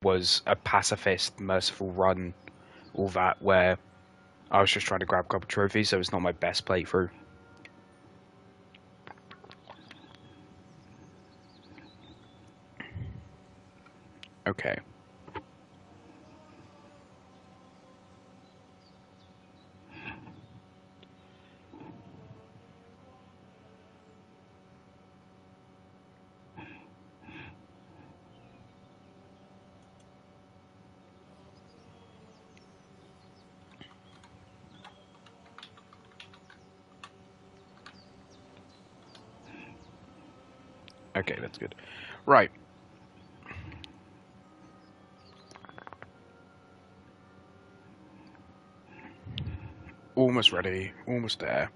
was a pacifist, merciful run, all that, where I was just trying to grab a couple trophies, so it's not my best playthrough. Okay. Okay, that's good. Right. Almost ready. Almost there.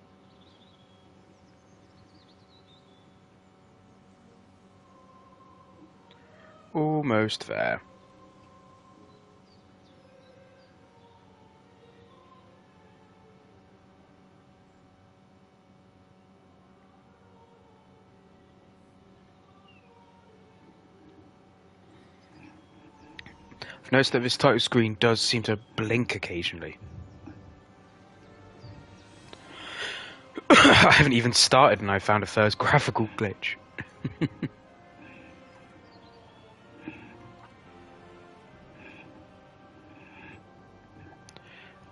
Almost there. I've noticed that this title screen does seem to blink occasionally. I haven't even started and I found a first graphical glitch.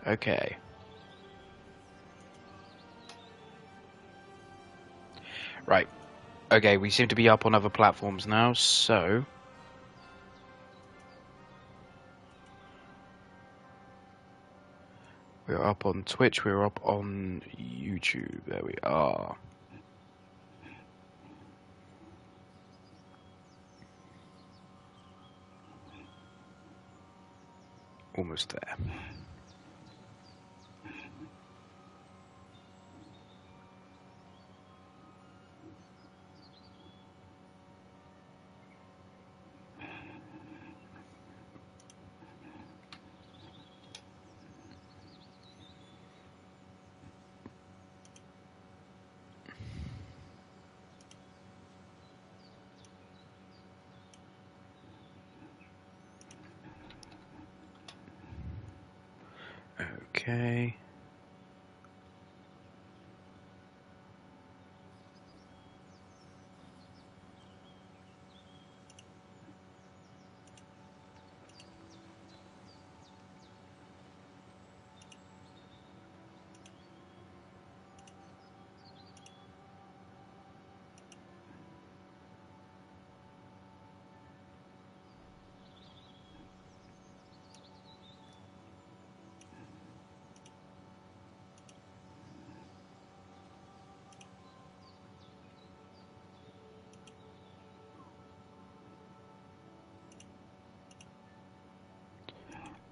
Okay. Right. Okay, we seem to be up on other platforms now, so... We're up on Twitch, we're up on YouTube. There we are. Almost there. Okay.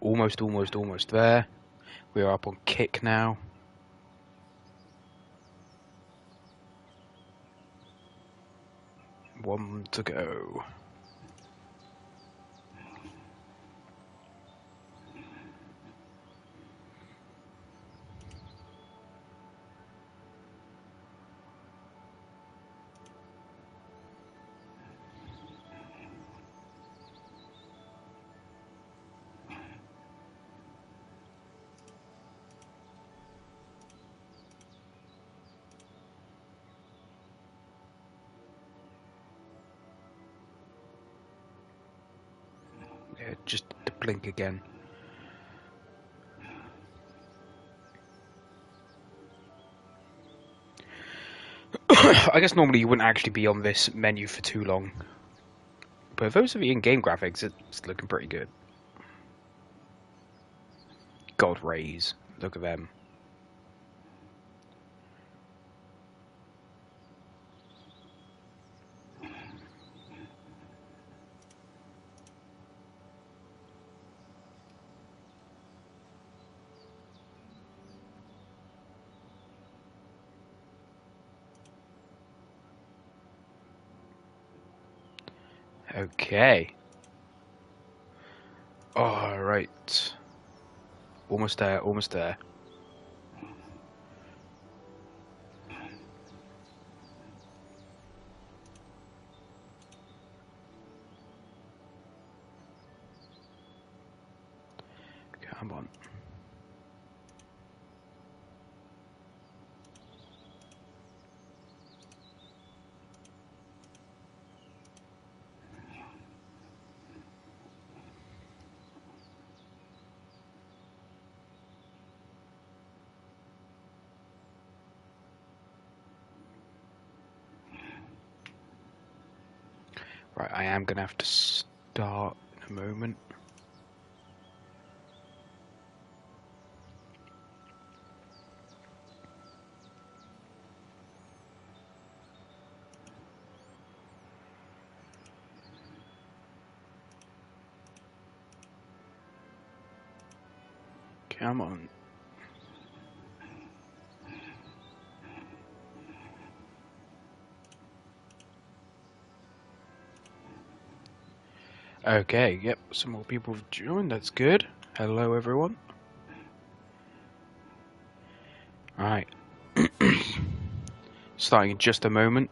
Almost there. We are up on Kick now. One to go. Yeah, just to blink again. I guess normally you wouldn't actually be on this menu for too long. But those are the in-game graphics, it's looking pretty good. God rays, look at them. Okay. Alright. Almost there, almost there. Come on. Right, I am going to have to start in a moment. Come on. Okay, yep, some more people have joined, that's good. Hello everyone. Alright. Starting in just a moment.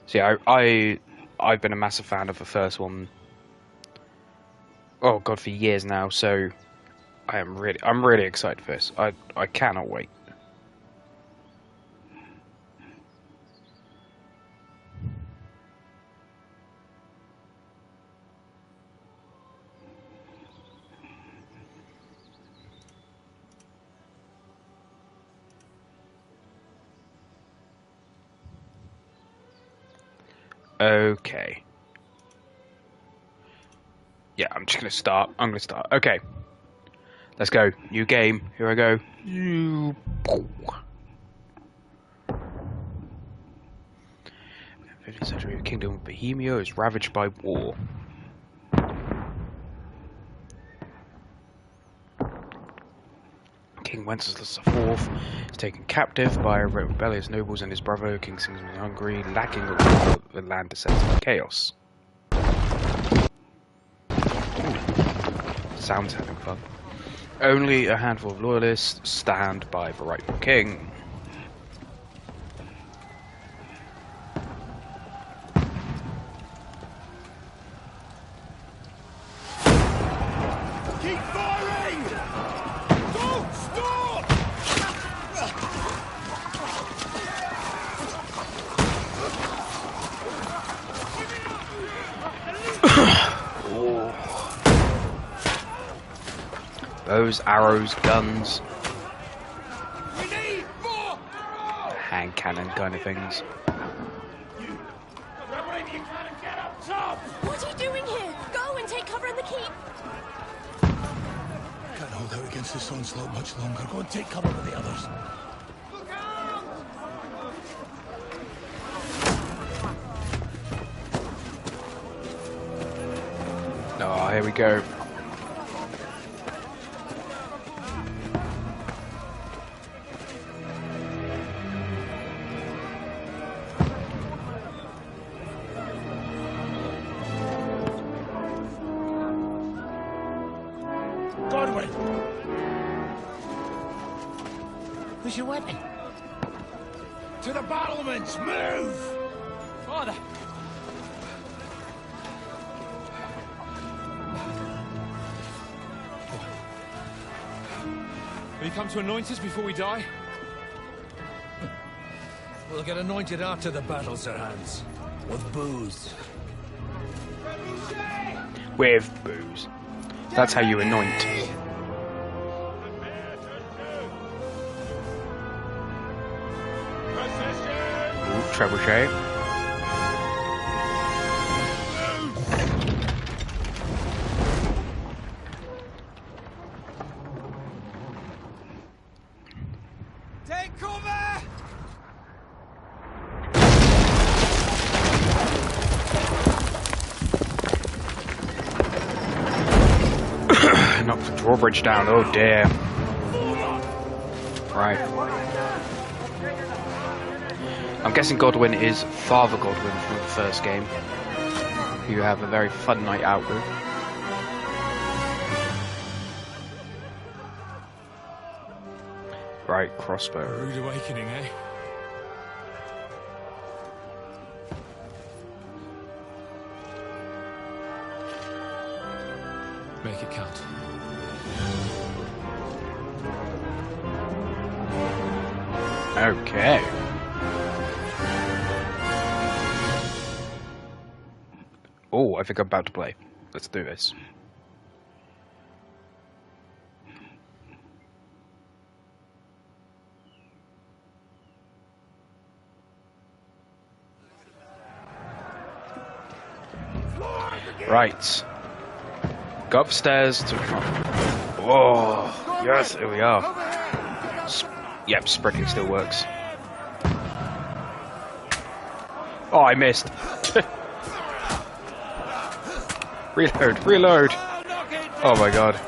See, I've been a massive fan of the first one. Oh god, for years now, so I'm really excited for this. I cannot wait. Okay. Yeah, I'm just gonna start. I'm gonna start. Okay. Let's go. New game. Here I go. You. 15th century kingdom of Bohemia is ravaged by war. King Wenceslas IV is taken captive by rebellious nobles and his brother, King Sigismund of Hungary, lacking the land descends into chaos. Sounds having fun. Only a handful of loyalists stand by the rightful king. Keep firing! Don't stop! Bows, arrows, guns, We need more arrows! hand cannon kind of things. Grab whatever you can and get up top! What are you doing here? Go and take cover in the keep. Can't hold out against this onslaught much longer. Go and take cover with the others. Look out! Oh, here we go. Godwin! Who's your weapon? To the battlements! Move! Father! Will you come to anoint us before we die? We'll get anointed after the battles are hands. With booze. With booze. That's how you anoint. Ooh, trebuchet. Take cover! Knock the drawbridge down, oh dear. Right. I'm guessing Godwin is Father Godwin from the first game, who you have a very fun night out with. Right, crossbow. Rude awakening, eh? Make it count. Okay. Oh, I think I'm about to play. Let's do this. Right. Go upstairs to... Oh, yes, here we are. Yep, sprinting still works. Oh, I missed. Reload, reload. Oh my god.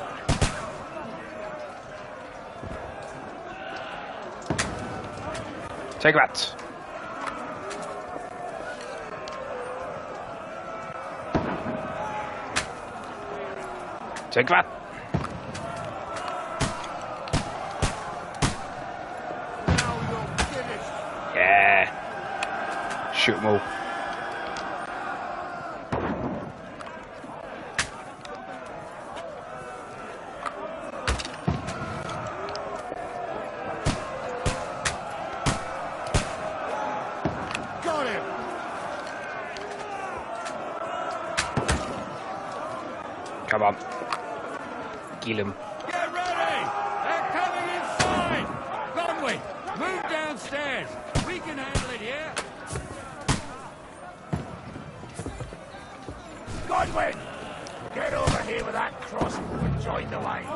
Take that. Take that. Yeah. Shoot them all. Got him! Come on. Kill him. Get ready! They're coming inside! Conway, move downstairs. We can handle it here. Godwin! Get over here with that crossbow and join the line.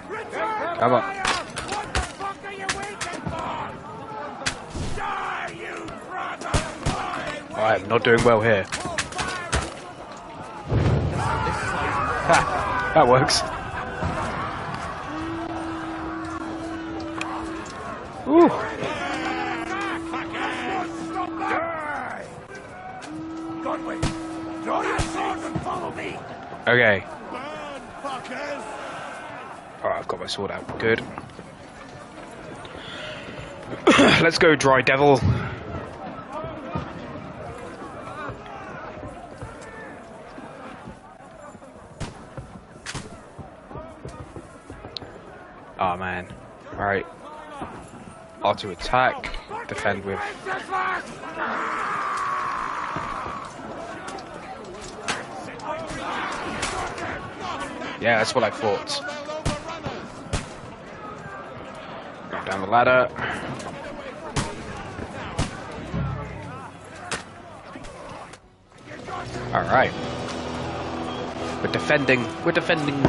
Return Come on. fire! What the fuck are you waiting for? Die, you brother! I am not doing well here. Ha! That works. Ooh. Die! Godwin, draw your sword and follow me! Okay. Burn, fuckers! Alright, I've got my sword out. Good. Let's go, Dry Devil. Oh man. Alright. Auto attack. Defend with. Yeah, that's what I thought. Go down the ladder. Alright. We're defending. We're defending.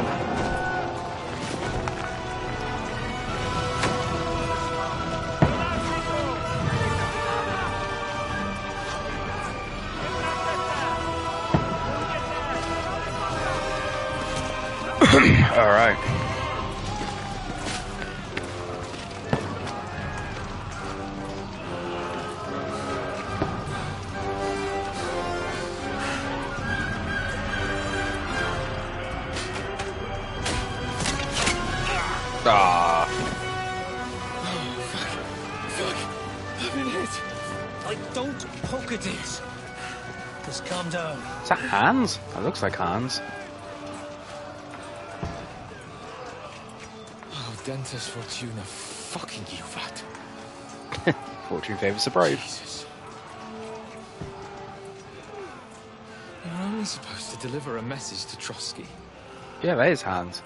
Alright. Ah. Fuck. I've been hit. Like, don't poke at it. Just calm down. Is that hands? That looks like hands. Oh, Dentist Fortuna, fucking you, that. Fortune favours the brave. Jesus. You're only supposed to deliver a message to Trotsky. Yeah, that is hands.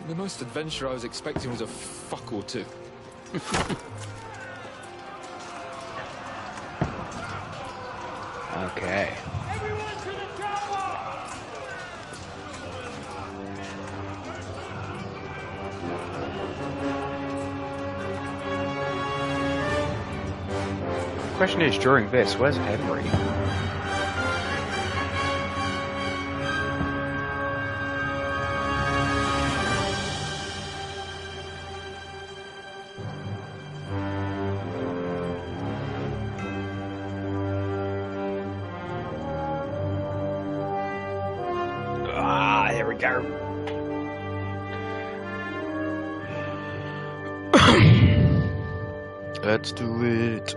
The most adventure I was expecting was a fuck or two. Okay. Question is, during this, where's Henry? Ah, here we go. Let's do it.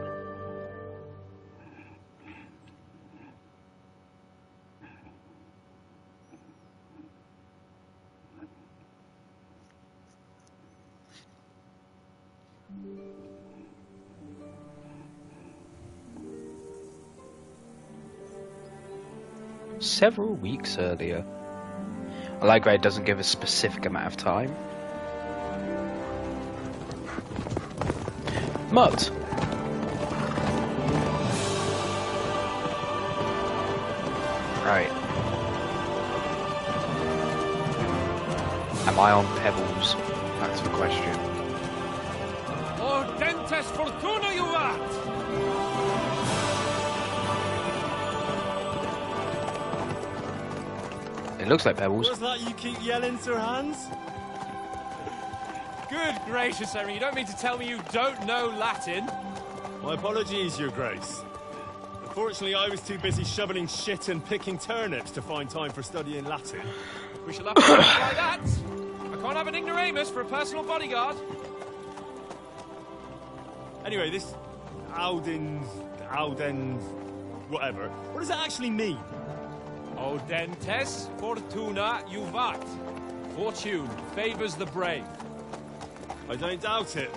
Several weeks earlier. I like that it doesn't give a specific amount of time. Mutt. Right. Am I on pebbles? That's the question. Dentes fortuna juvat! It looks like pebbles. What's that you keep yelling, Sir Hans? Good gracious, Henry, you don't mean to tell me you don't know Latin? My apologies, Your Grace. Unfortunately, I was too busy shoveling shit and picking turnips to find time for studying Latin. We shall have to try that. I can't have an ignoramus for a personal bodyguard. Anyway, this Audens, whatever. What does that actually mean? Audentes fortuna juvat. Fortune favors the brave. I don't doubt it.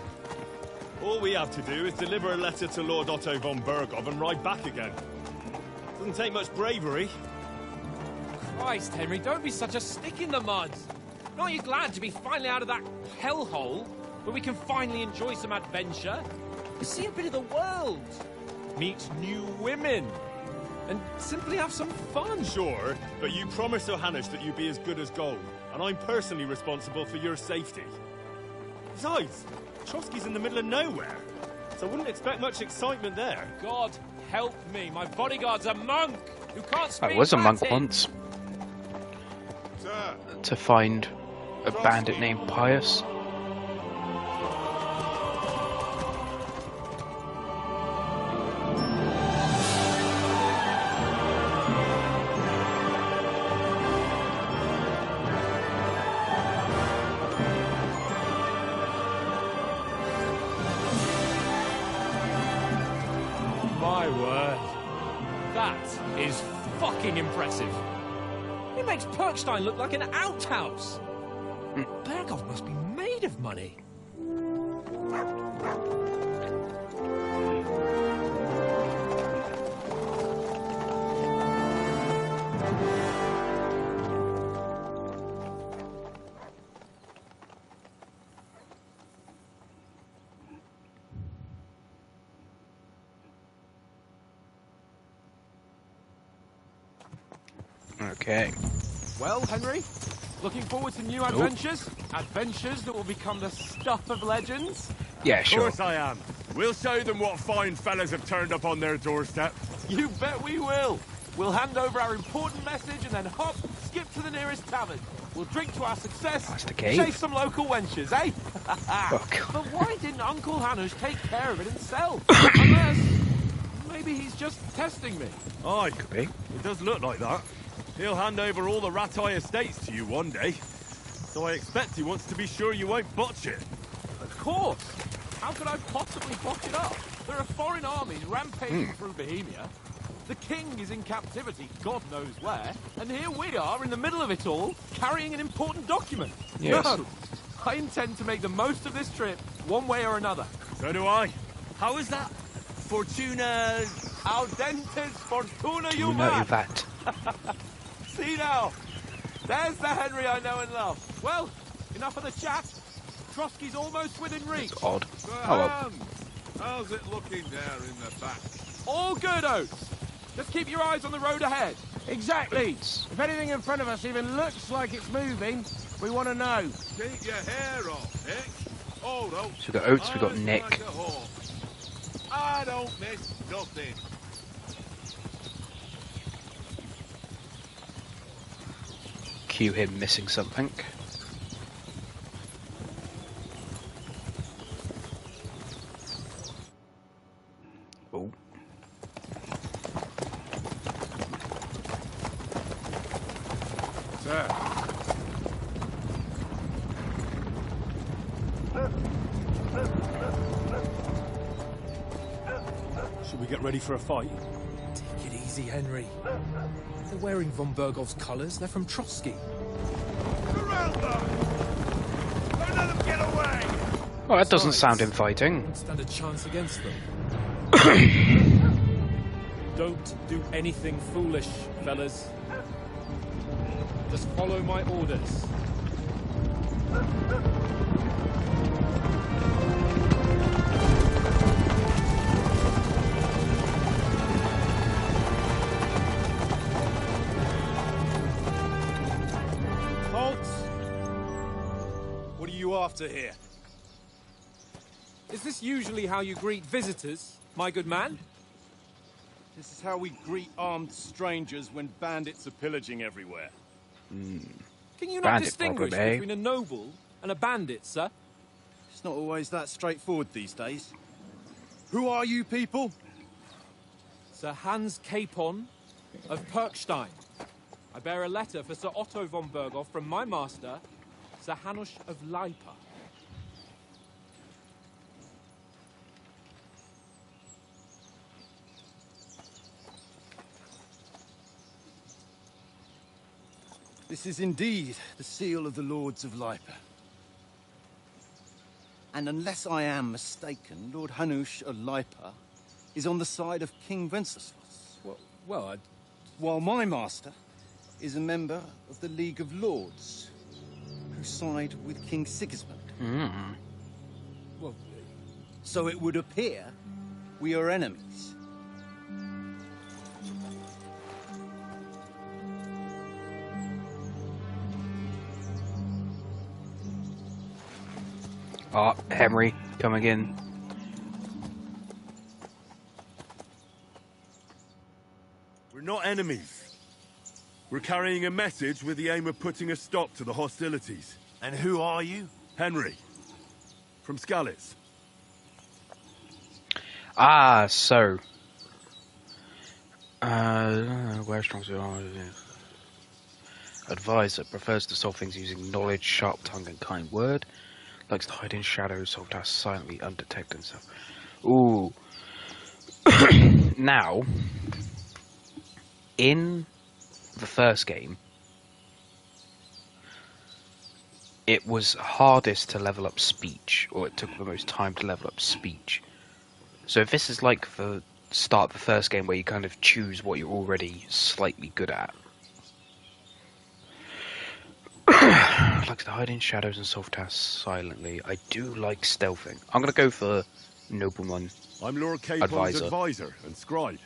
All we have to do is deliver a letter to Lord Otto von Bergov and ride back again. Doesn't take much bravery. Christ, Henry, don't be such a stick in the mud. Aren't you glad to be finally out of that hellhole where we can finally enjoy some adventure? See a bit of the world, meet new women, and simply have some fun. Sure, but you promised Johannes that you'd be as good as gold, and I'm personally responsible for your safety. Besides, Trotsky's in the middle of nowhere, so I wouldn't expect much excitement there. God help me, my bodyguard's a monk who can't speak I was a monk Latin. once. Sir, To find a bandit named Pius. My word. That is fucking impressive. It makes Perkstein look like an outhouse. Bergov must be made of money. Okay. Well, Henry, looking forward to new adventures? Adventures that will become the stuff of legends? Yeah, of sure. course I am. We'll show them what fine fellas have turned up on their doorstep. You bet we will. We'll hand over our important message and then hop, skip to the nearest tavern. We'll drink to our success, That's the cave. chase some local wenches, eh? Oh, God. But why didn't Uncle Hanush take care of it himself? Unless, maybe he's just testing me. Aye, Could be. it does look like that. He'll hand over all the Ratai estates to you one day. So I expect he wants to be sure you won't botch it. Of course. How could I possibly botch it up? There are foreign armies rampaging through Bohemia. The king is in captivity, God knows where, and here we are in the middle of it all, carrying an important document. Yes. No, I intend to make the most of this trip, one way or another. So do I. How is that? Fortuna... Audentes fortuna Do you know juvat. that? See now, there's the Henry I know and love. Well, enough of the chat. Trotsky's almost within reach. It's odd. Oh well. How's it looking there in the back? All good, Oates. Just keep your eyes on the road ahead. Exactly. If anything in front of us even looks like it's moving, we want to know. Keep your hair off, Nick. Hold on. So we've got Oates, we've got Eyes Nick. like a hawk. I don't miss nothing. Cue him missing something. Oh. Sir. Should we get ready for a fight? Take it easy, Henry. They're wearing von Bergov's colours. They're from Trotsky. Surround them! Don't let them get away! Well, that doesn't sound Besides, inviting. don't stand a chance against them. Don't do anything foolish, fellas. Just follow my orders. Halt! What are you after here? Is this usually how you greet visitors, my good man? This is how we greet armed strangers when bandits are pillaging everywhere. Can you not Bandit distinguish problem, eh? between a noble and a bandit, sir? It's not always that straightforward these days. Who are you people? Sir Hans Capon of Perkstein. I bear a letter for Sir Otto von Berghoff from my master, Sir Hanush of Leipa. This is indeed the seal of the Lords of Leipa. And unless I am mistaken, Lord Hanush of Leipa is on the side of King Wenceslas. Well, While my master is a member of the League of Lords, who side with King Sigismund. well, So it would appear we are enemies. Ah, Henry coming in. We're not enemies. We're carrying a message with the aim of putting a stop to the hostilities. And who are you? Henry, from Skalitz. Ah, so. Where strong advisor prefers to solve things using knowledge, sharp tongue, and kind word. Likes to hide in shadows, solve tasks silently, undetected and stuff. Ooh. Now, in the first game, it was hardest to level up speech, or it took the most time to level up speech. So if this is like the start of the first game where you kind of choose what you're already slightly good at. Likes to hide in shadows and solve tasks silently. I do like stealthing. I'm going to go for nobleman. I'm Lord Capon's Advisor. advisor and scribe,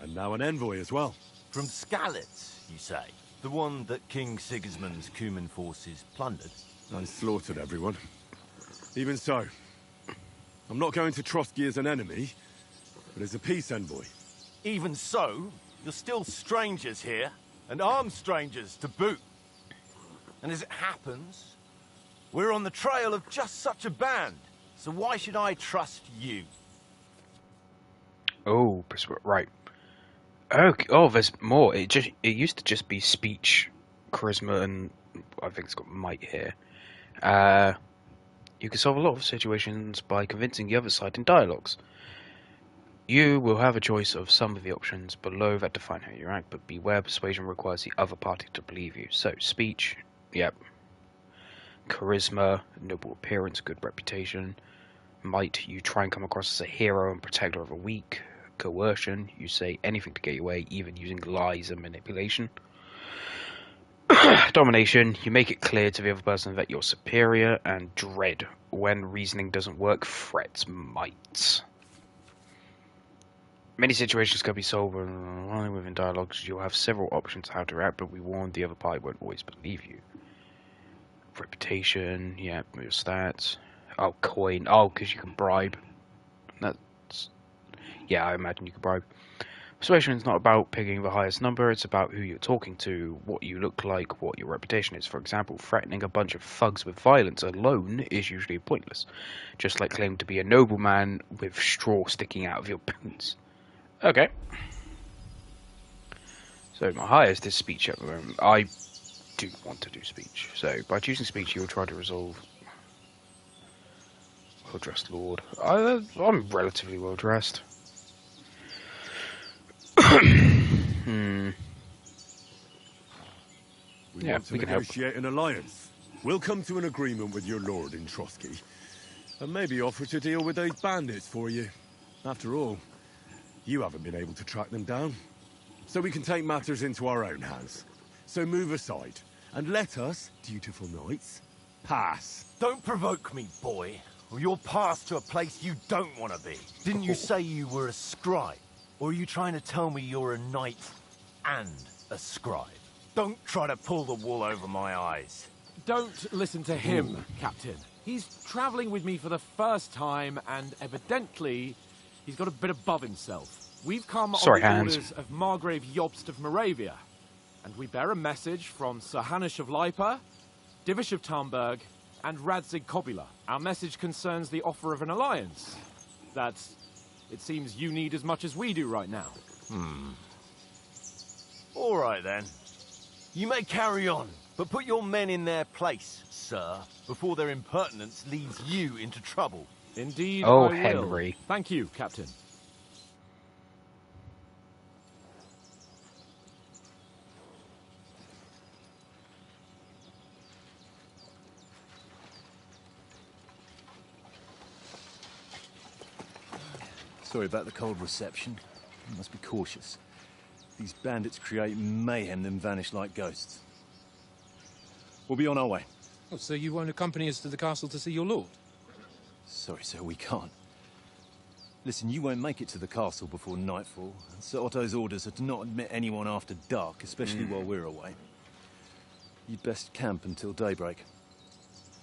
and now an envoy as well. From Skalitz, you say? The one that King Sigismund's Cuman forces plundered? I slaughtered everyone. Even so, I'm not going to Trotsky as an enemy, but as a peace envoy. Even so, you're still strangers here, and armed strangers to boot. And as it happens, we're on the trail of just such a band, so why should I trust you? Oh, right. Okay. Oh, there's more. It used to just be speech, charisma, and I think it's got might here. You can solve a lot of situations by convincing the other side in dialogues. You will have a choice of some of the options below that define how you act, but beware persuasion requires the other party to believe you. So, speech, yep. Charisma, noble appearance, good reputation. Might, you try and come across as a hero and protector of the weak. Coercion, you say anything to get your way, even using lies and manipulation. Domination, you make it clear to the other person that you're superior. And dread, when reasoning doesn't work, threats might. Many situations can be solved within dialogues. You'll have several options how to react, but we warn the other party won't always believe you. Reputation, yeah, your stats. Oh, coin. Oh, because you can bribe. That's... Yeah, I imagine you can bribe. Persuasion is not about picking the highest number, it's about who you're talking to, what you look like, what your reputation is. For example, threatening a bunch of thugs with violence alone is usually pointless. Just like claiming to be a nobleman with straw sticking out of your pants. Okay. So my highest is speech at the moment. I do want to do speech. So by choosing speech, you'll try to resolve. Well-dressed lord. I'm relatively well-dressed. We want to negotiate an alliance. We'll come to an agreement with your lord in Trotsky. And maybe offer to deal with those bandits for you. After all, you haven't been able to track them down. So we can take matters into our own hands. So move aside, and let us, dutiful knights, pass. Don't provoke me, boy, or you'll pass to a place you don't want to be. Didn't you say you were a scribe? Or are you trying to tell me you're a knight and a scribe? Don't try to pull the wool over my eyes. Don't listen to him, Captain. He's travelling with me for the first time, and evidently, he's got a bit above himself. We've come Sorry, on the Hans. orders of Margrave Jobst of Moravia, and we bear a message from Sir Hanush of Lipa, Divish of Tarnberg, and Radzig Kobula. Our message concerns the offer of an alliance that it seems you need as much as we do right now. All right, then. You may carry on, but put your men in their place, sir, before their impertinence leads you into trouble. Indeed, Oh, I will. Henry. Thank you, Captain. Sorry about the cold reception. You must be cautious. These bandits create mayhem, then vanish like ghosts. We'll be on our way. Oh, so you won't accompany us to the castle to see your lord? Sorry, sir, we can't. Listen, you won't make it to the castle before nightfall. And Sir Otto's orders are to not admit anyone after dark, especially while we're away. You'd best camp until daybreak.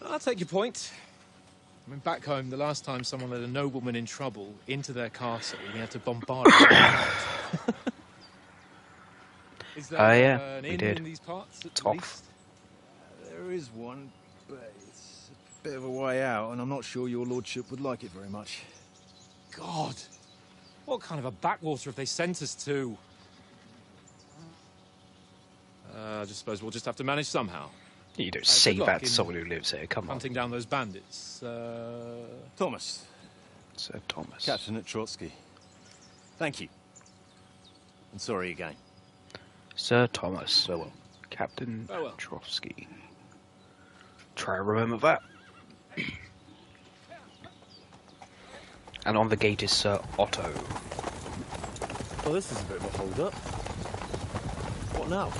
I'll take your point. I mean, back home, the last time someone let a nobleman in trouble into their castle, we had to bombard it. Is there yeah, an we inn did. in these parts, at It's off. least? There is one, but it's a bit of a way out, and I'm not sure your lordship would like it very much. God! What kind of a backwater have they sent us to? I just suppose we'll just have to manage somehow. You don't good say luck that to in someone who lives here. Come on. Hunting down those bandits. Thomas, Sir Thomas. Captain at Trotsky. Thank you. And sorry again. Sir Thomas. Farewell. Captain Farewell. Petrovsky. Try to remember that. And on the gate is Sir Otto. Well, this is a bit of a hold-up. What now?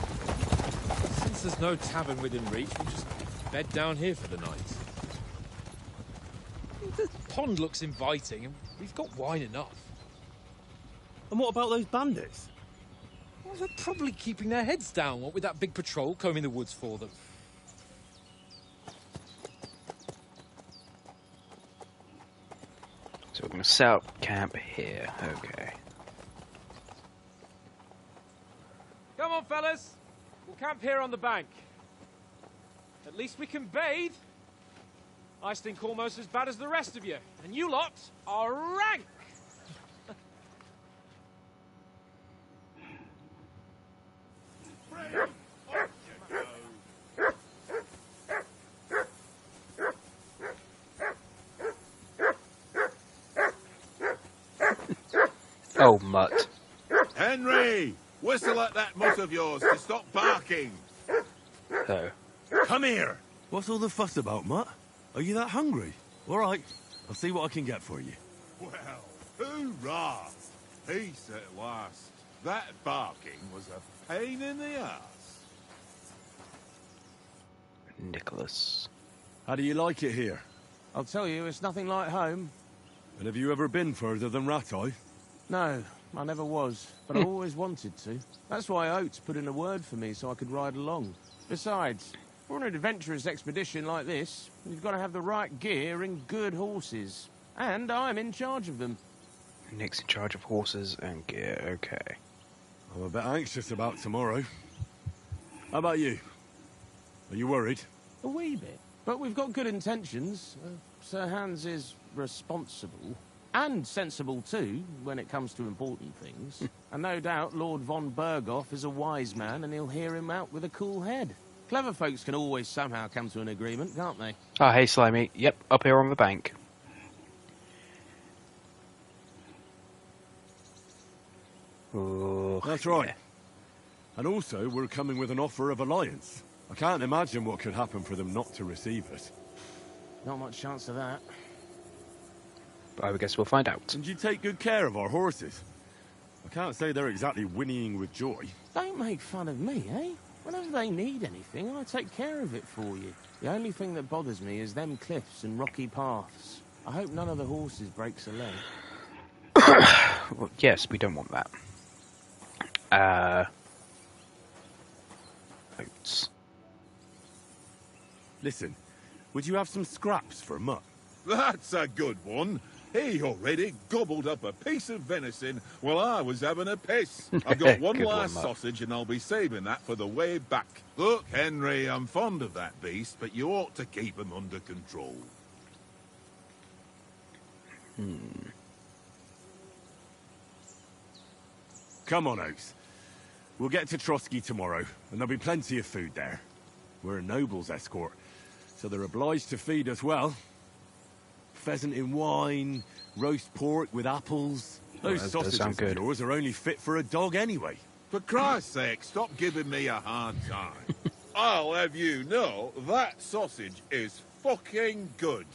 Since there's no tavern within reach, we'll just bed down here for the night. The pond looks inviting, and we've got wine enough. And what about those bandits? Well, they're probably keeping their heads down, what with that big patrol combing the woods for them. So we're going to set up camp here. Okay. Come on, fellas. We'll camp here on the bank. At least we can bathe. I stink almost as bad as the rest of you. And you lot are rank. Oh, mutt. Henry! Whistle at that mutt of yours to stop barking! So, Come here! What's all the fuss about, Mutt? Are you that hungry? All right, I'll see what I can get for you. Well, hoorah! Peace at last. That barking was a pain in the ass. Nicholas. How do you like it here? I'll tell you, it's nothing like home. And have you ever been further than Rattay? No, I never was, but I always wanted to. That's why Oates put in a word for me so I could ride along. Besides, for an adventurous expedition like this, you've got to have the right gear and good horses. And I'm in charge of them. Nick's in charge of horses and gear. Okay. I'm a bit anxious about tomorrow. How about you? Are you worried? A wee bit. But we've got good intentions. Sir Hans is responsible. And sensible too, when it comes to important things. And no doubt Lord von Berghoff is a wise man and he'll hear him out with a cool head. Clever folks can always somehow come to an agreement, can't they? Oh, hey, Slimy. Yep, up here on the bank. Oh, That's right. And also, we're coming with an offer of alliance. I can't imagine what could happen for them not to receive us. Not much chance of that. I guess we'll find out. And you take good care of our horses. I can't say they're exactly whinnying with joy. Don't make fun of me, eh? Whenever they need anything, I take care of it for you. The only thing that bothers me is them cliffs and rocky paths. I hope none of the horses breaks a leg. Well, yes, we don't want that. Oats. Listen, would you have some scraps for Mutt? That's a good one. He already gobbled up a piece of venison while I was having a piss. I've got one Good one, last Mutt. sausage and I'll be saving that for the way back. Look, Henry, I'm fond of that beast, but you ought to keep him under control. Come on, Oaks. We'll get to Trotsky tomorrow, and there'll be plenty of food there. We're a noble's escort, so they're obliged to feed us well. Pheasant in wine, roast pork with apples. Those that does sausages sound of good. yours are only fit for a dog anyway. For Christ's sake, stop giving me a hard time. I'll have you know that sausage is fucking good.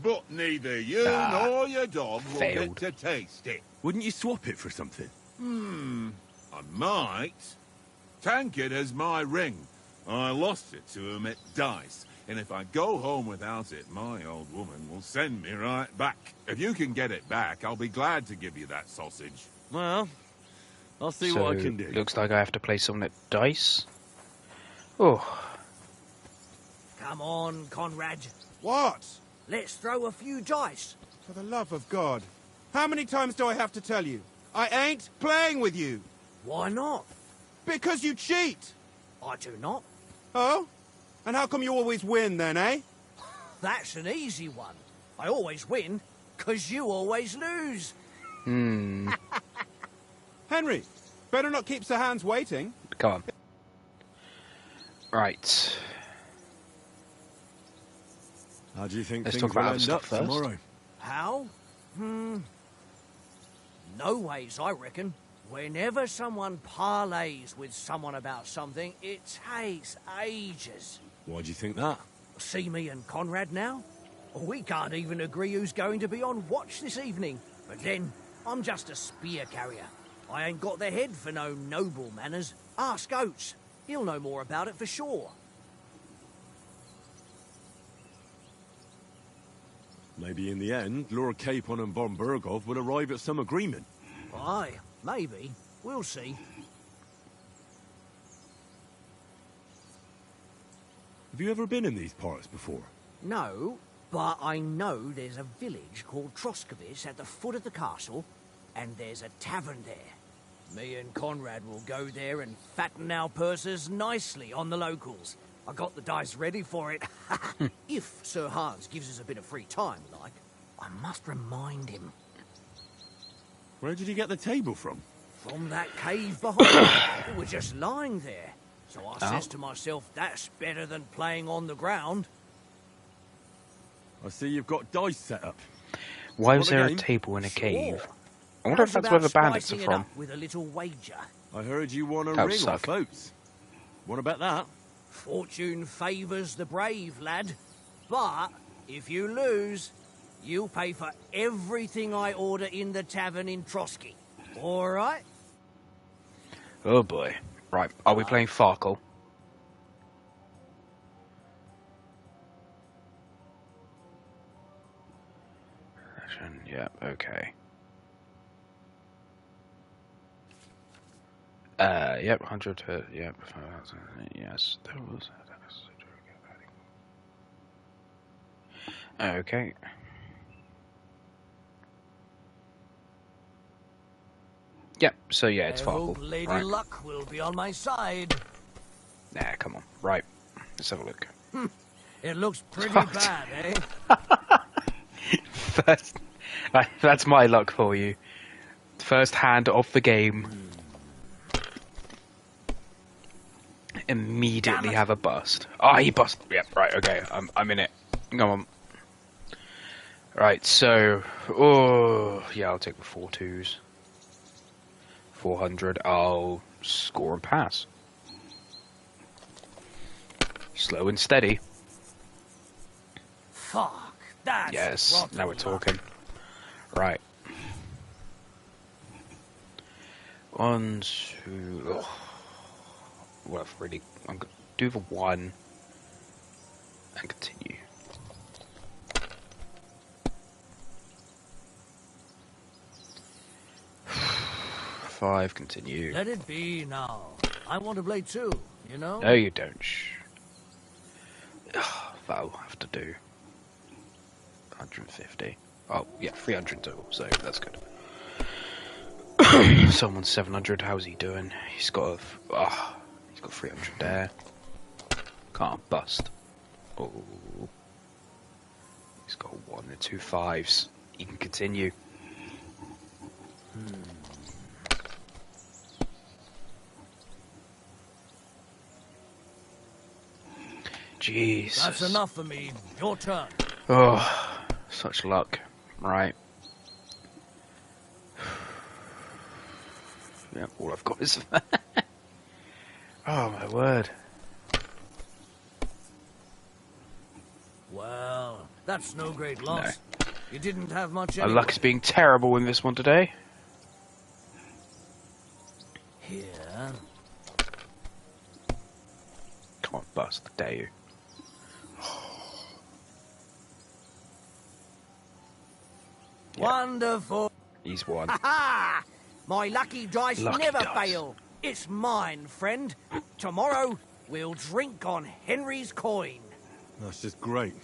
But neither you nor your dog will failed. get to taste it. Wouldn't you swap it for something? I might. Tankard has my ring. I lost it to him at dice. And if I go home without it, my old woman will send me right back. If you can get it back, I'll be glad to give you that sausage. Well, I'll see So, what I can do. looks like I have to play something at dice. Oh, Come on, Conrad. What? Let's throw a few dice. For the love of God. How many times do I have to tell you? I ain't playing with you. Why not? Because you cheat. I do not. Oh? And how come you always win then, eh? That's an easy one. I always win, 'cause you always lose. Henry, better not keep Sir Hans waiting. come on. Right. How do you think Let's things talk about will other end stuff up first. tomorrow? How? No ways, I reckon. Whenever someone parlays with someone about something, it takes ages. Why do you think that? See me and Conrad now? We can't even agree who's going to be on watch this evening. But then, I'm just a spear carrier. I ain't got the head for no noble manners. Ask Oates. He'll know more about it for sure. Maybe in the end, Lord Capon and von Berghoff will arrive at some agreement. Aye, maybe. We'll see. Have you ever been in these parts before? No, but I know there's a village called Troskowitz at the foot of the castle, and there's a tavern there. Me and Conrad will go there and fatten our purses nicely on the locals. I got the dice ready for it. If Sir Hans gives us a bit of free time, like, I must remind him. Where did you get the table from? From that cave behind. It was just lying there. So I says to myself, that's better than playing on the ground. I see you've got dice set up. Why was Want a there a game? table in a Sure. cave? I wonder if How's that's about where the bandits are spicing it from. up with a little wager? I heard you won a That would ring suck. off Oates. What about that? Fortune favours the brave, lad. But if you lose, you'll pay for everything I order in the tavern in Trotsky. All right? Oh boy. Right, are we playing Farkle? Yeah, okay. Yep, 100 to, yep, yes, that was, okay. Yep, so yeah, it's I Farkle. hope Lady Right. Luck will be on my side. Nah, come on. Right, let's have a look. It looks pretty What? bad, eh? That's my luck for you. First hand of the game. Immediately have a bust. Oh, he bust. Yep, right, okay. I'm in it. Come on. Right, so... Oh, yeah, I'll take the 4 twos. 400. I'll score and pass. Slow and steady. Fuck, that's Yes, rotten now we're luck. talking. Right. 1, 2. Oh. Well, I've really. I'm gonna do the 1 and continue. 5, continue. Let it be now. I want to play too, you know? No, you don't. Shh. That'll have to do. 150. Oh, yeah, 300 total, so that's good. Someone's 700. How's he doing? He's got he's got 300 there. Can't bust. Oh, he's got 1 and 2 5s. He can continue. Jesus. That's enough for me. Your turn. Oh, such luck. Right. Yeah, all I've got is... Oh, my word. Well, that's no great loss. No. You didn't have much My anyway. luck is being terrible in this one today. Here. Come on, bust. Dare you. Wonderful. He's won. Ha! My lucky dice Lucky never dice. fail. It's mine, friend. Tomorrow, we'll drink on Henry's coin. That's just great.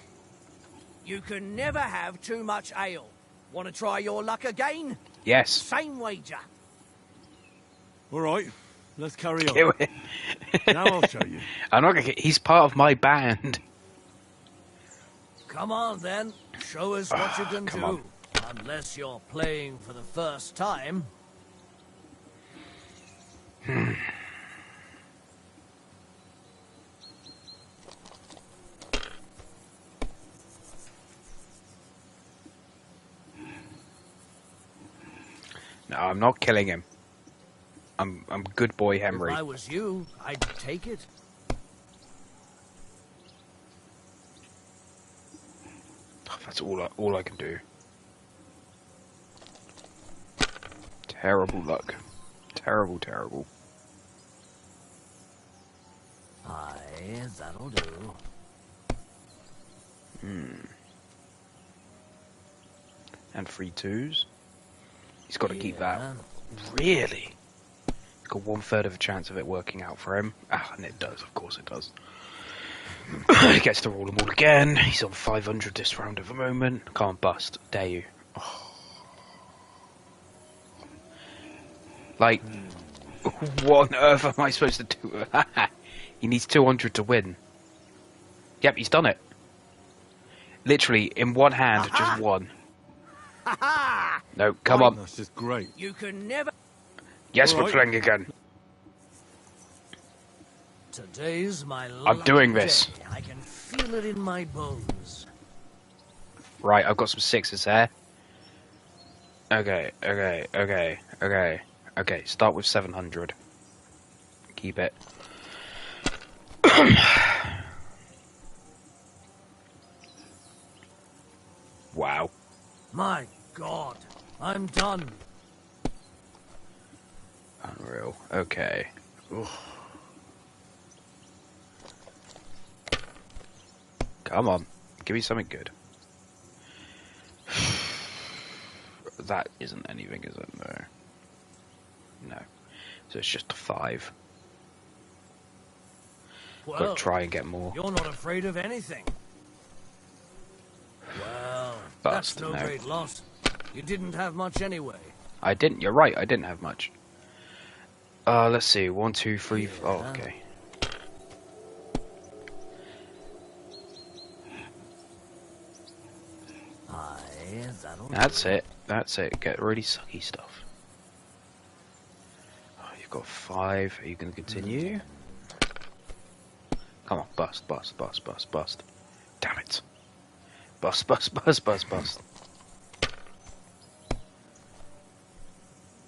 You can never have too much ale. Want to try your luck again? Yes. Same wager. All right, let's carry on. Do it. Now I'll show you. I'm not gonna get... He's part of my band. Come on, then. Show us what you can come do. on. Unless you're playing for the first time. No, I'm not killing him. I'm good boy Henry. If I was you, I'd take it. That's all I can do. Terrible luck. Terrible, terrible. Aye, that'll do. And 3 2s. He's got to keep that. Yeah. Really? He's got 1/3 of a chance of it working out for him. And it does, of course it does. He gets to roll them all again. He's on 500 this round at the moment. Can't bust. Dare you? Oh. Like, what on earth am I supposed to do? He needs 200 to win. Yep, he's done it. Literally, in one hand, just one. No, come on. That's just great. You can never... Yes, All we're right. playing again. Today's my I'm lucky doing this. day. I can feel it in my bones. Right, I've got some 6s there. Okay, start with 700. Keep it. Wow. My God, I'm done. Unreal. Okay. Ugh. Come on. Give me something good. That isn't anything, is it? No. No. So it's just a 5. Well, Gotta try and get more. you're not afraid of anything. Well, Bust, that's no no. great loss. You didn't have much anyway. I didn't. You're right. I didn't have much. Let's see. 1, 2, 3. Oh, okay. Aye, that'll That's it. That's it. Get really sucky stuff. Oh, you've got 5. Are you going to continue? Come on. Bust, bust, bust, bust, bust. Damn it. Bust, bust, bust, bust, bust.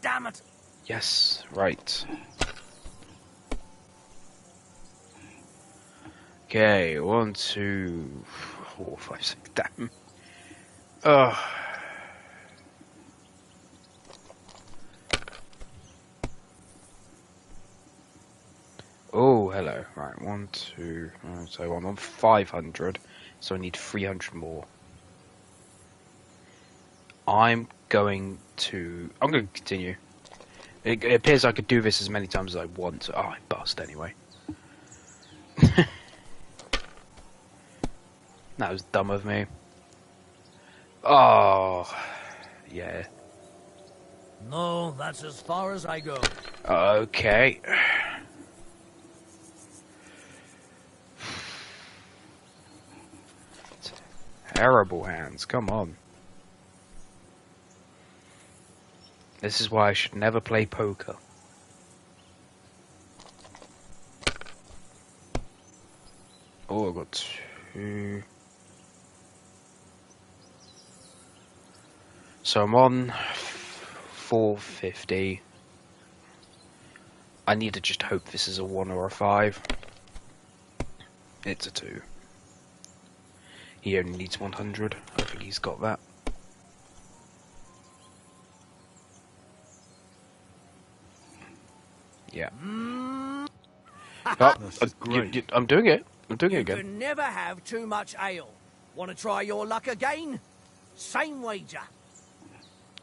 Damn it! Yes. Right. Okay. 1, 2, 4, 5, 6. Damn. Oh, hello. Right, 1, 2. So I'm on 500. So I need 300 more. I'm going to continue. It appears I could do this as many times as I want. Oh, I bust anyway. That was dumb of me. Oh, yeah. No, that's as far as I go. Okay. Terrible hands, come on. This is why I should never play poker. Oh, I've got 2. So I'm on 450. I need to just hope this is a 1 or a 5. It's a 2. He only needs 100. I think he's got that. Yeah. That's great. I'm doing it. I'm doing it You again. can never have too much ale. Want to try your luck again? Same wager.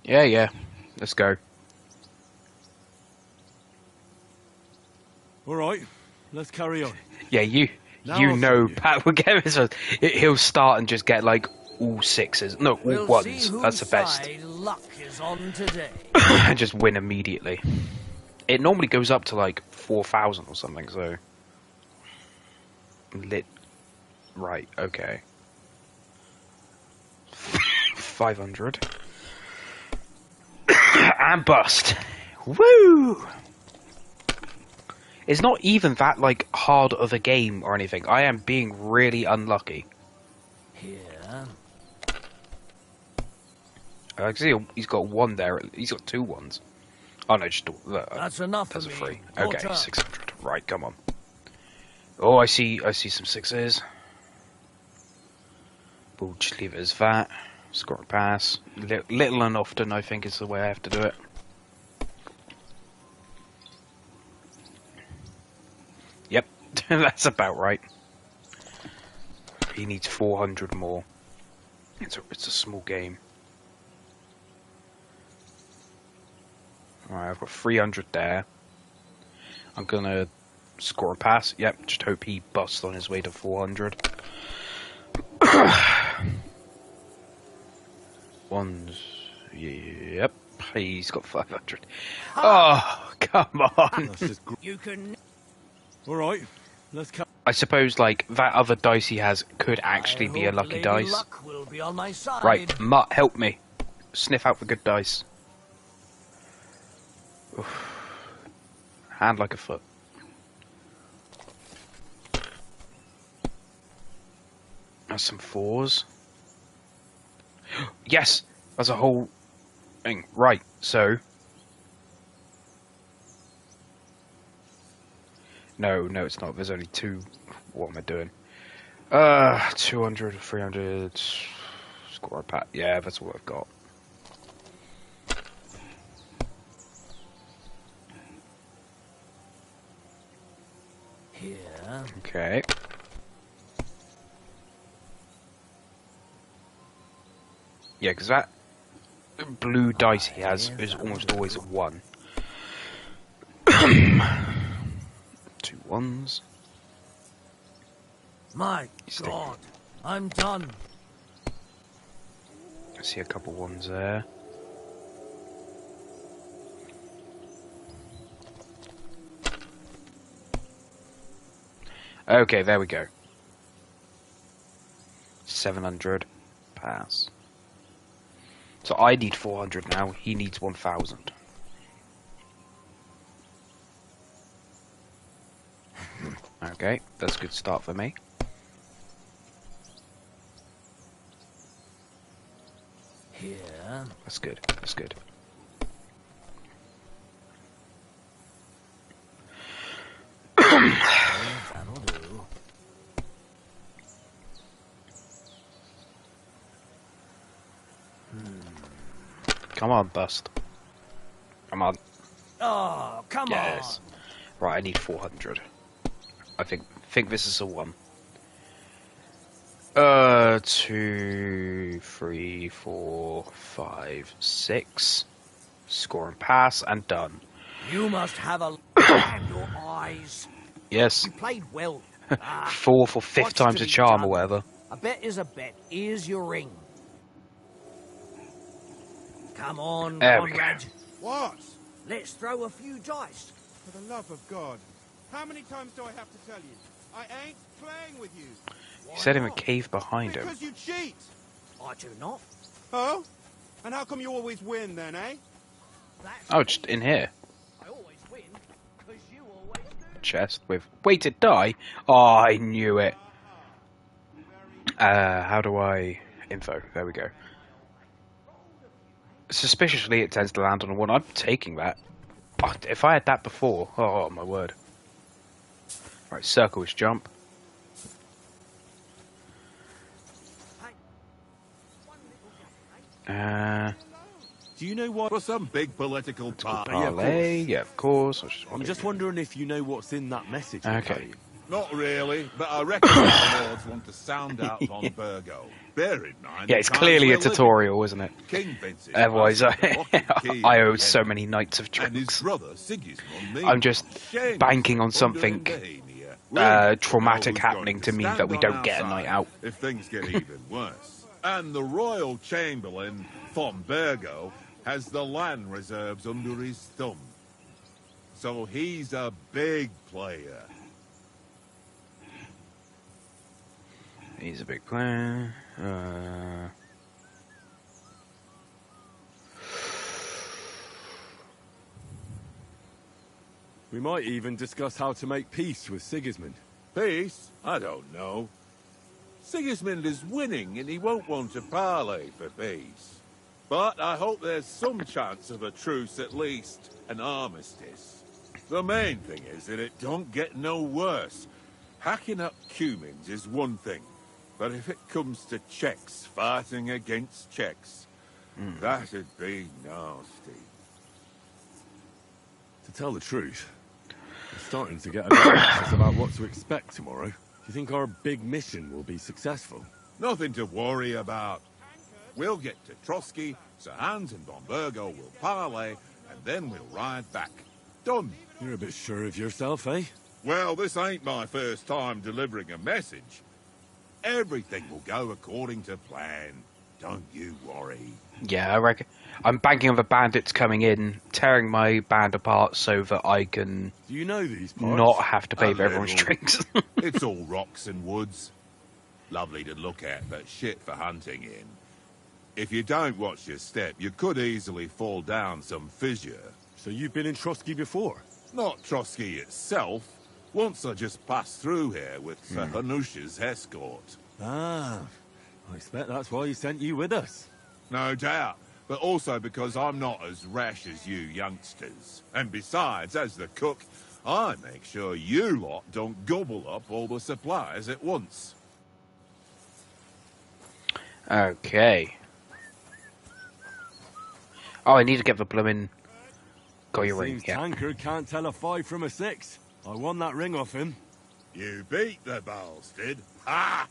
Yeah. Let's go. All right, let's carry on. Yeah, Now you I'll know show you. Pat will get this one. He'll start and just get like all 6s. No, all We'll 1s. see whose That's the best. side luck is on today. And just win immediately. It normally goes up to like 4,000 or something, so... Right, okay. 500. And bust. Woo! It's not even that, like, hard of a game or anything. I am being really unlucky. Here. I see he's got 1 there. He's got 2 1s. Oh, no, just... That's enough that's for a me. 3. Your Okay, turn. 600. Right, come on. Oh, I see some 6s. We'll just leave it as that. Score and pass. Little and often, I think, is the way I have to do it. Yep, that's about right. He needs 400 more. It's a small game. Alright, I've got 300 there. I'm gonna score a pass. Yep, just hope he busts on his way to 400. 1s. Yep, he's got 500. Oh, come on. You can. All right, let's I suppose, like, that other dice he has could actually be a lucky Lady dice. Luck will be on my side. Right, Mutt, help me. Sniff out the good dice. Oof. Hand like a foot. That's some 4s. Yes! That's a whole thing. Right, so... No, it's not. There's only 2. What am I doing? 200, 300... Score a pat. Yeah, that's all I've got. Here. Okay. Yeah, because that blue dice he has is almost always a 1. 2 1s. My God, I'm done. I see a couple 1s there. Okay, there we go. 700. Pass. So I need 400 now, he needs 1,000. Okay, that's a good start for me. Here. That's good, that's good. That'll do. Come on, bust. Come on. Oh, come Yes. Right, I need 400. I think this is a 1. 2, 3, 4, 5, 6. Score and pass, and done. You must have a damn your eyes. Yes. You played well. 4 for 5th What's time's to a be charm done? or whatever. A bet is a bet. Here's your ring. Come on, There we Conrad. What? Let's throw a few dice. For the love of God. How many times do I have to tell you? I ain't playing with you. He said in a cave behind him. Because you cheat. I do not. Oh? And how come you always win then, eh? Oh, just in here. I always win, because you always do. Chest with weighted die. Oh, I knew it. How do I... Info. There we go. Suspiciously, it tends to land on a 1. I'm taking that. Oh, if I had that before... Oh, my word. Right, circle is jump. Do you know what? For some big political party. Parlay, yeah, of course. I'm just wondering if you know what's in that message. Okay. Not really, but I reckon the Lords want to sound out von Burgo. Bear in mind. Yeah, it's clearly a tutorial, isn't it? King Vincent Otherwise, I owe so many Knights of and his Drinks. brother Sigismund I'm just banking on something traumatic happening to mean that we don't get a night out. If things get even worse. And the Royal Chamberlain, von Burgo, has the land reserves under his thumb. So he's a big player. He's a big player. We might even discuss how to make peace with Sigismund. Peace? I don't know. Sigismund is winning and he won't want to parley for peace. But I hope there's some chance of a truce at least, an armistice. The main thing is that it don't get no worse. Hacking up Cumans is one thing, but if it comes to Czechs fighting against Czechs, that'd be nasty. To tell the truth, I'm starting to get a bit anxious about what to expect tomorrow. Do you think our big mission will be successful? Nothing to worry about. We'll get to Trotsky, Sir Hans and von Burgo will parley, and then we'll ride back. Done. You're a bit sure of yourself, eh? Well, this ain't my first time delivering a message. Everything will go according to plan. Don't you worry. Yeah, I reckon. I'm banking on the bandits coming in, tearing my band apart so that I can Do you know these parts? not have to pay A for everyone's little. drinks. It's all rocks and woods. Lovely to look at, but shit for hunting in. If you don't watch your step, you could easily fall down some fissure. So you've been in Trotsky before? Not Trotsky itself. Once I just passed through here with Sir Hanusha's escort. Ah, I expect that's why he sent you with us. No doubt, but also because I'm not as rash as you youngsters. And besides, as the cook, I make sure you lot don't gobble up all the supplies at once. Okay. Oh, I need to get the bloomin'... Got your ring, Seems yeah. Tankard can't tell a 5 from a 6. I won that ring off him. You beat the bastard. Ha!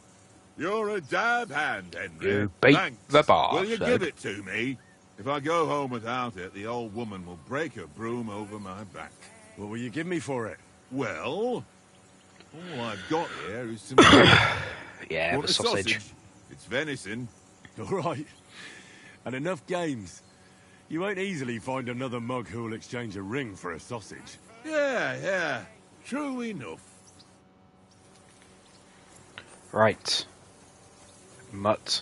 You're a dab hand, Henry. You beat Thanks. the Will you bastard. give it to me? If I go home without it, the old woman will break her broom over my back. What will you give me for it? Well, all I've got here is some... Yeah, Want the a sausage. It's venison. All right. And enough games. You won't easily find another mug who'll exchange a ring for a sausage. Yeah. True enough. Right. Mutt.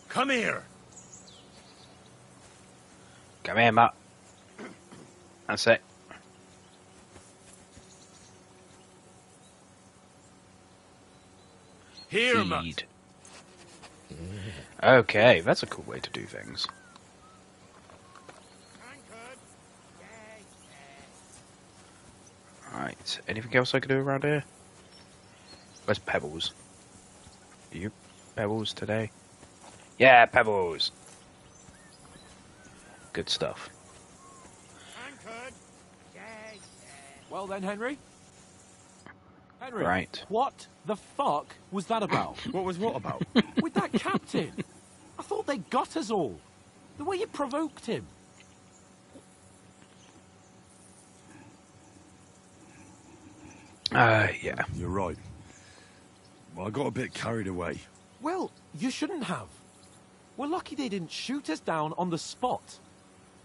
Come here! Come here, Mutt. That's it. Here, Mutt. Feed. Okay, that's a cool way to do things. Right, anything else I can do around here? Where's Pebbles? Are you Pebbles today? Yeah, Pebbles! Good stuff. Well then, Henry? Henry, Right. What the fuck was that about? What was what about? With that captain? I thought they got us all. The way you provoked him. Yeah. You're right. Well, I got a bit carried away. Well, you shouldn't have. We're lucky they didn't shoot us down on the spot.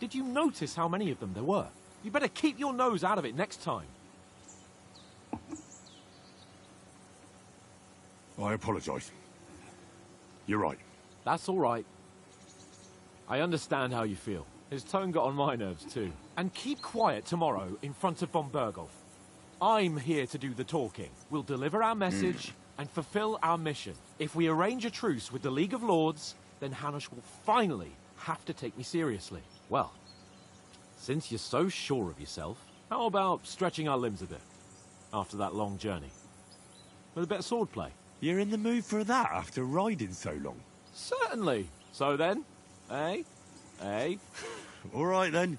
Did you notice how many of them there were? You better keep your nose out of it next time. I apologise. You're right. That's all right. I understand how you feel. His tone got on my nerves too. And keep quiet tomorrow in front of von Berghoff. I'm here to do the talking. We'll deliver our message and fulfill our mission. If we arrange a truce with the League of Lords, then Hanush will finally have to take me seriously. Well, since you're so sure of yourself, how about stretching our limbs a bit after that long journey? With a bit of swordplay. You're in the mood for that after riding so long? Certainly. So then, eh? Eh? All right then.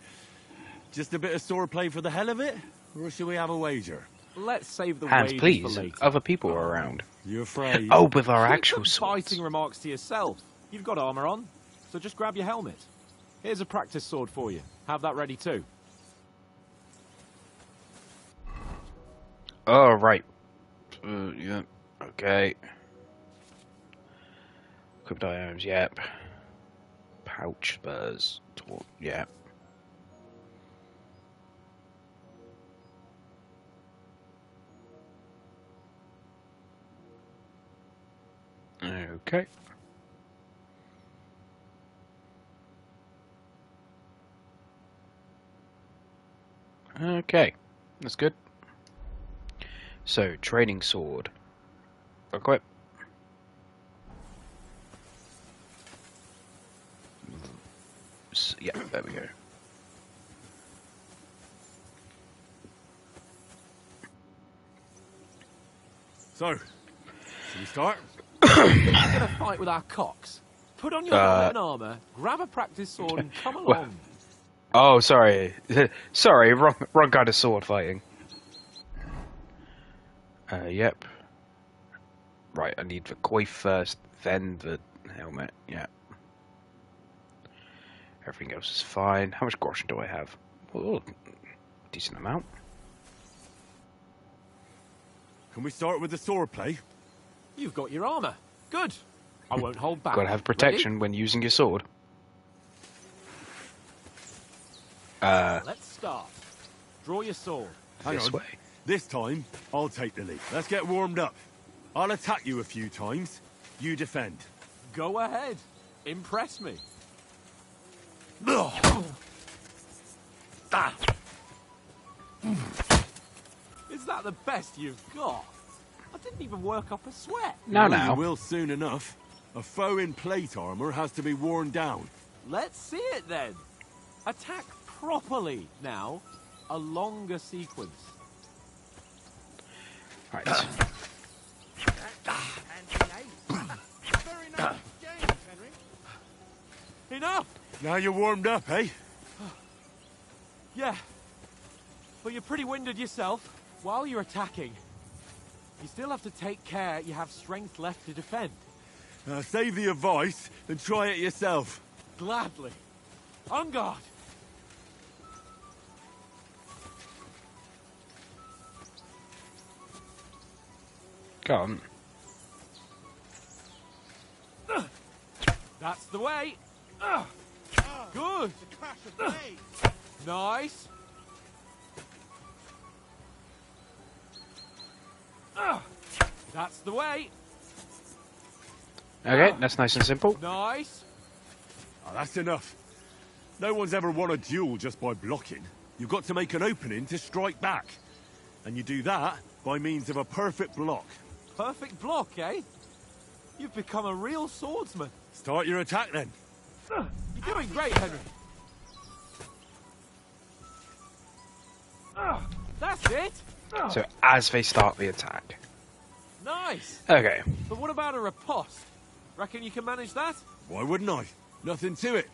Just a bit of swordplay for the hell of it? Or should we have a wager? Let's save the Hands, wages please. for later. Other people are around. You afraid? Oh, with our Keep actual the swords. fighting remarks to yourself. You've got armor on, so just grab your helmet. Here's a practice sword for you. Have that ready too. Oh, right. Yeah. Okay. Equipped items, yep. Pouch spurs. Yep. Okay. Okay. That's good. So, training sword. Equip. Yeah, there we go. So, should we start? We're gonna fight with our cocks. Put on your helmet and armor, grab a practice sword, and come along. Oh, sorry. Sorry, wrong kind of sword fighting. Yep. Right, I need the coif first, then the helmet. Yeah. Everything else is fine. How much groschen do I have? Oh, decent amount. Can we start with the swordplay? You've got your armor. Good. I won't hold back. Gotta have protection when using your sword. Let's start. Draw your sword. Hang This on. way. This time, I'll take the lead. Let's get warmed up. I'll attack you a few times. You defend. Go ahead. Impress me. Is that the best you've got? I didn't even work up a sweat. Well, you will soon enough. A foe in plate armor has to be worn down. Let's see it then. Attack properly now. A longer sequence. Right. Enough! Now you're warmed up, eh? Yeah. But you're pretty winded yourself. While you're attacking, you still have to take care you have strength left to defend. Save the advice and try it yourself. Gladly. On guard. Go on. That's the way. Good. Nice. That's the way. Okay, that's nice and simple. Nice. Oh, that's enough. No one's ever won a duel just by blocking. You've got to make an opening to strike back. And you do that by means of a perfect block. Perfect block, eh? You've become a real swordsman. Start your attack then. You're doing great, Henry. That's it. So as they start the attack. Nice. Okay. But what about a riposte? Reckon you can manage that? Why wouldn't I? Nothing to it.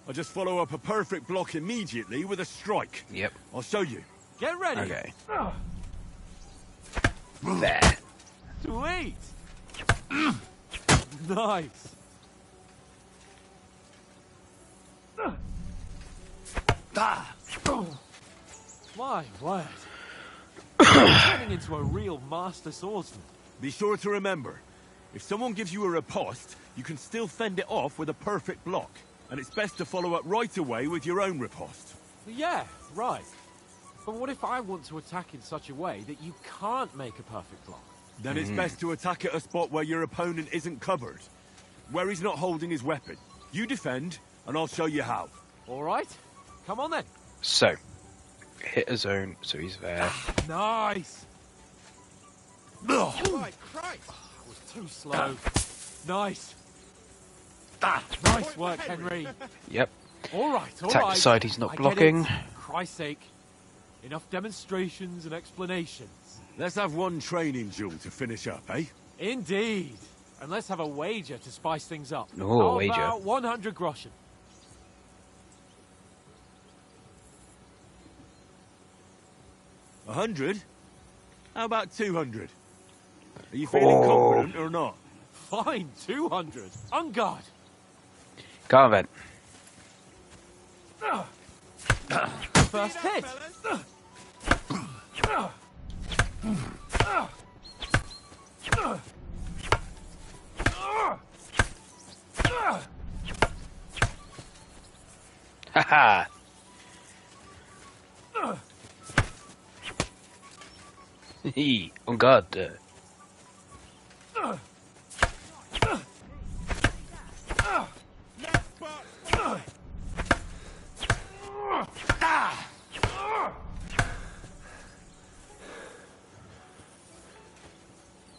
I just follow up a perfect block immediately with a strike. Yep. I'll show you. Get ready. Okay. There. Sweet! Nice! My word. Turning into a real master swordsman. Be sure to remember, if someone gives you a riposte, you can still fend it off with a perfect block. And it's best to follow up right away with your own riposte. Yeah, right. But what if I want to attack in such a way that you can't make a perfect block? Then it's best to attack at a spot where your opponent isn't covered. Where he's not holding his weapon. You defend, and I'll show you how. Alright, come on then. So, hit a zone, so he's there. Nice! My Christ! I was too slow. Nice! Nice work, Henry. Yep. Alright, Attack the side he's not blocking. Christ's sake. Enough demonstrations and explanations. Let's have one training duel to finish up, eh? Indeed. And let's have a wager to spice things up. Oh, How wager. about 100 groschen? 100? How about 200? Are you feeling confident or not? Fine, 200. On guard. Go on then. First hit. Haha. Hee, on guard.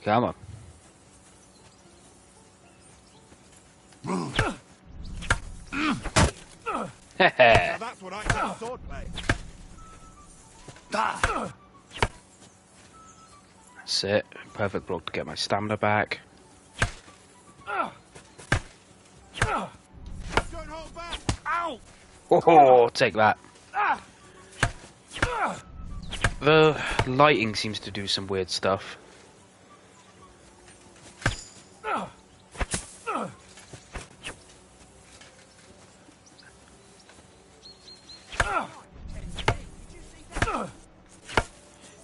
Come on. Now that's what I call swordplay. That's it. Perfect block to get my stamina back. Don't hold back. Ow! Oh, take that. The lighting seems to do some weird stuff.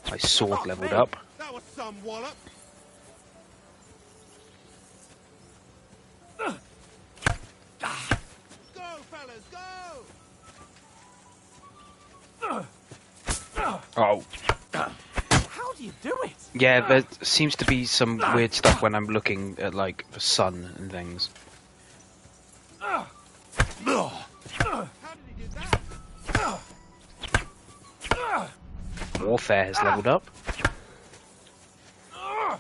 My sword leveled up. That was some wallop. Go, fellas, go! Oh. How do you do it? Yeah, there seems to be some weird stuff when I'm looking at, like, the sun and things. How did he do that? Warfare has leveled up. Ow!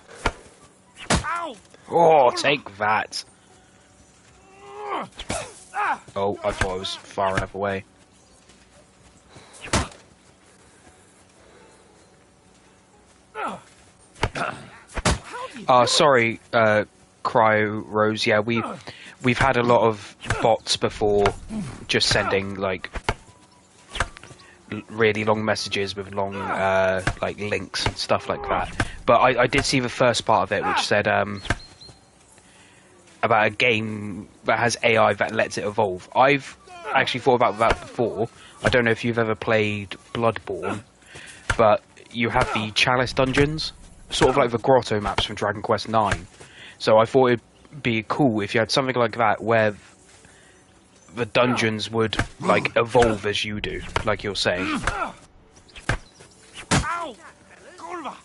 Oh, take that. Oh, I thought I was far enough away. Sorry, Cryo Rose. Yeah, we've had a lot of bots before, just sending like really long messages with long like links and stuff like that. But I did see the first part of it, which said about a game that has AI that lets it evolve. I've actually thought about that before. I don't know if you've ever played Bloodborne, but you have the Chalice dungeons, sort of like the grotto maps from Dragon Quest IX. So I thought it'd be cool if you had something like that where the dungeons would like evolve as you do, like you're saying. Ow!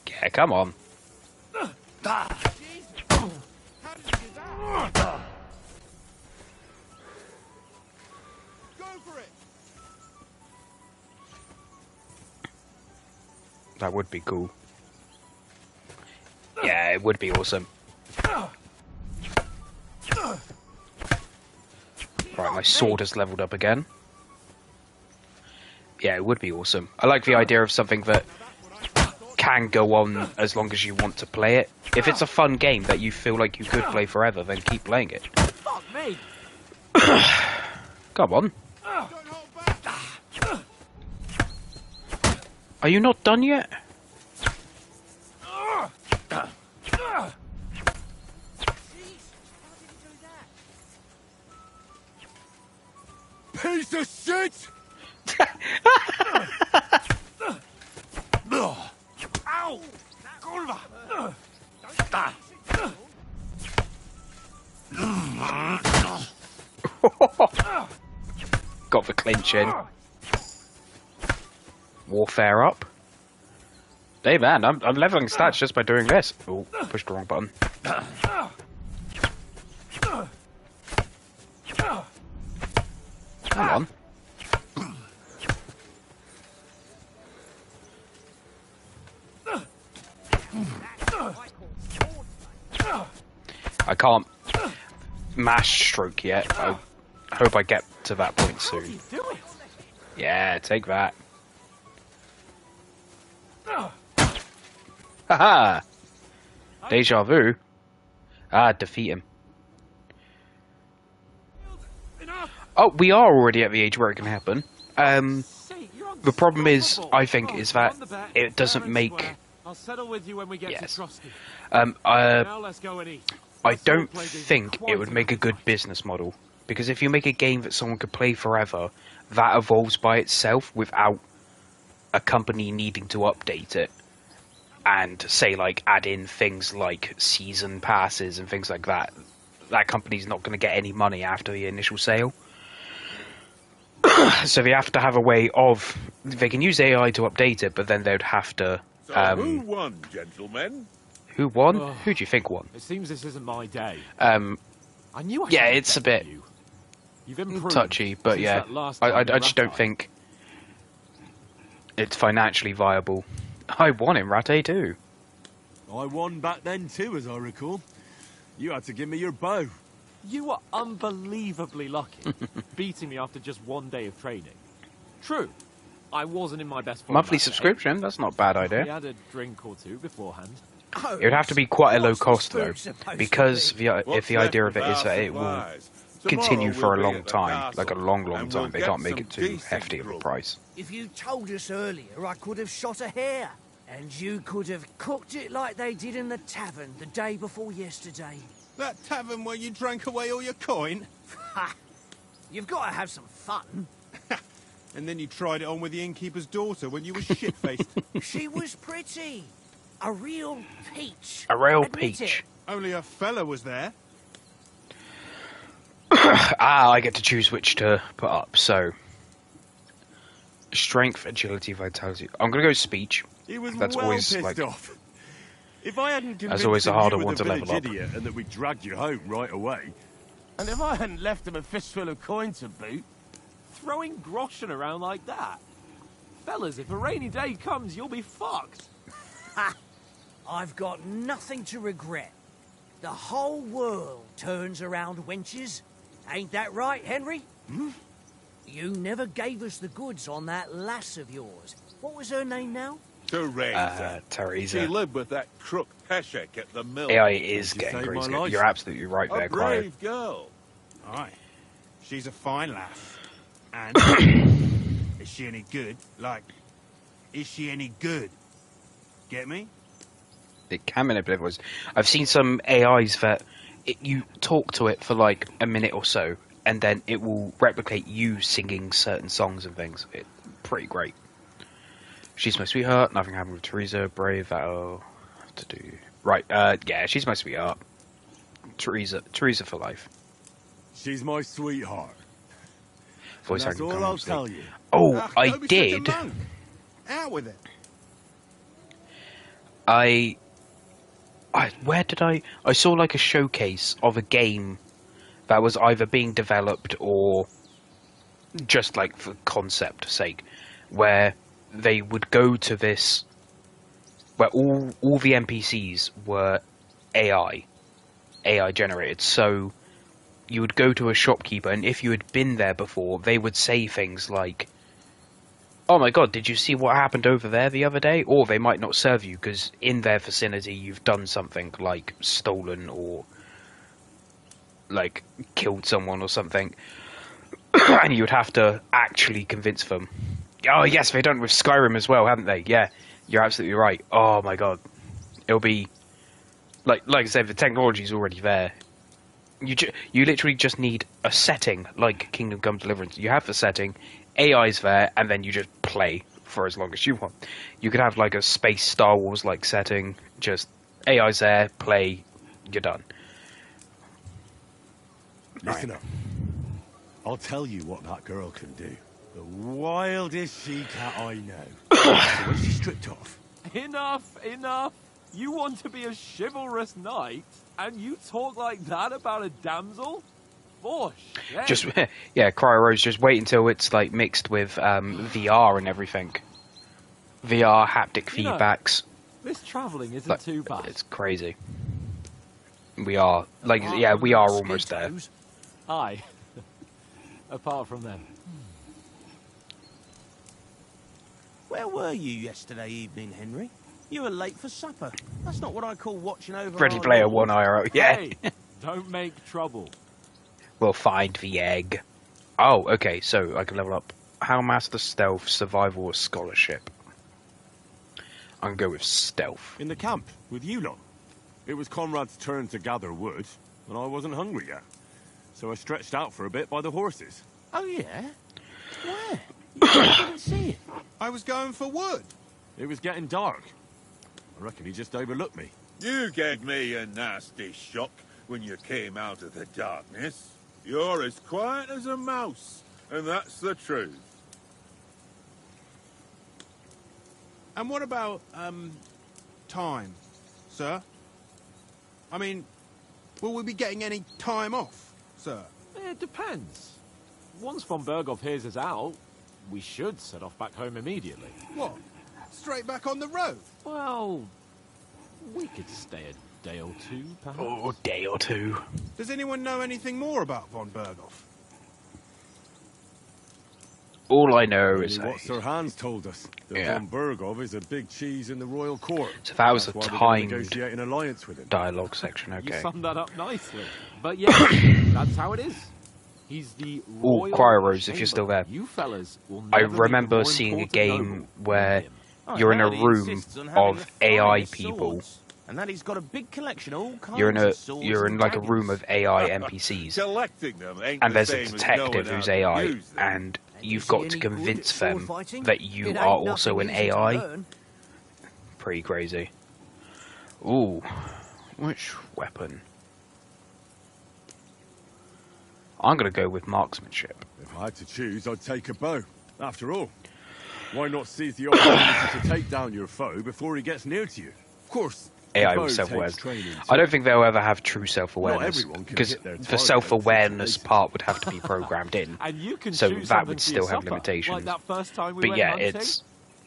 Yeah, come on. Go for it! That would be cool. Yeah, it would be awesome. Right, my sword has leveled up again. Yeah, it would be awesome. I like the idea of something that can go on as long as you want to play it. If it's a fun game that you feel like you could play forever, then keep playing it. Fuck me! Come on. Are you not done yet? piece of shit! Ow! Kurva! Got the clinch in. Warfare up. Hey man, I'm leveling stats just by doing this. Oh, pushed the wrong button. Come on. I can't mash stroke yet. I hope I get to that point soon. Yeah, take that. Haha! Deja vu. Ah, defeat him. Oh, we are already at the age where it can happen. The problem is, I think, is that it doesn't make... I'll settle with you when we get to Trusty. I Let's go and eat. don't think it would make a good business model. Because if you make a game that someone could play forever, that evolves by itself without a company needing to update it. And, say, like, add in things like season passes and things like that. That company's not going to get any money after the initial sale. So they have to have a way of... They can use AI to update it, but then they'd have to... So who won, gentlemen? Who won? Who do you think won? It seems this isn't my day. I knew I yeah, it's a bit You've improved touchy, but since yeah, that last I time in just don't Rattay. think it's financially viable. I won in Rattay too. I won back then too, as I recall. You had to give me your bow. You were unbelievably lucky, beating me after just one day of training. True, I wasn't in my best form. Monthly that day. subscription, that's not a bad We idea. had a drink or two beforehand. It would have to be quite a low cost though, because if the idea of it is that it will continue for a long time, like a long time, they can't make it too hefty of a price. If you told us earlier, I could have shot a hare. And you could have cooked it like they did in the tavern the day before yesterday. That tavern where you drank away all your coin? Ha! You've got to have some fun. And then you tried it on with the innkeeper's daughter when you were shit-faced. She was pretty. A real peach. A real Admit peach. it. Only a fella was there. I get to choose which to put up, so... Strength, agility, vitality. I'm gonna go speech. He was That's well always, pissed like... off. If I hadn't That's convinced always a him harder you were one the to level village up. idiot and that we dragged you home right away. And if I hadn't left him a fistful of coin to boot, Throwing groschen around like that. Fellas, if a rainy day comes, you'll be fucked. Ha! I've got nothing to regret. The whole world turns around wenches. Ain't that right, Henry? Hmm? You never gave us the goods on that lass of yours. What was her name now? Teresa. Teresa. She lived with that crook Peshek at the mill. AI is She getting saved my crazy. life. You're absolutely right there, A Cryo. brave girl. Aye. She's a fine lass. And is she any good? Like, is she any good? Get me? It can manipulate voice. I've seen some AIs that you talk to it for like a minute or so, and then it will replicate you singing certain songs and things. It's pretty great. She's my sweetheart. Nothing happened with Teresa. Brave. That'll have to do. Right. Yeah. She's my sweetheart. Teresa for life. She's my sweetheart. Voice That's acting all I'll constantly. tell you. Oh, Ah, I don't be such a did. monk. Out with it. Where did I saw like a showcase of a game that was either being developed or just like for concept sake, where they would go to this, where all the NPCs were AI generated. So you would go to a shopkeeper, and if you had been there before, they would say things like, "Oh my god, did you see what happened over there the other day?" Or they might not serve you because in their vicinity you've done something like stolen or like killed someone or something. And you would have to actually convince them. Oh yes, they've done it with Skyrim as well, haven't they? Yeah, you're absolutely right. Oh my god. It'll be like I said, the technology's already there. You literally just need a setting like Kingdom Come Deliverance. You have the setting, AI's there, and then you just play for as long as you want. You could have like a space Star Wars like setting, just AI's there, play, you're done. Listen up. I'll tell you what that girl can do. The wildest she-cat I know. So when she's stripped off. Enough, enough. You want to be a chivalrous knight, and you talk like that about a damsel? For shame. Just yeah, Cryo-Rose, just wait until it's like mixed with VR and everything. VR haptic feedbacks. This travelling isn't too bad. It's crazy. We are we are almost there. Aye. Apart from them. Where were you yesterday evening, Henry? You were late for supper. That's not what I call watching over. Ready Player 1 IRO, yeah. Hey, don't make trouble. We'll find the egg. Oh, okay, so I can level up How Master Stealth, Survival, or Scholarship. I'm gonna go with Stealth. In the camp, with you lot. It was Conrad's turn to gather wood, and I wasn't hungry yet. So I stretched out for a bit by the horses. Oh, yeah? Where? I didn't see it. I was going for wood. It was getting dark. I reckon he just overlooked me. You gave me a nasty shock when you came out of the darkness. You're as quiet as a mouse, and that's the truth. And what about, time, sir? I mean, will we be getting any time off, sir? It depends. Once von Berghoff hears us out, we should set off back home immediately. What? Straight back on the road? Well, we could stay a day or two, perhaps. Oh, a day or two. Does anyone know anything more about von Berghoff? All I know is what Sir Hans told us. That von Berghoff is a big cheese in the royal court. So that was That's a why we're timed negotiate an alliance with him. dialogue section, okay. You summed that up nicely. But yes, that's how it is. He's the royal Cryo-Rose, if you're still there. You fellas will I never remember meet seeing a more game important where Oh, you're in a he room insists on having of the AI finest people. swords, and that he's got a big collection of all kinds You're in of swords you're in and like a daggers. room of AI NPCs, Collecting them ain't and the there's a same as detective knowing who's how to AI, use them. and you've is got he to any good at convince sword them fighting? that you It are ain't also an nothing easy to AI. learn. Pretty crazy. Ooh, which weapon? I'm gonna go with marksmanship. If I had to choose, I'd take a bow. After all, why not seize the opportunity to take down your foe before he gets near to you? Of course, AI the bow with takes self-awareness. training I too. don't think they'll ever have true self-awareness everyone can because hit their the target self-awareness and part would have to be programmed in, And you can so choose that something would for your still have supper, limitations. Like that first time we But went yeah, hunting. it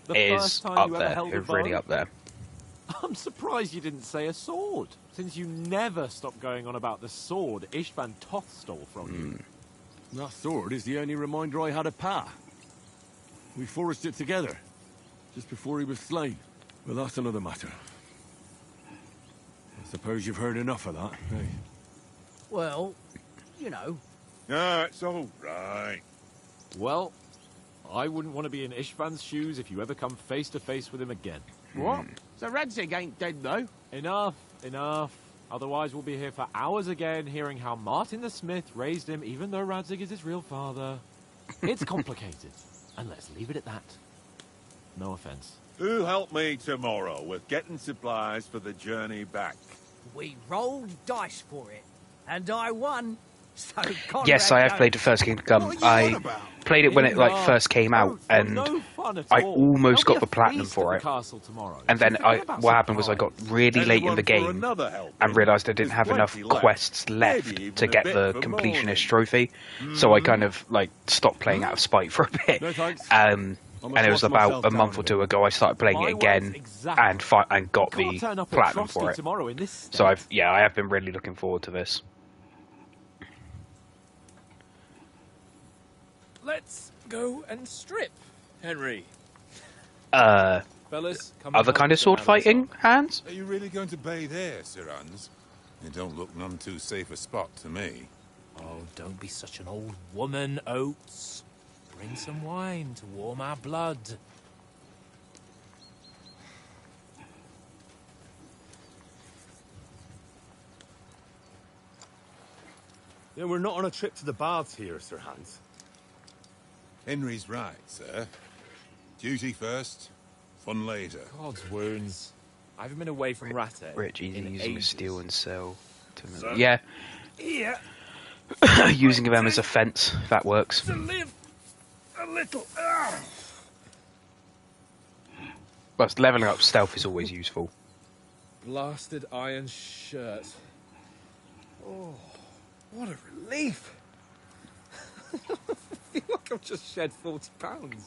The is first time up you ever there. held a It's really bow? up there. I'm surprised you didn't say a sword, since you never stopped going on about the sword Ishvan Toth stole from you. That sword is the only reminder I had of Pa. We forged it together, just before he was slain. But that's another matter. I suppose you've heard enough of that, eh? Well, you know. No, it's all right. Well, I wouldn't want to be in Ishvan's shoes if you ever come face to face with him again. What? So Radzig ain't dead, though? Enough, enough. Otherwise we'll be here for hours again hearing how Martin the Smith raised him even though Radzig is his real father. It's complicated. And let's leave it at that. No offense. Who'll help me tomorrow with getting supplies for the journey back? We rolled dice for it, and I won. So Conrad Yes, I have goes. played the first Kingdom Come. What are you on I about? played it when it like Enough. first came out, No, and no fun at I all. almost There'll got be the a platinum feast for at it. the castle tomorrow, And so then forget about what happened was I got supplies. really late in Anyone the for game another helping? and realised I didn't There's have enough plenty left. quests left Maybe even to a get bit the for completionist morning. trophy. So I kind of like stopped playing out of spite for a bit. No thanks. And it was slough about myself a down month a or bit. two ago I started playing My it again words exactly. and got You can't the turn up at platinum Trotsky for it. tomorrow in this state. So I have been really looking forward to this. Let's go and strip, Henry. Fellas, come Other and kind help of us sword out fighting, Hans? Are you really going to bathe here, Sir Hans? It don't look none too safe a spot to me. Oh, don't be such an old woman, Oates. Bring some wine to warm our blood. Yeah, we're not on a trip to the baths here, Sir Hans. Henry's right, sir. Duty first, fun later. God's wounds. I haven't been away from Rattay Rich, easy in using a ages. steel and sell. So, Yeah. Yeah. Using them as a fence, that works. To live a little. Plus, leveling up stealth is always useful. Blasted iron shirt. Oh, what a relief. I feel like I've just shed 40 pounds.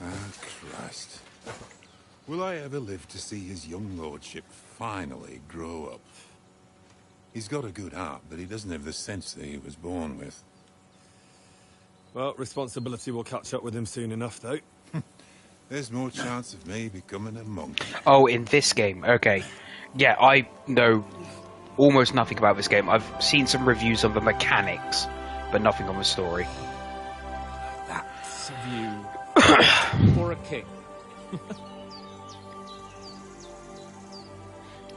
Ah, Christ. Will I ever live to see his young lordship finally grow up? He's got a good heart, but he doesn't have the sense that he was born with. Well, responsibility will catch up with him soon enough, though. There's more chance of me becoming a monk. Oh, in this game, okay. Yeah, I know almost nothing about this game. I've seen some reviews on the mechanics, but nothing on the story. That's a view for a king.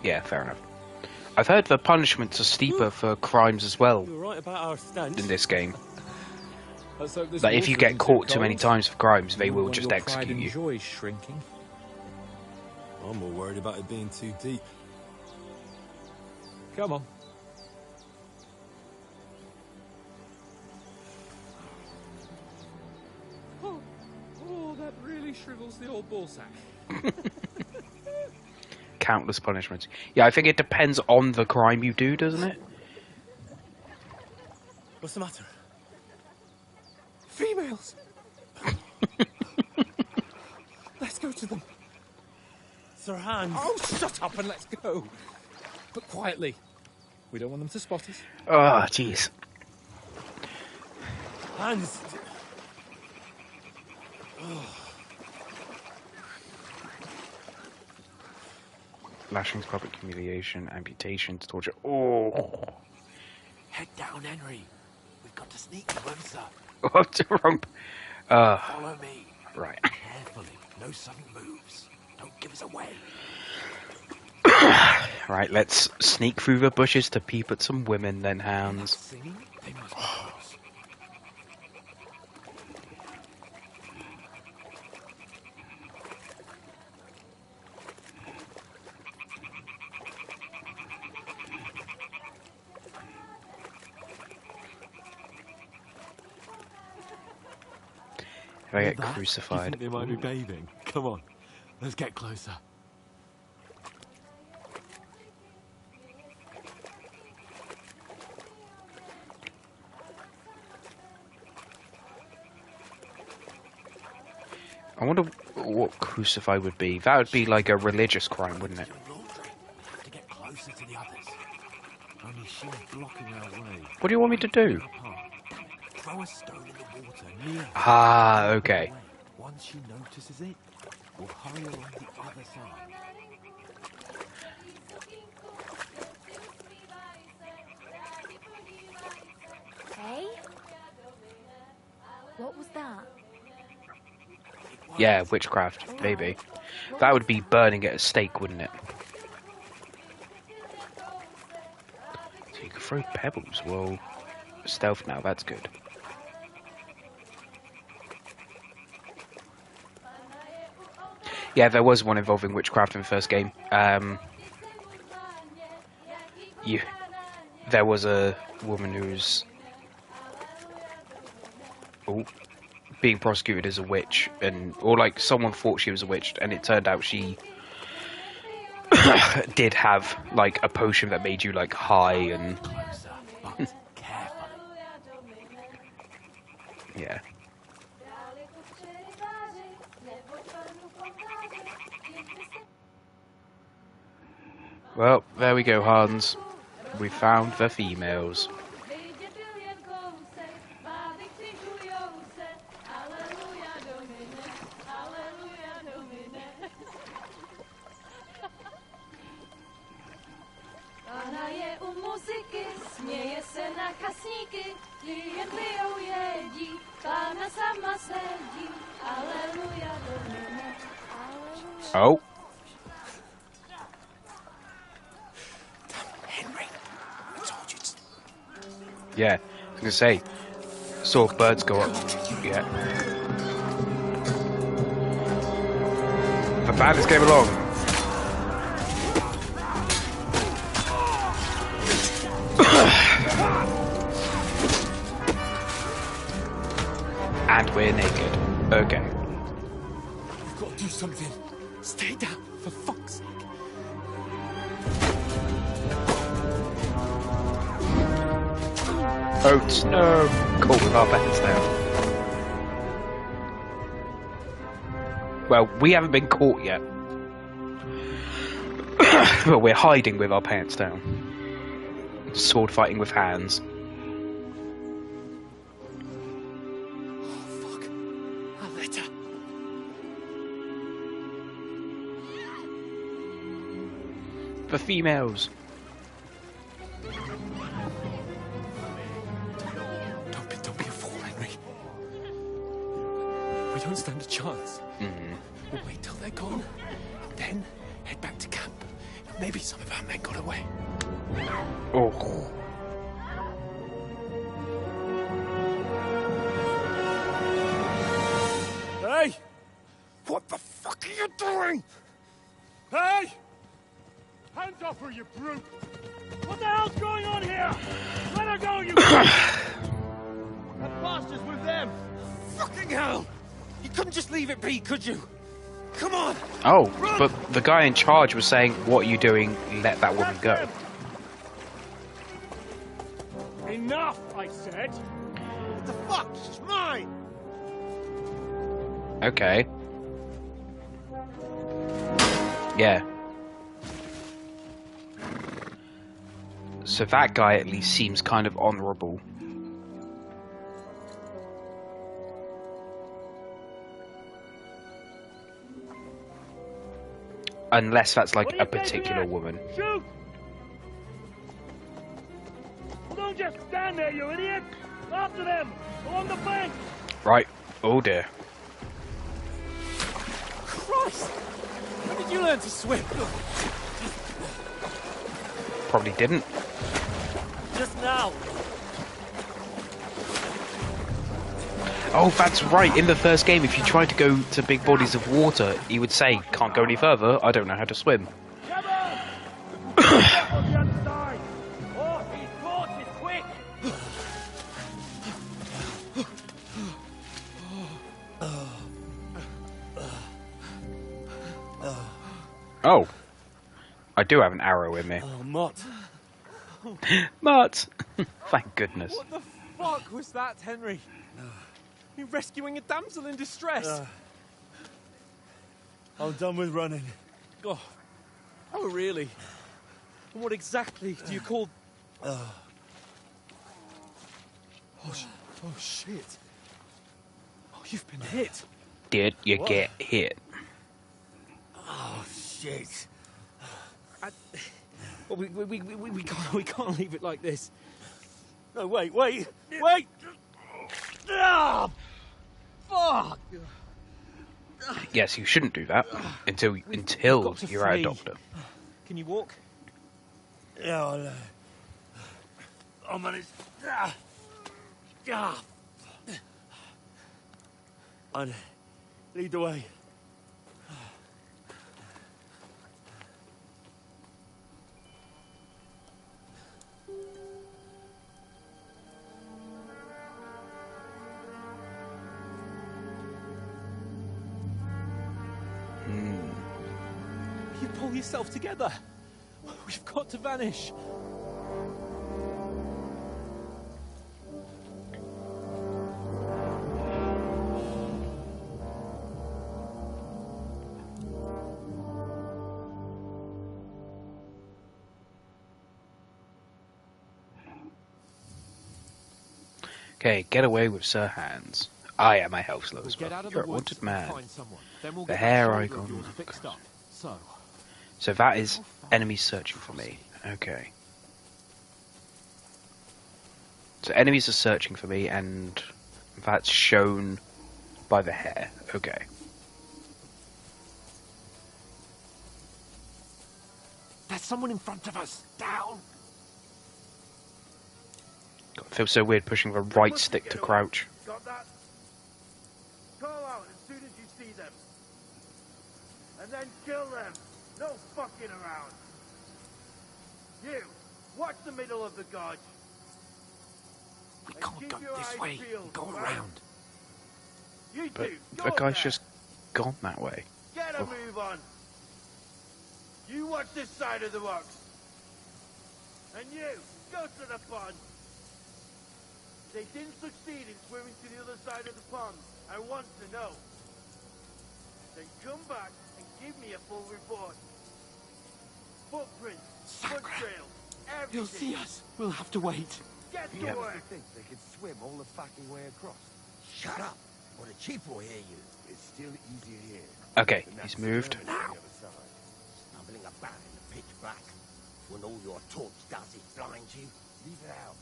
Yeah, fair enough. I've heard the punishments are steeper for crimes as well You're right about our stench. in this game. Let's hope this Like, if you water get isn't caught too too many cold. times for crimes, they will When just your pride execute and you. joy is shrinking. I'm more worried about it being too deep. Come on. Oh, that really shrivels the old ball sack. Countless punishments. Yeah, I think it depends on the crime you do, doesn't it? What's the matter? Females! Let's go to them. Sir Hans. Oh, shut up and let's go. But quietly. We don't want them to spot us. Oh, jeez. Hans. Lashings, public humiliation, amputations, torture. Oh. Head down, Henry. We've got to sneak closer. What's wrong? Follow me. Right. Carefully. No sudden moves. Don't give us away. Right, let's sneak through the bushes to peep at some women then, Hounds. Singing? They must be close. If I get That? You crucified. think they might be bathing? Come on. Let's get closer. I wonder what crucified would be. That would be like a religious crime, wouldn't it? Laundry. Have to get closer to the others. Only she's blocking our way. What do you want me to do? Throw a stone in the water near her. Ah, okay. Once she notices it, we'll hurry along the other side. Hey? What was that? Yeah, witchcraft, maybe. That would be burning at a stake, wouldn't it? So you can throw pebbles. Well, stealth now, that's good. Yeah, there was one involving witchcraft in the first game. There was a woman who was being prosecuted as a witch, or like someone thought she was a witch, and it turned out she did have like a potion that made you like high and Closer, but carefully. yeah. Well, there we go, Hans. We found the females. Pána je u muziky, směje se na kasníky, ti jen pijou jedí, Oh. Henry, I told you to... Yeah, I was gonna say, saw birds go up. Yeah. The bandits came along. And we're naked. Okay. We've got to do something. Stay down, for fuck's sake. Oats, no. Cool, with our pants down. Well, we haven't been caught yet. But we're hiding with our pants down. Sword fighting with hands. Oh, fuck. A letter. For females. Don't be a fool, Henry. We don't stand a chance. We'll wait till they're gone, and then head back to camp. Maybe some of our men got away. Oh. Hey! What the fuck are you doing? Hey! Hands off her, you brute! What the hell's going on here? Let her go, you... That bastard's with them! Fucking hell! You couldn't just leave it be, could you? Come on! Oh, but the guy in charge was saying, what are you doing? Let that woman go. Enough, I said! What the fuck? She's mine! Okay. Yeah. So that guy at least seems kind of honourable. Unless that's like a particular woman. Shoot! Well, don't just stand there, you idiot! After them! Along the bank! Right. Oh dear. Christ! When did you learn to swim? Probably didn't. Just now! Oh, that's right. In the first game, if you tried to go to big bodies of water, he would say, can't go any further, I don't know how to swim. Come on! On the other side! Oh, he's caught it quick! Oh. I do have an arrow in me. Oh, Mott. Mott! Thank goodness. What the fuck was that, Henry? You rescuing a damsel in distress? I'm done with running. Oh, really? And what exactly do you call... Oh, shit. Oh, you've been hit. Did you get hit? Oh, shit. Well, we can't leave it like this. No, wait! Ah! Fuck! Yes, you shouldn't do that until you're a doctor. Can you walk? Yeah, I'll manage. I'd lead the way. You pull yourself together. We've got to vanish. Okay, get away with Sir Hans. I am a health slow as well. Get out of You're the a woods wanted and man. find someone. Then we'll The get hair that shoulder of icon. yours fixed up. So that is enemies searching for me. Okay. So enemies are searching for me, and that's shown By the hair. Okay. There's someone in front of us. Down. God, it feels so weird pushing the right stick to crouch. Got that? Call out as soon as you see them. And then kill them. No fucking around. You, watch the middle of the gorge. We can't go this way. Go around. You But two, the go guy's there. just gone that way. Get a move on. You watch this side of the rocks. And you, go to the pond. They didn't succeed in swimming to the other side of the pond. I want to know. Then come back and give me a full report. Footprints, foot trails, everything. You'll see us. We'll have to wait. Get to Yep. work. Think they could swim all the fucking way across? Shut up, or the chief will hear you. It's still easier here. Okay, he's moved. Now, stumbling about in the pitch black, when all your torch does is blind you. Leave it out.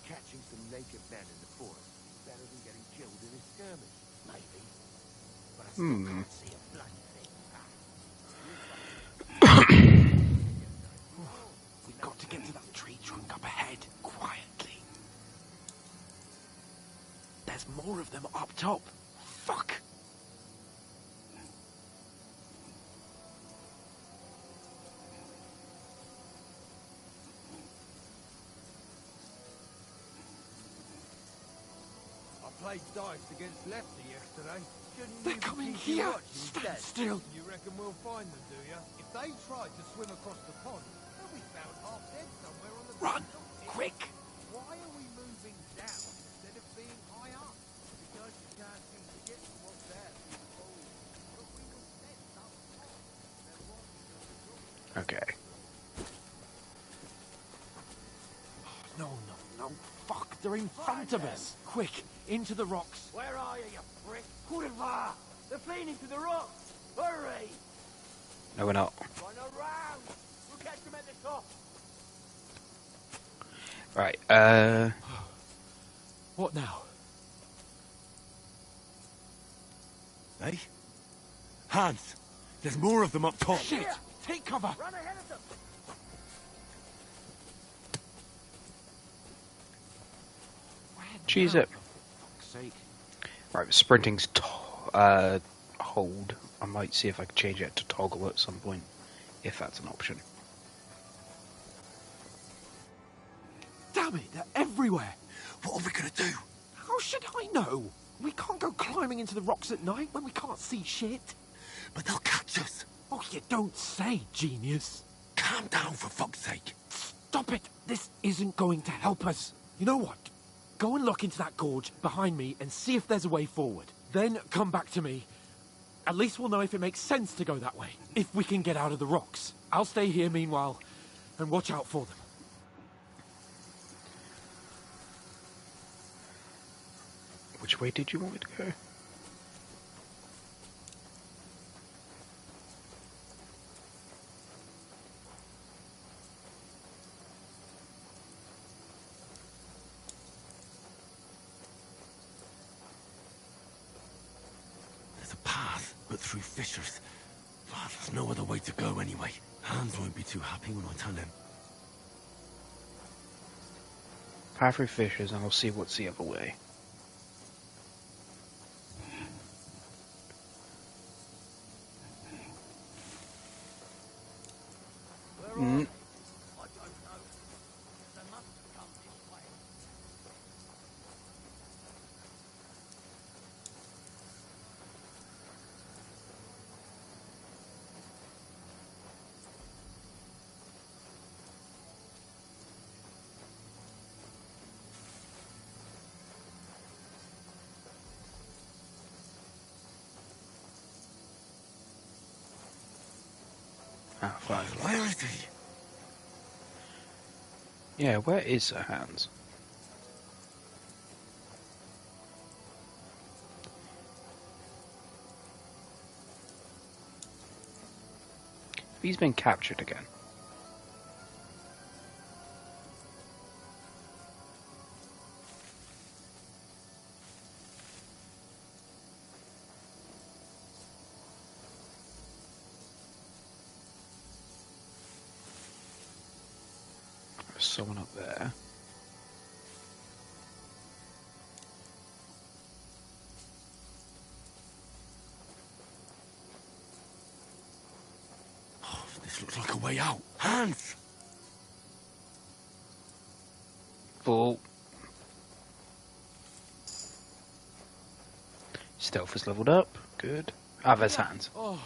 Catching some naked men in the forest is better than getting killed in a skirmish. Maybe, but I still can't see a bloody thing. We've got to get to that tree trunk up ahead, quietly. There's more of them up top. Fuck! I played dice against Lefty yesterday. They're coming here! Stand still! You reckon we'll find them, do you? If they tried to swim across the pond, they'll be found half dead somewhere on the Run! beach. Quick! Why are we moving down instead of being high up? Because you can't seem to get to what's there. But we will set up top. There was Okay. No, no, no. Fuck, they're in front of us. Quick, into the rocks. Where are you prick? Kurva! They're fleeing into the rocks! Hurry! No, we're not. Run around! We'll catch them at the top! Right, What now? Hey? Hans! There's more of them up top. Shit! Take cover! Run ahead of them! cheese it. Fuck's sake. Right, sprinting's hold. I might see if I can change it to toggle at some point, if that's an option. Damn it, they're everywhere. What are we gonna do? How should I know? We can't go climbing into the rocks at night when we can't see shit. But they'll catch us. Oh, you don't say, genius. Calm down, for fuck's sake. Stop it. This isn't going to help us. You know what? Go and look into that gorge behind me and see if there's a way forward. Then come back to me. At least we'll know if it makes sense to go that way. If we can get out of the rocks. I'll stay here meanwhile and watch out for them. Which way did you want me to go? There's a path, but through fissures. Oh, there's no other way to go anyway. Hans won't be too happy when I tell him. Path through fissures, and I'll see what's the other way. Mm. Ah, firefly. Where is he? Yeah, where is her hands? He's been captured again. someone up there. Oh, this looks like a way out. Hans! Full. Stealth is leveled up. Good. Ah, there's Hans. Oh,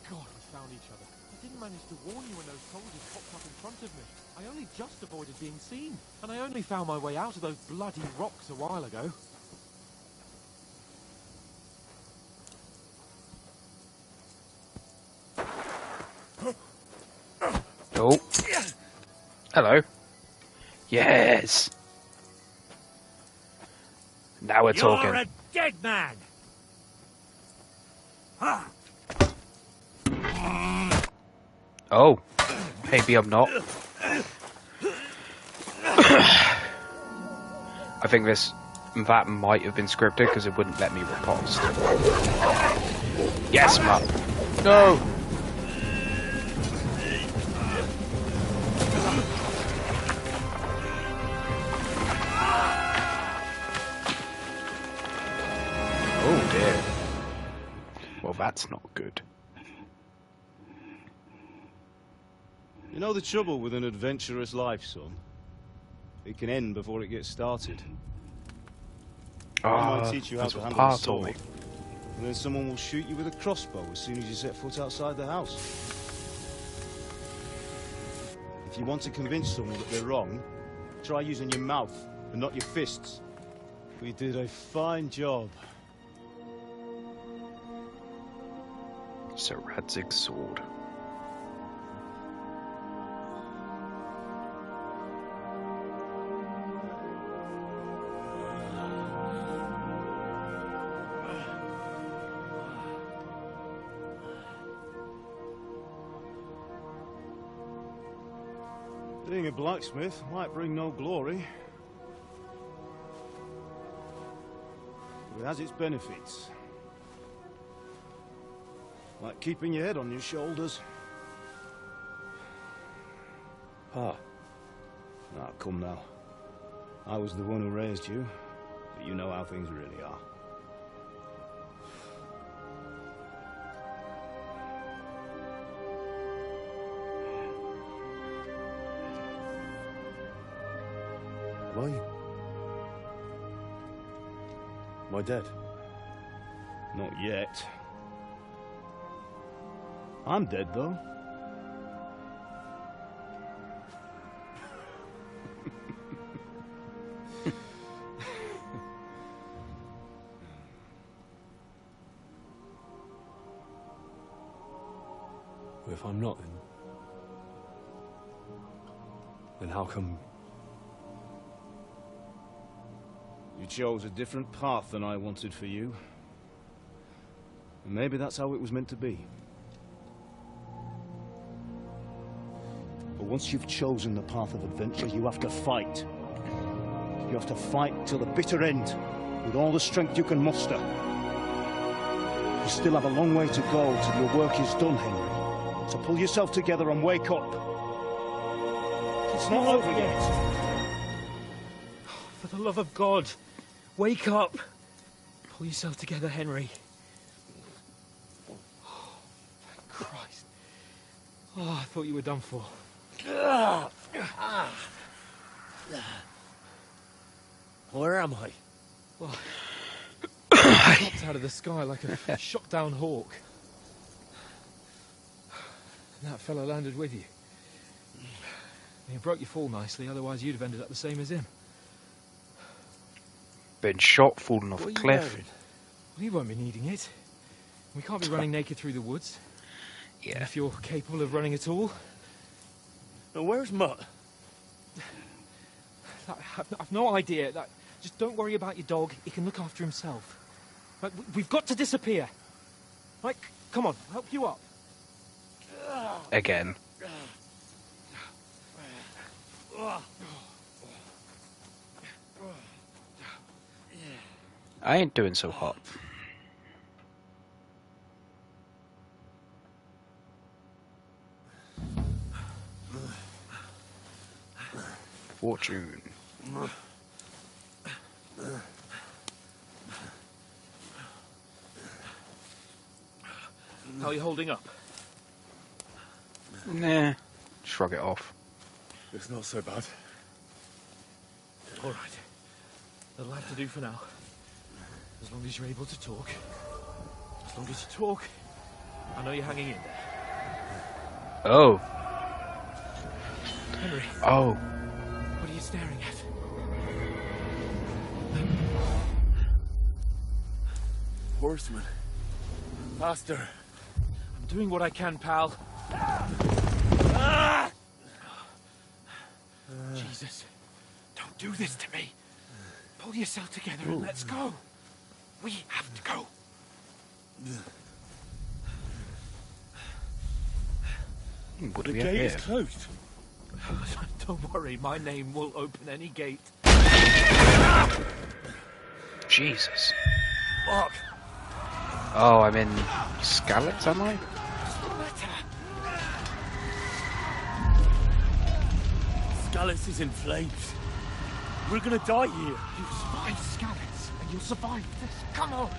God, we found each other. I didn't manage to warn you when those soldiers popped up in front of me. I only just avoided being seen, and I only found my way out of those bloody rocks a while ago. Oh. Hello. Yes. Now we're talking. You're a dead man! Oh. Maybe I'm not. I think that might have been scripted because it wouldn't let me riposte. Yes, Mum. No. Oh dear. Well, that's not good. You know the trouble with an adventurous life, son? It can end before it gets started. I might teach you how to handle a sword, and then someone will shoot you with a crossbow as soon as you set foot outside the house. If you want to convince someone that they're wrong, try using your mouth and not your fists. We did a fine job. Sir Radzig's sword. Being a blacksmith might bring no glory, but it has its benefits. Like keeping your head on your shoulders. Ah. Ah, come now. I was the one who raised you, but you know how things really are. Why? Am I dead? Not yet. I'm dead, though. Well, if I'm not, then how come... You chose a different path than I wanted for you. And maybe that's how it was meant to be. But once you've chosen the path of adventure, you have to fight. You have to fight till the bitter end, with all the strength you can muster. You still have a long way to go till your work is done, Henry. So pull yourself together and wake up. It's not over yet. For the love of God, wake up! Pull yourself together, Henry. Oh, thank Christ. Oh, I thought you were done for. Where am I? Well, I dropped out of the sky like a shot-down hawk. And that fella landed with you. You broke your fall nicely, otherwise you'd have ended up the same as him. Been shot, fallen off a cliff. Well, you won't be needing it. We can't be running naked through the woods. Yeah. And if you're capable of running at all. Now, where's Mutt? I've no idea. Just don't worry about your dog. He can look after himself. Right, we've got to disappear. Right, come on, I'll help you up. Again. I ain't doing so hot. fortune. How are you holding up? Nah, shrug it off. It's not so bad. All right. That'll have to do for now. As long as you're able to talk. As long as you talk, I know you're hanging in there. Oh. Henry. Oh. What are you staring at? Horseman. Faster. I'm doing what I can, pal. Jesus. Don't do this to me. Pull yourself together and let's go. We have to go. What do The we have gate here? is closed. Don't worry, my name will open any gate. Jesus. Fuck. Oh, I'm in Scallops, am I? Scallops is in flames. We're gonna die here. You survived Scallops, and you'll survive this. Come on.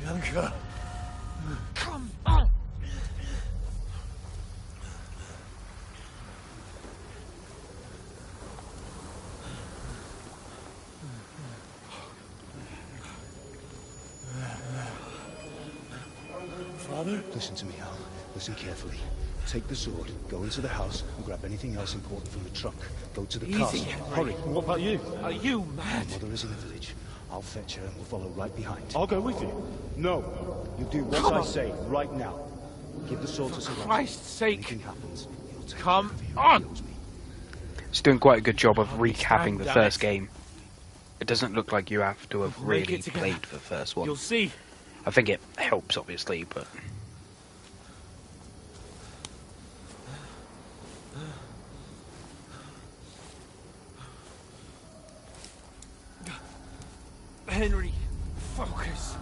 Bianca. Come on. Father? Listen to me, Al. Listen carefully. Take the sword, go into the house, and grab anything else important from the truck. Go to the Easy, castle. Henry. Hurry. What about you? Are you mad? My mother is in the village. I'll fetch her and we'll follow right behind. I'll go with you. No. You do what Come I on. say right now. Give the sword to For someone. Christ's sake. Anything happens, he'll take Come care of you. on. He knows me. It's doing quite a good job of I'll be recapping the stand first down. game. It doesn't look like you have to have We'll make really it together. played the first one. You'll see. I think it helps, obviously, but... Henry, focus.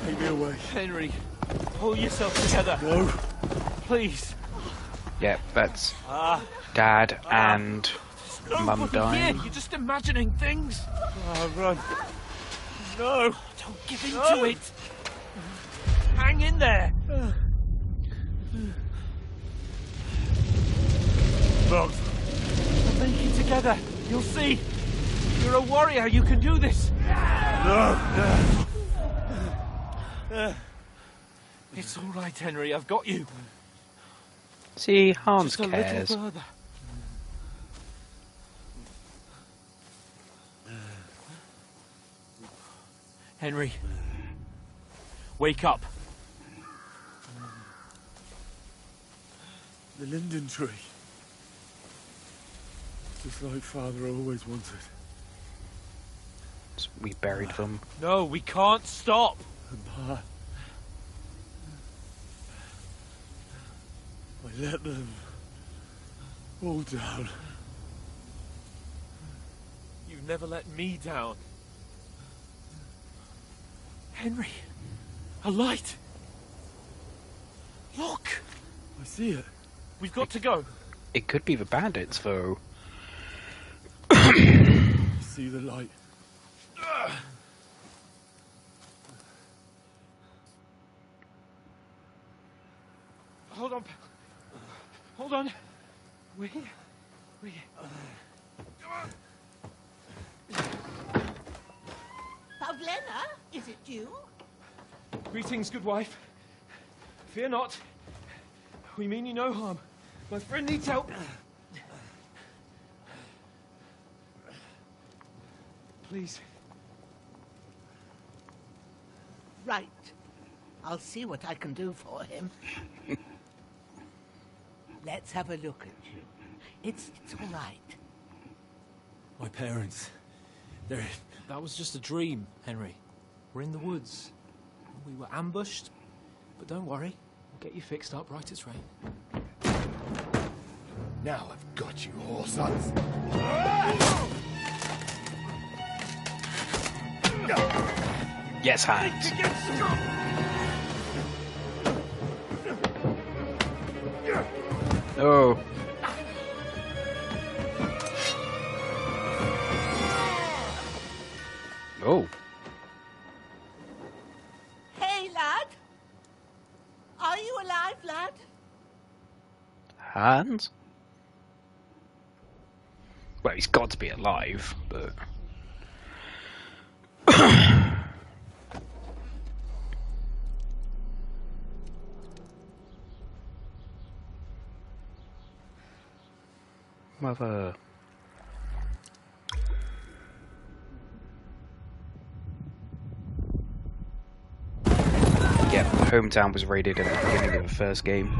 Take me away. Henry, pull yourself together. No. Please. Yeah, that's Dad and Mum Nobody dying. here. You're just imagining things. Run. No. Don't give in to it. Hang in there. Mom. We'll make it together. You'll see. You're a warrior. You can do this. No. It's all right, Henry. I've got you. See, Hans Just a cares. little further. Henry, wake up. The linden tree. Just like Father always wanted. We buried them. No, we can't stop. And Pa. I let them all down. You've never let me down. Henry, a light. Look. I see it. We've got to go. It could be the bandits, though. I see the light. Hold on. Hold on. We. Pavlena, is it you? Greetings, good wife. Fear not. We mean you no harm. My friend needs help. Please. Right. I'll see what I can do for him. Let's have a look at you. It's all right. My parents. They're... That was just a dream, Henry. We're in the woods. We were ambushed, but don't worry. We'll get you fixed up right as rain. Now I've got you, whoresons. Yes, Hans. Hans? Well, he's got to be alive, but... Mother... Yeah, hometown was raided at the beginning of the first game.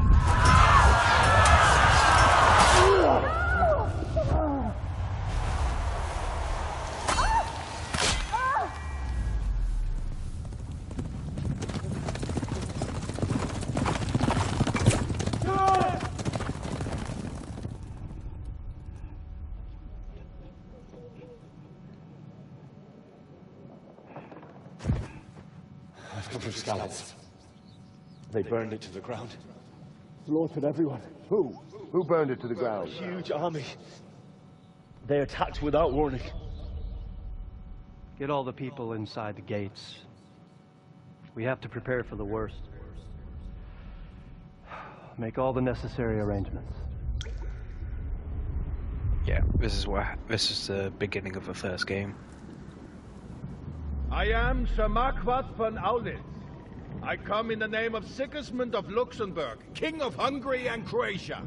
I've come from scouts. They burned it to the ground. Slaughtered everyone. Who? Who burned it to the ground? A huge army. They attacked without warning. Get all the people inside the gates. We have to prepare for the worst. Make all the necessary arrangements. Yeah, this is the beginning of the first game. I am Sir Marquardt von Aulitz. I come in the name of Sigismund of Luxembourg, King of Hungary and Croatia.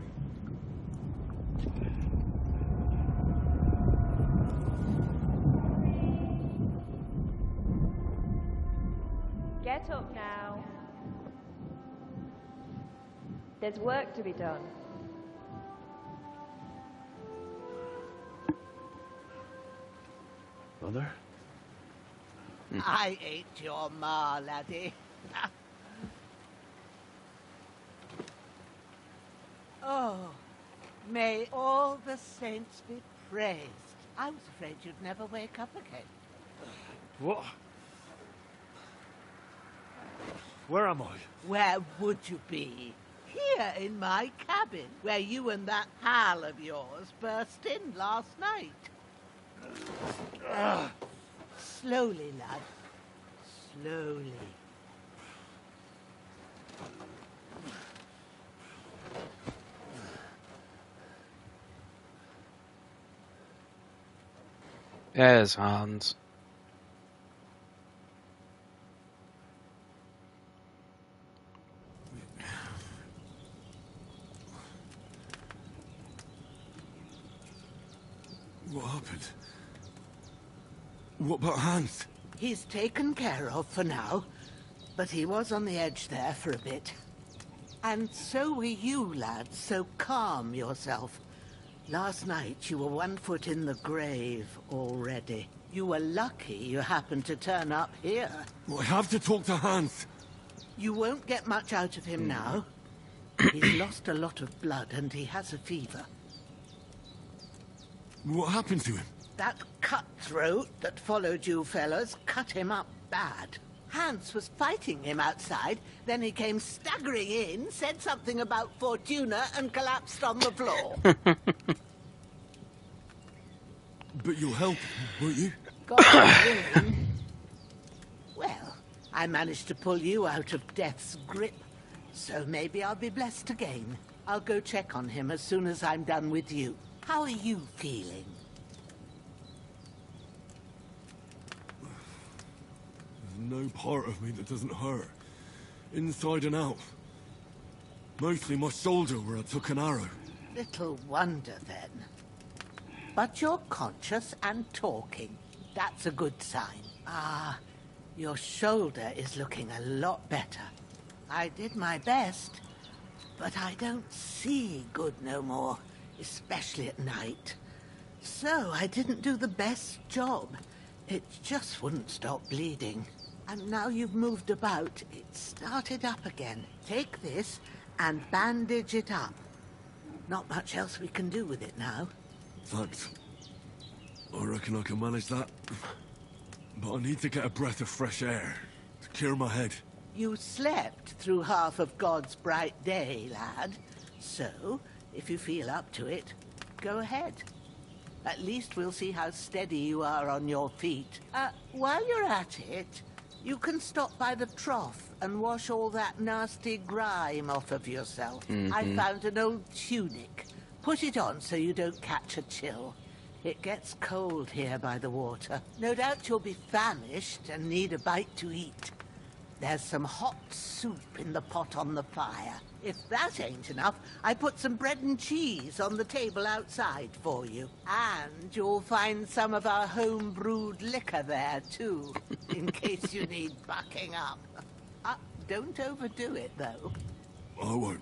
Get up now. There's work to be done. Mother? I ain't your ma, laddie. Oh, may all the saints be praised. I was afraid you'd never wake up again. What? Where am I? Where would you be? Here in my cabin, where you and that pal of yours burst in last night. Slowly, lad. Slowly. There's Hans. What happened? What about Hans? He's taken care of for now, but he was on the edge there for a bit. And so were you, lad, so calm yourself. Last night you were 1 foot in the grave already. You were lucky you happened to turn up here. Well, I have to talk to Hans. You won't get much out of him now. He's lost a lot of blood and he has a fever. What happened to him? That cutthroat that followed you fellas cut him up bad. Hans was fighting him outside, then he came staggering in, said something about Fortuna, and collapsed on the floor. But you'll help him, won't you? God willing. Well, I managed to pull you out of death's grip, so maybe I'll be blessed again. I'll go check on him as soon as I'm done with you. How are you feeling? There's no part of me that doesn't hurt. Inside and out. Mostly my shoulder where I took an arrow. Little wonder, then. But you're conscious and talking. That's a good sign. Ah, your shoulder is looking a lot better. I did my best, but I don't see good no more, especially at night. So I didn't do the best job. It just wouldn't stop bleeding. And now you've moved about, it started up again. Take this and bandage it up. Not much else we can do with it now. Thanks. I reckon I can manage that. But I need to get a breath of fresh air to clear my head. You slept through half of God's bright day, lad. So, if you feel up to it, go ahead. At least we'll see how steady you are on your feet. While you're at it, You can stop by the trough and wash all that nasty grime off of yourself. I Mhm. found an old tunic. Put it on so you don't catch a chill. It gets cold here by the water. No doubt you'll be famished and need a bite to eat. There's some hot soup in the pot on the fire. If that ain't enough, I put some bread and cheese on the table outside for you. And you'll find some of our home-brewed liquor there, too, in case you need bucking up. Don't overdo it, though. I won't.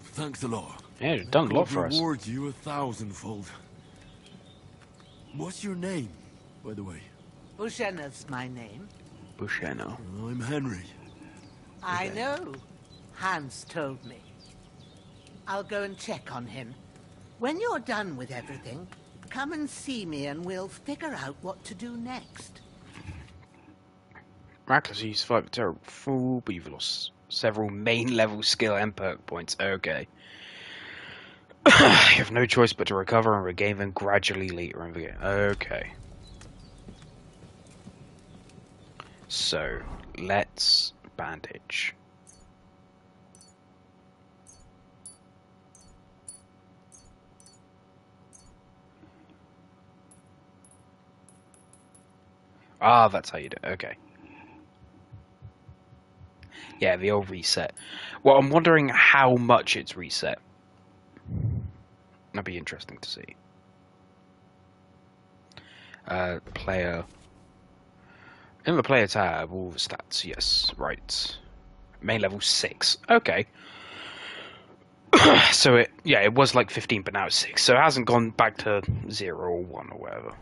Thanks a lot. Yeah, you've done a lot for us. God reward you 1,000-fold. What's your name, by the way? Bushenna's my name. Bushenna. I'm Henry. I know. Hans told me. I'll go and check on him. When you're done with everything, come and see me and we'll figure out what to do next. Miraculous, you survived a terrible fall, but you've lost several main level skill and perk points. Okay. You have no choice but to recover and regain them gradually later in the game. Okay. So, let's bandage. Ah, that's how you do it. Okay. Yeah, the old reset. Well, I'm wondering how much it's reset. That'd be interesting to see. Player. In the player tab, all the stats. Yes, right. Main level 6. Okay. So it was like 15, but now it's 6. So it hasn't gone back to 0 or 1 or whatever.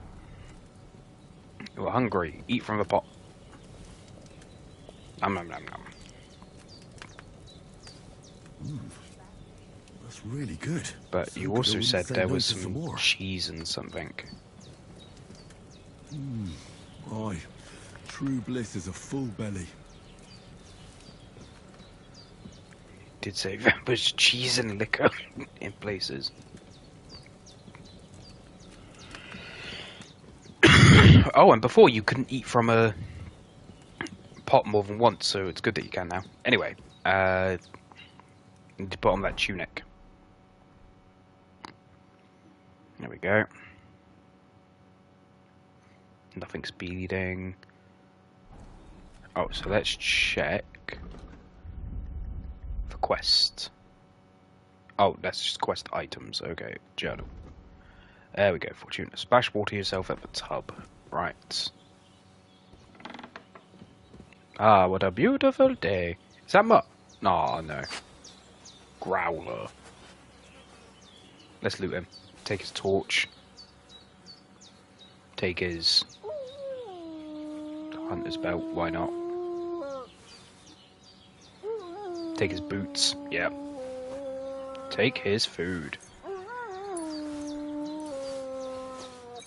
You're hungry. Eat from the pot. Nom nom nom nom. That's really good. But So you good, also I said wouldn't say there no was to some some more. cheese and something. Aye. True bliss is a full belly. Did say there was cheese and liquor in places. Oh, and before you couldn't eat from a pot more than once, so it's good that you can now. Anyway, need to put on that tunic. There we go. Nothing's bleeding. Oh, so let's check for quest. Oh, that's just quest items. Okay, journal. There we go, Fortuna. Splash water yourself at the tub. Right. Ah, what a beautiful day. Is that Mutt? Oh, no. Growler. Let's loot him. Take his torch. Take his hunter's belt. Why not? Take his boots. Yep. Take his food.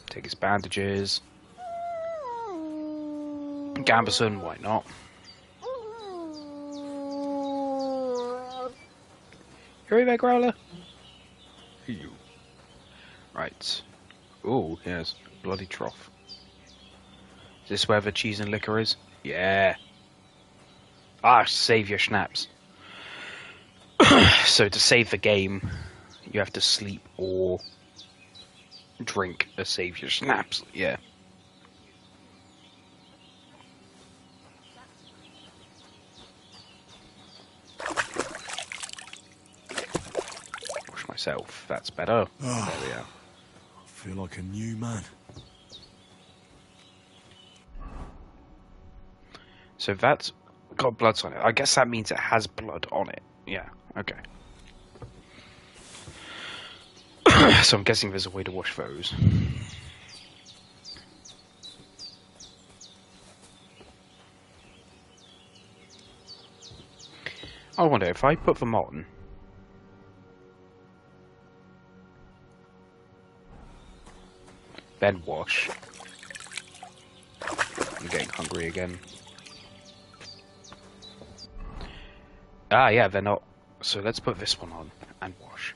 Take his bandages. Gamberson, why not? Hurry there, Growler. You. Right. Oh, yes. Bloody trough. Is this where the cheese and liquor is? Yeah. Ah, save your schnapps. So to save the game, you have to sleep or drink a save your schnapps. Yeah. Wash myself. That's better. There we are. I feel like a new man. So that's got blood on it. I guess that means it has blood on it. Yeah, okay. So I'm guessing there's a way to wash those. I wonder if I put them on. Then wash. I'm getting hungry again. Ah, yeah, they're not. So let's put this one on and wash.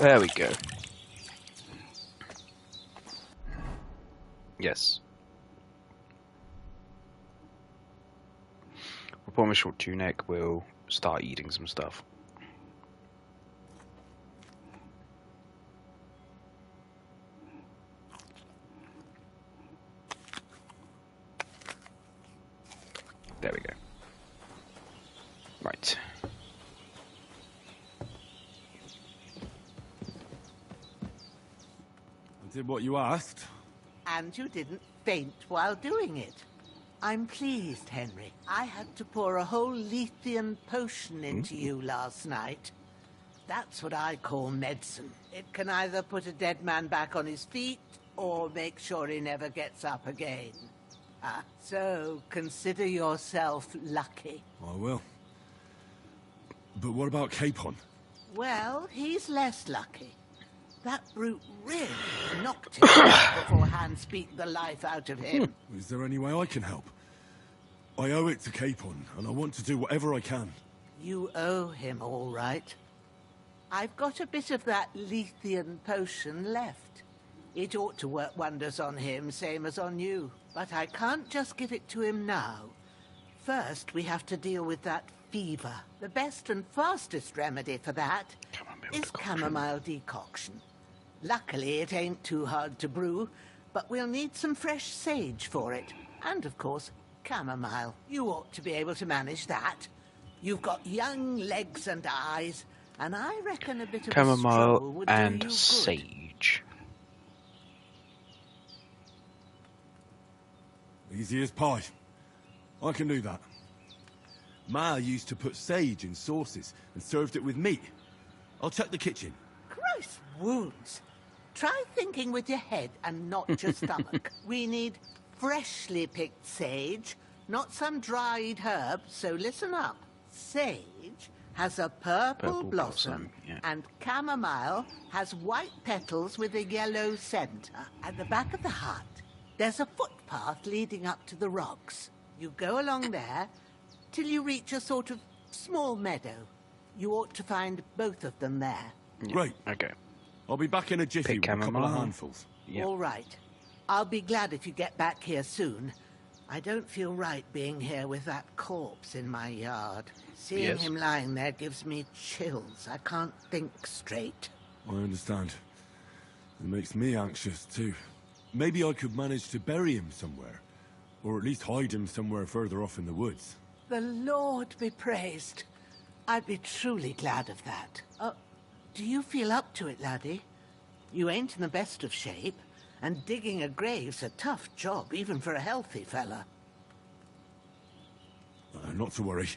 There we go. Yes. We'll put on a short tunic, we'll start eating some stuff. There we go. Right. I did what you asked. And you didn't faint while doing it. I'm pleased, Henry. I had to pour a whole Lethean potion into you last night. That's what I call medicine. It can either put a dead man back on his feet, or make sure he never gets up again. So consider yourself lucky. I will. But what about Capon? Well, he's less lucky. That brute really knocked him before Hans beat the life out of him. Is there any way I can help? I owe it to Capon, and I want to do whatever I can. You owe him, all right. I've got a bit of that Lethean potion left. It ought to work wonders on him, same as on you. But I can't just give it to him now. First, we have to deal with that fever. The best and fastest remedy for that is chamomile decoction. Luckily, it ain't too hard to brew, but we'll need some fresh sage for it. And, of course, chamomile. You ought to be able to manage that. You've got young legs and eyes, and I reckon a bit of a stroll Chamomile would do you and good. sage. Easy as pie. I can do that. Ma used to put sage in sauces and served it with meat. I'll check the kitchen. Gross wounds. Try thinking with your head and not your stomach. We need freshly picked sage, not some dried herb, so listen up. Sage has a purple blossom, and chamomile has white petals with a yellow center. At the back of the hut, there's a footpath leading up to the rocks. You go along there till you reach a sort of small meadow. You ought to find both of them there. Great. Okay. I'll be back in a jiffy with a couple of chamomile. handfuls. All right. I'll be glad if you get back here soon. I don't feel right being here with that corpse in my yard. Seeing him lying there gives me chills. I can't think straight. I understand. It makes me anxious, too. Maybe I could manage to bury him somewhere. Or at least hide him somewhere further off in the woods. The Lord be praised. I'd be truly glad of that. Do you feel up to it, laddie? You ain't in the best of shape, and digging a grave's a tough job, even for a healthy fella. Not to worry.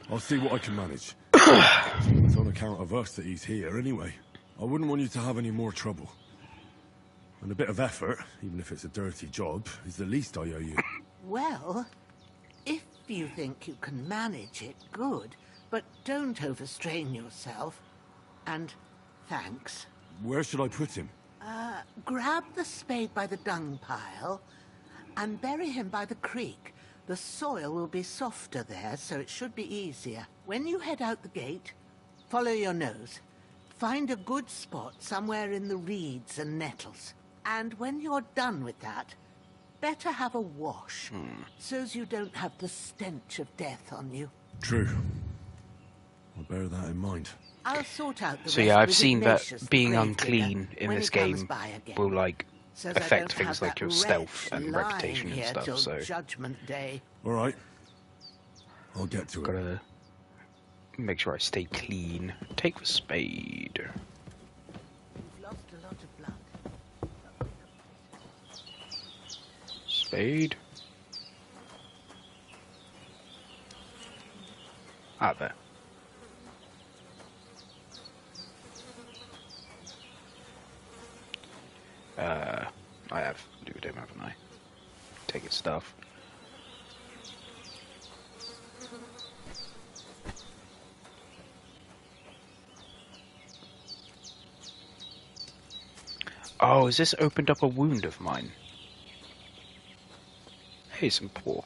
I'll see what I can manage. It's on account of us that he's here, anyway. I wouldn't want you to have any more trouble. And a bit of effort, even if it's a dirty job, is the least I owe you. Well, if you think you can manage it, good. But don't overstrain yourself. And thanks. Where should I put him? Grab the spade by the dung pile and bury him by the creek. The soil will be softer there, so it should be easier. When you head out the gate, follow your nose. Find a good spot somewhere in the reeds and nettles. And when you're done with that, better have a wash, so's you don't have the stench of death on you. True. I'll bear that in mind. I'll sort out the So rest yeah, I've with seen that Ignatius, the being grave unclean digger, in when this he comes game by again. will like Says I affect don't things have like that your stealth wretch and lying reputation and here stuff. till So Judgment Day. All right. I'll get to it. Gotta make sure I stay clean. Take the spade. You've lost a lot of blood. Spade. Ah, there. I have looted him, haven't I? Take his stuff. Oh, has this opened up a wound of mine? Hey, some poor.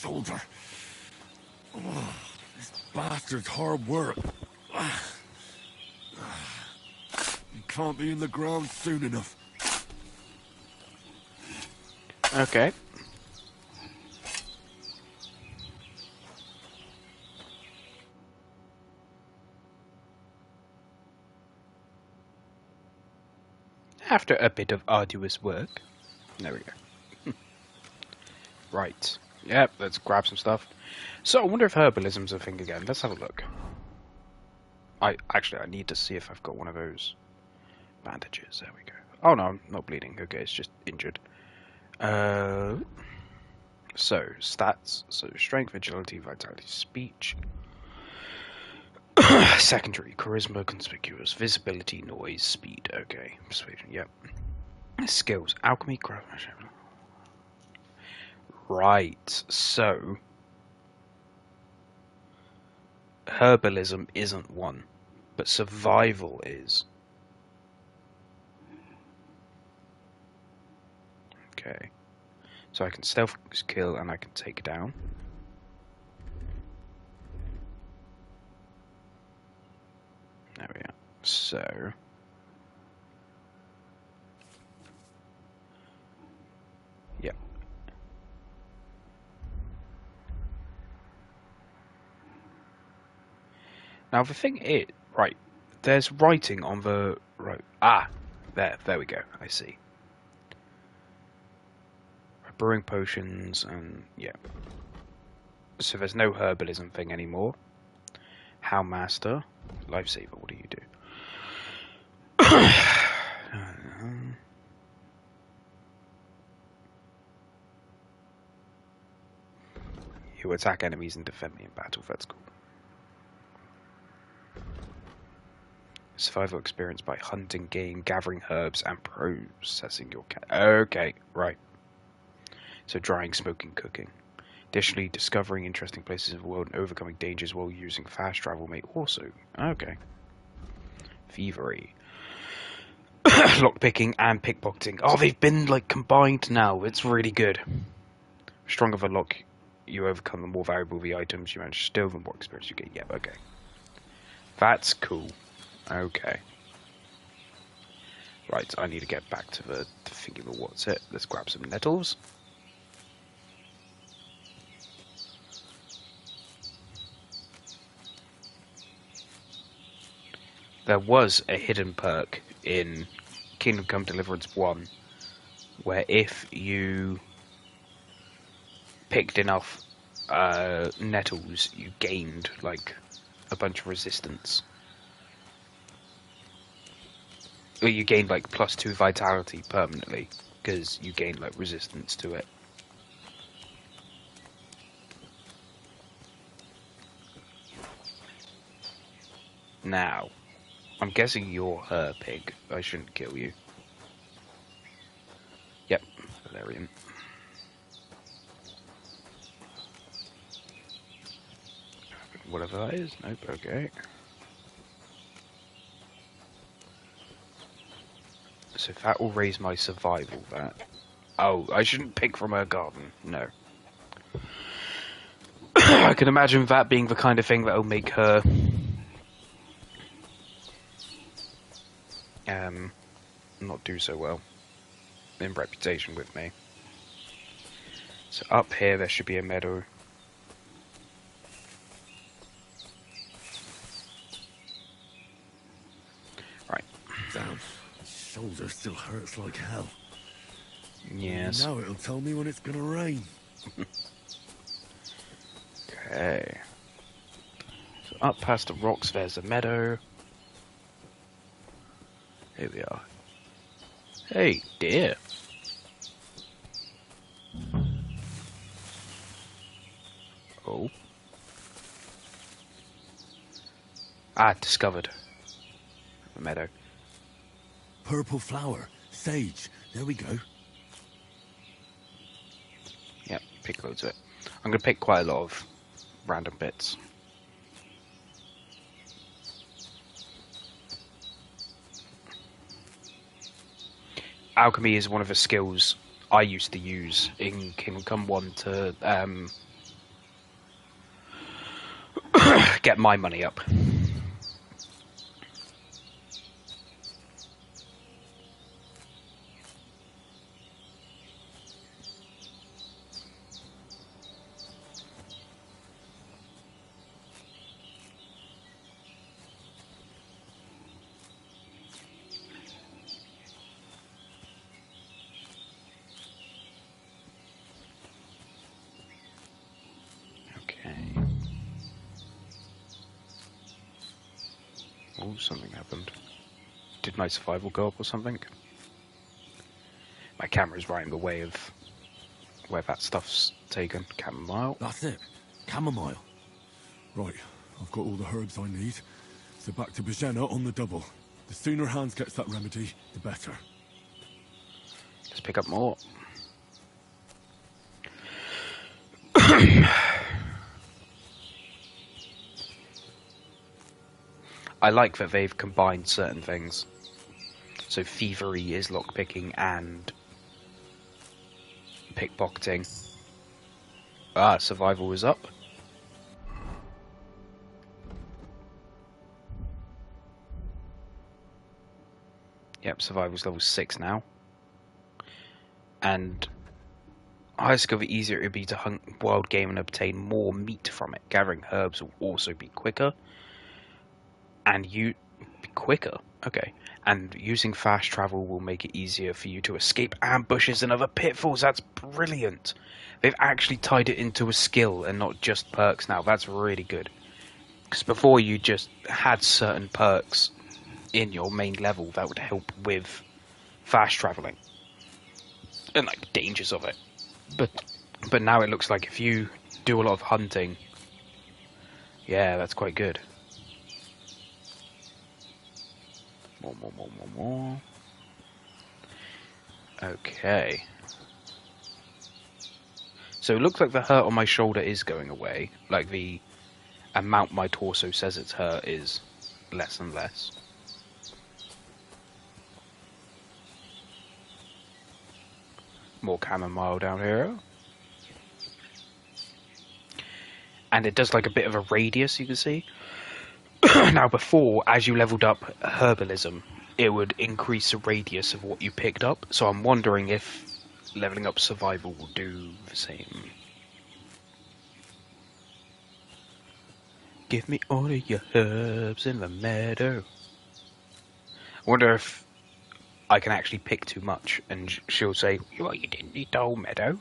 shoulder. Oh, this bastard's hard work. You can't be in the ground soon enough. Okay. After a bit of arduous work. There we go. Right. Yep, let's grab some stuff. So, I wonder if herbalism's a thing again. Let's have a look. I need to see if I've got one of those bandages. There we go. Oh no, I'm not bleeding. Okay, it's just injured. So, stats. So, strength, agility, vitality, speech. Secondary, charisma, conspicuous, visibility, noise, speed. Okay, persuasion, yep. Skills, alchemy, craftsmanship. Right, so herbalism isn't one, but survival is. Okay, so I can stealth kill and I can take down. There we are. So yeah. Now the thing is, right, there's writing on the right. Ah, there we go. I see. Brewing potions and yeah. So there's no herbalism thing anymore. How master, lifesaver. What do you do? You attack enemies and defend me in battle. That's cool. Survival experience by hunting game, gathering herbs, and processing your cat. Okay, right. So drying, smoking, cooking. Additionally, discovering interesting places of the world and overcoming dangers while using fast travel may also. Okay. Thievery. Lockpicking and pickpocketing. Oh, they've been like combined now. It's really good. Stronger the lock you overcome, the more valuable the items you manage to steal, the more experience you get. Yep, okay. That's cool. Okay. Right, I need to get back to the thingy, but what's it? Let's grab some nettles. There was a hidden perk in Kingdom Come Deliverance 1 where if you picked enough nettles, you gained like a bunch of resistance. Or you gained like +2 vitality permanently because you gained like resistance to it. Now, I'm guessing you're her pig. I shouldn't kill you. Yep, Valerian. Whatever that is. Nope, okay. So that will raise my survival, that. Oh, I shouldn't pick from her garden. No. I can imagine that being the kind of thing that will make her not do so well in reputation with me. So up here there should be a meadow. Right. Damn, my shoulder still hurts like hell. Yes. Now it'll tell me when it's gonna rain. Okay. So up past the rocks there's a meadow. Here we are. Hey, deer. Oh. Ah, discovered. A meadow. Purple flower. Sage. There we go. Yep, pick loads of it. I'm going to pick quite a lot of random bits. Alchemy is one of the skills I used to use in Kingdom Come 1 to get my money up. Oh, something happened. Did my survival go up or something? My camera's right in the way of where that stuff's taken. Chamomile. That's it. Chamomile. Right, I've got all the herbs I need. So back to Bajena on the double. The sooner Hans gets that remedy, the better. Let's pick up more. I like that they've combined certain things. So thievery is lockpicking and pickpocketing. Ah, survival is up. Yep, survival's level 6 now. And I discover the easier it would be to hunt wild game and obtain more meat from it. Gathering herbs will also be quicker. And you... quicker? Okay. And using fast travel will make it easier for you to escape ambushes and other pitfalls. That's brilliant. They've actually tied it into a skill and not just perks now. That's really good. Because before you just had certain perks in your main level that would help with fast traveling. And like dangers of it. But now it looks like if you do a lot of hunting, yeah, that's quite good. More. Okay. So it looks like the hurt on my shoulder is going away. Like the amount my torso says it's hurt is less and less. More chamomile down here. And it does like a bit of a radius, you can see. Now before, as you leveled up herbalism, it would increase the radius of what you picked up. So I'm wondering if leveling up survival will do the same. Give me all of your herbs in the meadow. I wonder if I can actually pick too much and she'll say, well, you didn't need the whole meadow.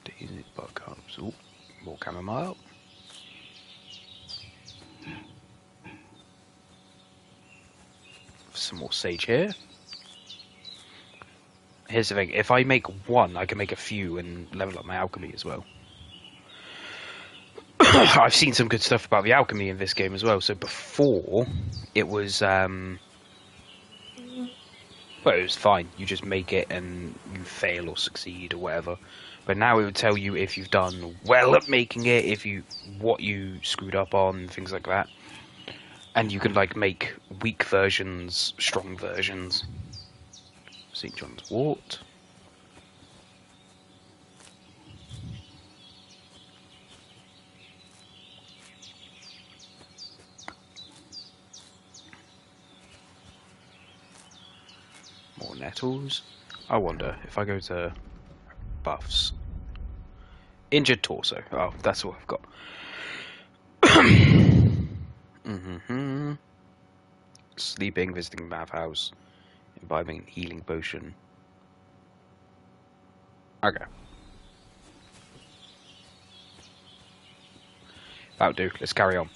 Daisy buttercups. Ooh, more chamomile. Some more sage here. Here's the thing, if I make one, I can make a few and level up my alchemy as well. I've seen some good stuff about the alchemy in this game as well. So before, it was, well, it was fine. You just make it and you fail or succeed or whatever. But now it would tell you if you've done well at making it, what you screwed up on, things like that. And you can like make weak versions, strong versions. St. John's Wort. More nettles. I wonder if I go to buffs. Injured torso. Oh, that's all I've got. Sleeping, visiting bathhouse, imbibing healing potion. Okay. That'll do. Let's carry on.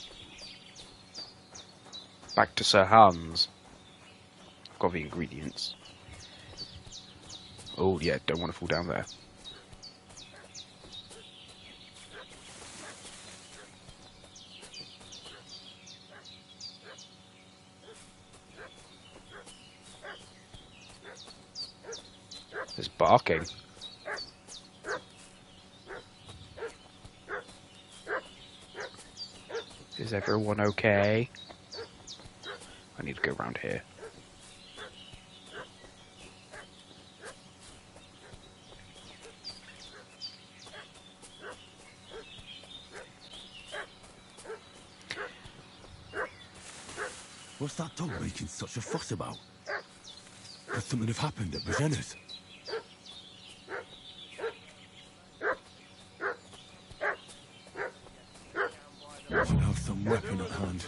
Back to Sir Hans. I've got the ingredients. Oh yeah, don't want to fall down there. It's barking. Is everyone okay? I need to go around here. What's that dog making such a fuss about? Could something have happened at Bajena's? I should have some weapon at hand,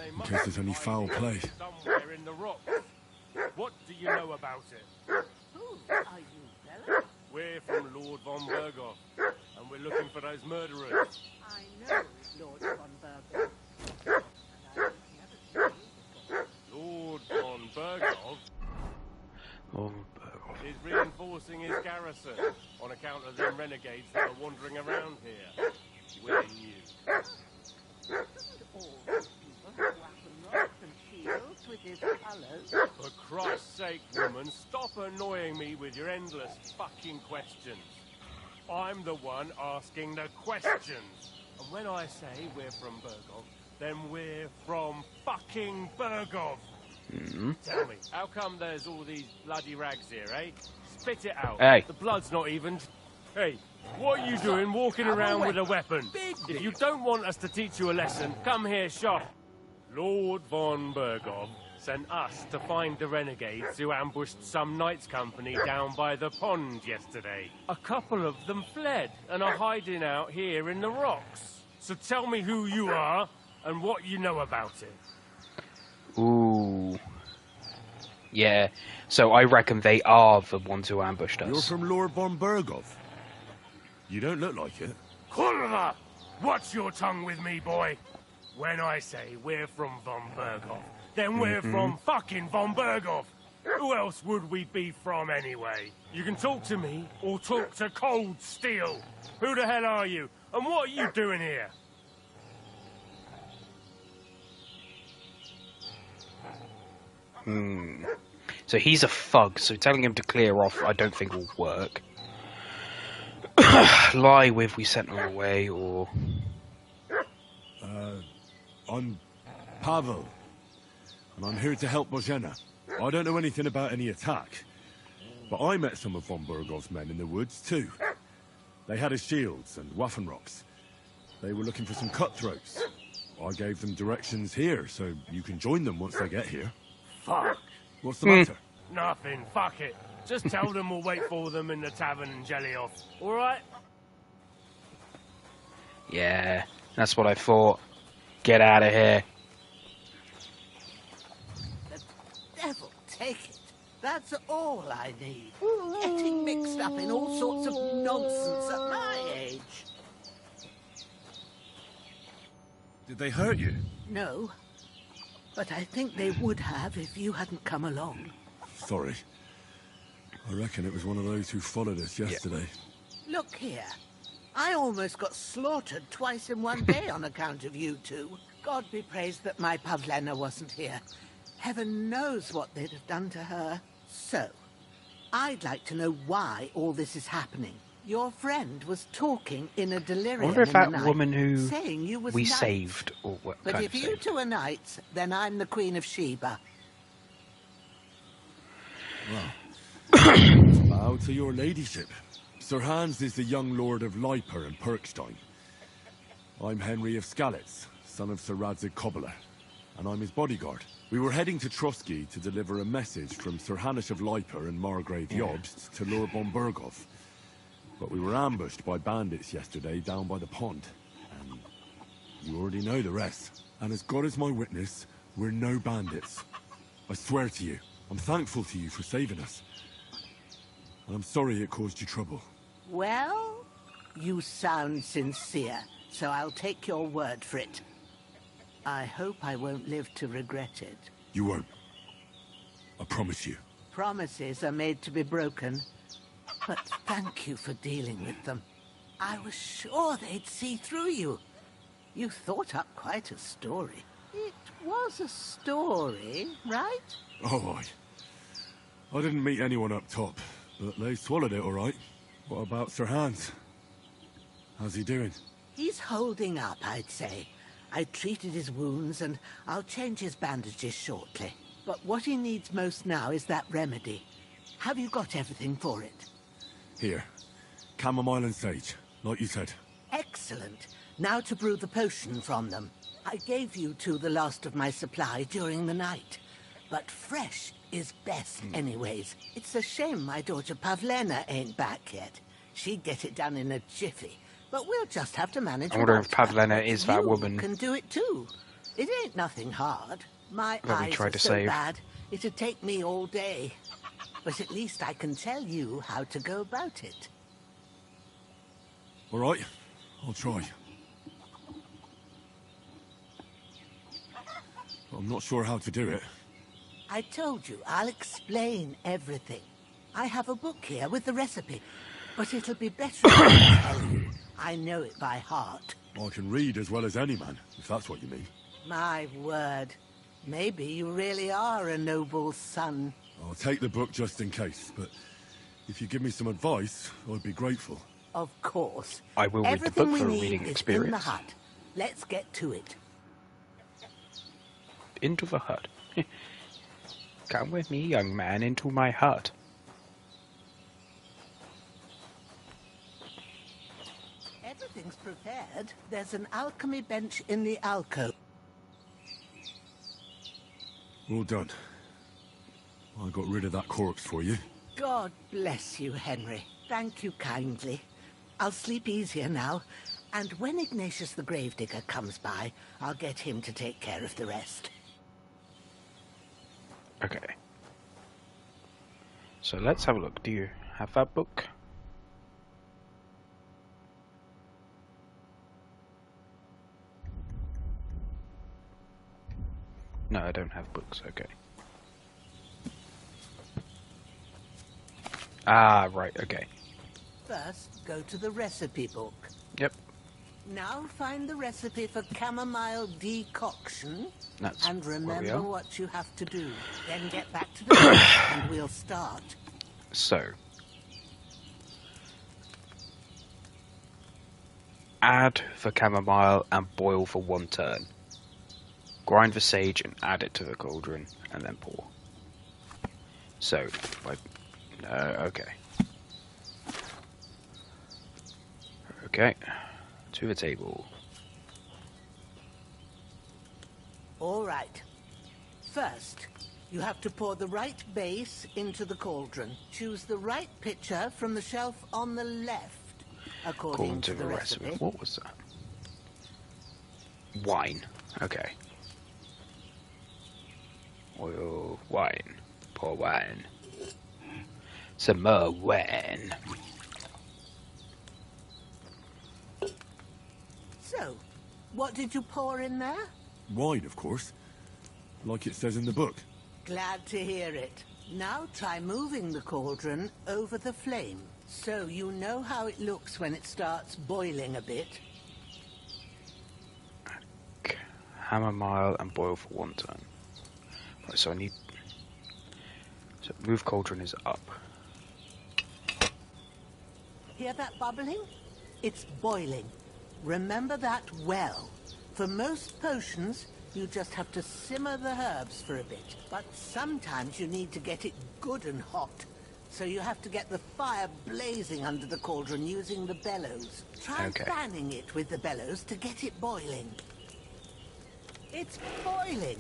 in case there's any foul play. Somewhere in the rocks. What do you know about it? Who are you, fella? We're from Lord von Berghoff, and we're looking for those murderers. I know Lord von Berghoff. Lord von Berghoff is reinforcing his garrison on account of them renegades that are wandering around here. We're new. All these people have weapon rocks and shields with his colours. For Christ's sake, woman, stop annoying me with your endless fucking questions. I'm the one asking the questions. And when I say we're from Berghoff, then we're from fucking Berghoff. Tell me, how come there's all these bloody rags here, eh? Spit it out. Hey. The blood's not even... Hey, what are you doing walking around with a weapon? If you don't want us to teach you a lesson, come here, shop. Lord von Berghoff sent us to find the renegades who ambushed some knights' company down by the pond yesterday. A couple of them fled and are hiding out here in the rocks. So tell me who you are and what you know about it. Ooh. Yeah. So I reckon they are the ones who ambushed us. You're from Lord von Berghoff. You don't look like it. Kurva! Watch your tongue with me, boy. When I say we're from von Berghoff, then we're from fucking von Berghoff. Who else would we be from anyway? You can talk to me or talk to Cold Steel. Who the hell are you? And what are you doing here? So he's a thug, so telling him to clear off I don't think will work. Lie with we sent him away, or... I'm Pavel, and I'm here to help Bozhena. I don't know anything about any attack, but I met some of von Bergoff's men in the woods too. They had his shields and Waffenrocks. They were looking for some cutthroats. I gave them directions here, so you can join them once they get here. Fuck. What's the matter? Nothing, fuck it. Just tell them we'll wait for them in the tavern in Jelioff, alright? Yeah, that's what I thought. Get out of here. The devil take it. That's all I need. Getting mixed up in all sorts of nonsense at my age. Did they hurt you? No, but I think they would have if you hadn't come along. Sorry. I reckon it was one of those who followed us yesterday. Look here. I almost got slaughtered twice in one day on account of you two. God be praised that my Pavlena wasn't here. Heaven knows what they'd have done to her. So, I'd like to know why all this is happening. Your friend was talking in a delirium I wonder if in that the night, woman who saying you was we knights. saved, or what But kind if of you saved. two are knights, then I'm the Queen of Sheba. Bow to your ladyship. Sir Hans is the young lord of Leiper and Perkstein. I'm Henry of Skalitz, son of Sir Radzig Kobyla, and I'm his bodyguard. We were heading to Trotsky to deliver a message from Sir Hanish of Leiper and Margrave Jobst to Lord von Berghoff. But we were ambushed by bandits yesterday down by the pond. And you already know the rest. And as God is my witness, we're no bandits. I swear to you, I'm thankful to you for saving us. And I'm sorry it caused you trouble. Well, you sound sincere, so I'll take your word for it. I hope I won't live to regret it. You won't. I promise you. Promises are made to be broken, but thank you for dealing with them. I was sure they'd see through you. You thought up quite a story. It was a story, right? Oh, I didn't meet anyone up top, but they swallowed it all right. What about Sir Hans? How's he doing? He's holding up, I'd say. I treated his wounds, and I'll change his bandages shortly. But what he needs most now is that remedy. Have you got everything for it? Here. Chamomile and sage, like you said. Excellent. Now to brew the potion from them. I gave you two the last of my supply during the night. But fresh is best anyways. It's a shame my daughter Pavlena ain't back yet. She'd get it done in a jiffy. But we'll just have to manage. I wonder if without her. Pavlena is that You woman can do it too. It ain't nothing hard. My that we eyes tried are to so save. bad, it'd take me all day. But at least I can tell you how to go about it. All right, I'll try. I'm not sure how to do it. I told you, I'll explain everything. I have a book here with the recipe, but it'll be better if I tell you. I know it by heart. I can read as well as any man, if that's what you mean. My word. Maybe you really are a noble son. I'll take the book just in case, but if you give me some advice, I'd be grateful. Of course. I will read the book Everything for a we need reading is in the experience. hut. Let's get to it. Into the hut. Come with me, young man, into my hut. Everything's prepared. There's an alchemy bench in the alcove. All done. I got rid of that corpse for you. God bless you, Henry. Thank you kindly. I'll sleep easier now. And when Ignatius the Gravedigger comes by, I'll get him to take care of the rest. Okay. So let's have a look. Do you have that book? No, I don't have books. Okay. Ah, right. Okay. First, go to the recipe book. Yep. Now find the recipe for chamomile decoction. That's and where we remember are. what you have to do. Then get back to the book and we'll start. So. Add the chamomile and boil for 1 turn. Grind the sage and add it to the cauldron and then pour. So, like, okay. Okay, to the table. All right. First, you have to pour the right base into the cauldron. Choose the right pitcher from the shelf on the left, according to the recipe. What was that? Wine. Okay. Oil, wine. Pour wine. Some more wine. So, what did you pour in there? Wine, of course. Like it says in the book. Glad to hear it. Now try moving the cauldron over the flame, so you know how it looks when it starts boiling a bit. Chamomile and boil for 1 turn. Right, so I need... So move cauldron is up. Hear that bubbling? It's boiling. Remember that well. For most potions, you just have to simmer the herbs for a bit. But sometimes you need to get it good and hot. So you have to get the fire blazing under the cauldron using the bellows. Try fanning it with the bellows to get it boiling. It's boiling.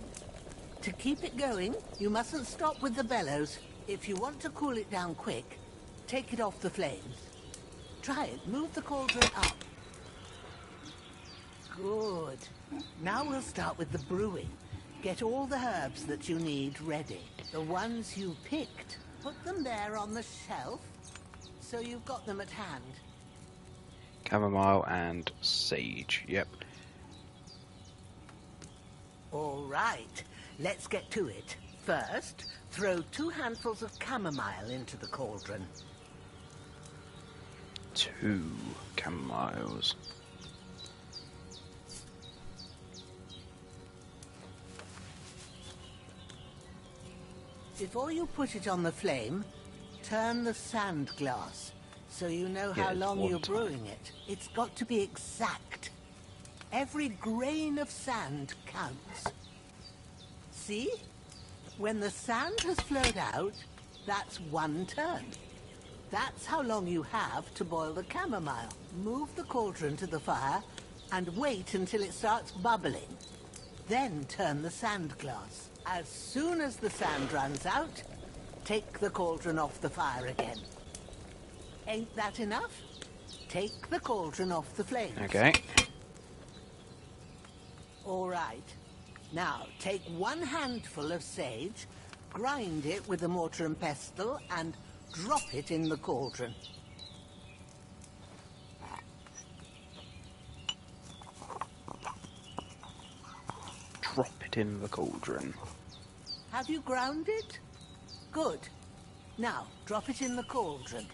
To keep it going, you mustn't stop with the bellows. If you want to cool it down quick, take it off the flames. Try it. Move the cauldron up. Good. Now we'll start with the brewing. Get all the herbs that you need ready. The ones you picked. Put them there on the shelf, so you've got them at hand. Chamomile and sage. Yep. All right. Let's get to it. First, throw 2 handfuls of chamomile into the cauldron. 2 chamomiles. Before you put it on the flame, turn the sand glass so you know how long you're brewing it. It's got to be exact. Every grain of sand counts. See? When the sand has flowed out, that's 1 turn. That's how long you have to boil the chamomile. Move the cauldron to the fire and wait until it starts bubbling. Then turn the sand glass. As soon as the sand runs out, take the cauldron off the fire again. Ain't that enough? Take the cauldron off the flames. Okay. All right. Now, take 1 handful of sage, grind it with a mortar and pestle, and drop it in the cauldron. Drop it in the cauldron. Have you ground it? Good. Now, drop it in the cauldron.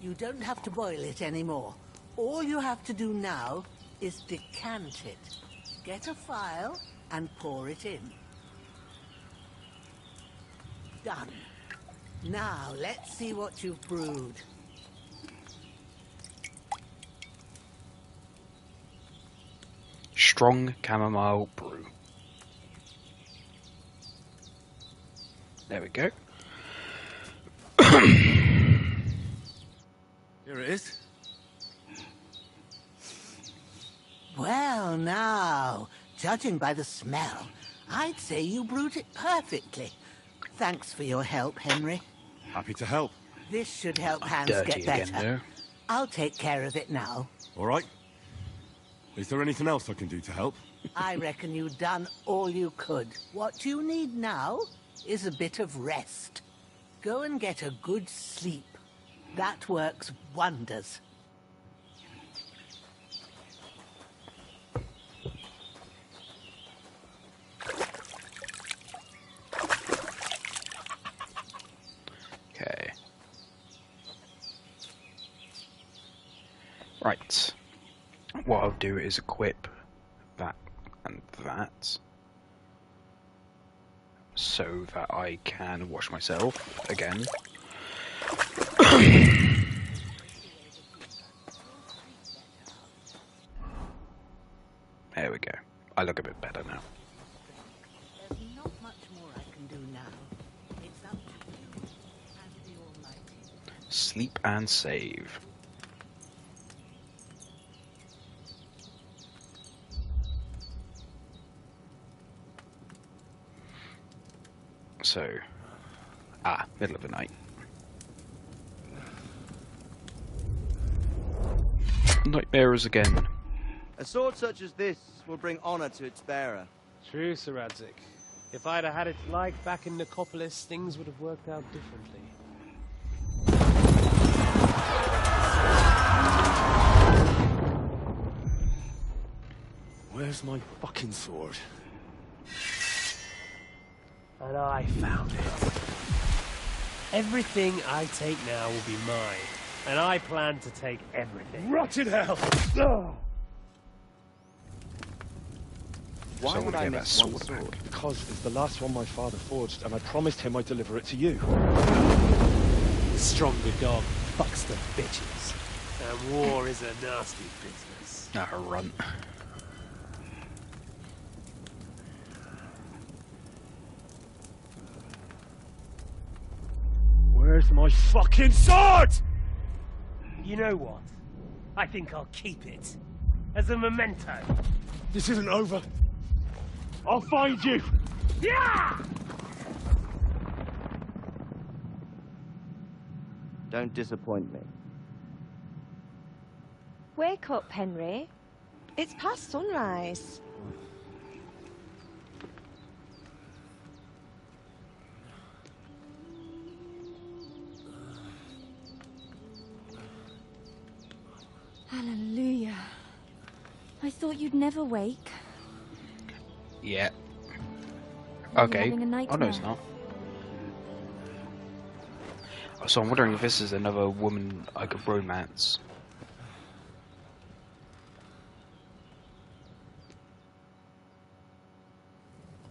You don't have to boil it anymore. All you have to do now is decant it. Get a phial and pour it in. Done. Now, let's see what you've brewed. Strong chamomile brew. There we go. Here it is. Well, now, judging by the smell, I'd say you brewed it perfectly. Thanks for your help, Henry. Happy to help. This should help Hans Dirty get better. again, though. I'll take care of it now. All right. Is there anything else I can do to help? I reckon you've done all you could. What you need now is a bit of rest. Go and get a good sleep. That works wonders. Okay. Right. What I'll do is equip that and that, so that I can wash myself again. There we go. I look a bit better now. There's not much more I can do now. It's up to you and the Almighty. Sleep and save. So, middle of the night. Nightmares again. A sword such as this will bring honor to its bearer. True, Sir Radzik. If I'd have had it like back in Nicopolis, things would have worked out differently. Where's my fucking sword? And I found it. Everything I take now will be mine, and I plan to take everything. Rotted hell! Why So would I get miss that one sword sword? Because it's the last one my father forged, and I promised him I'd deliver it to you. Stronger dog fucks the bitches, and war is a nasty business. Run. Where's my fucking sword? You know what? I think I'll keep it as a memento. This isn't over. I'll find you. Yeah! Don't disappoint me. Wake up, Henry. It's past sunrise. Hallelujah. I thought you'd never wake. Yeah. Are you Okay. having a Oh no, it's nightmare? not. So I'm wondering if this is another woman I could romance.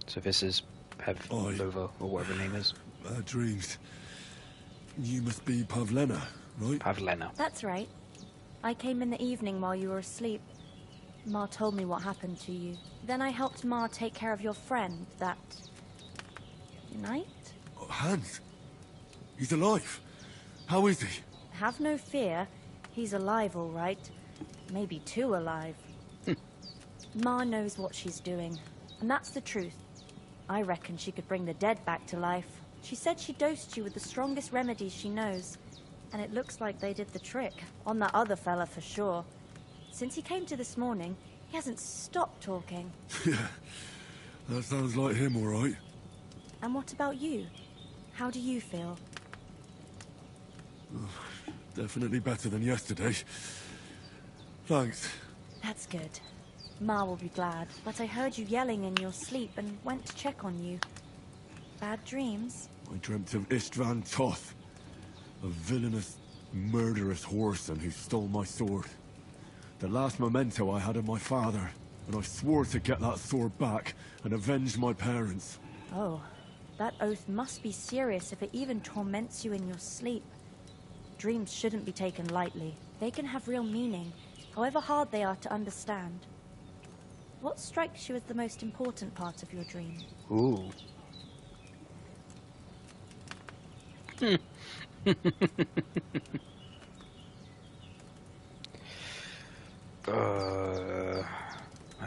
So this is Pavlova, or whatever her name is. Dreams. You must be Pavlena, right? Pavlena. That's right. I came in the evening while you were asleep. Ma told me what happened to you. Then I helped Ma take care of your friend that night. Hans. He's alive. How is he? Have no fear. He's alive, all right. Maybe too alive. Ma knows what she's doing, and that's the truth. I reckon she could bring the dead back to life. She said she dosed you with the strongest remedies she knows, and it looks like they did the trick. On that other fella for sure. Since he came to this morning, he hasn't stopped talking. Yeah, that sounds like him, all right. And what about you? How do you feel? Definitely better than yesterday. Thanks. That's good. Ma will be glad, but I heard you yelling in your sleep and went to check on you. Bad dreams? I dreamt of Istvan Toth, a villainous, murderous whoreson who stole my sword. The last memento I had of my father, and I swore to get that sword back and avenge my parents. Oh, that oath must be serious if it even torments you in your sleep. Dreams shouldn't be taken lightly. They can have real meaning, however hard they are to understand. What strikes you as the most important part of your dream? Ooh.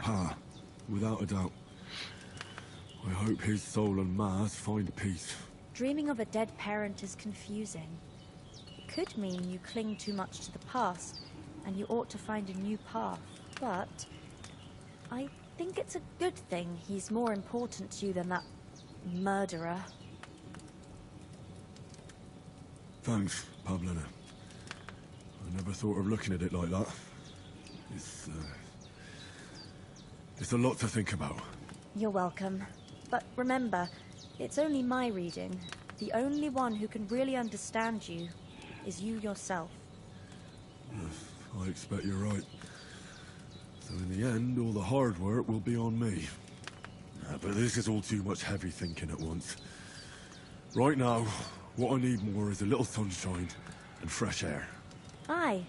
Pa, without a doubt. I hope his soul and Ma's find peace. Dreaming of a dead parent is confusing. It could mean you cling too much to the past, and you ought to find a new path. But I think it's a good thing he's more important to you than that murderer. Thanks, Pavlina. I never thought of looking at it like that. It's a lot to think about. You're welcome. But remember, it's only my reading. The only one who can really understand you is you yourself. Yes, I expect you're right. So in the end, all the hard work will be on me. But this is all too much heavy thinking at once. Right now, what I need more is a little sunshine and fresh air. Aye,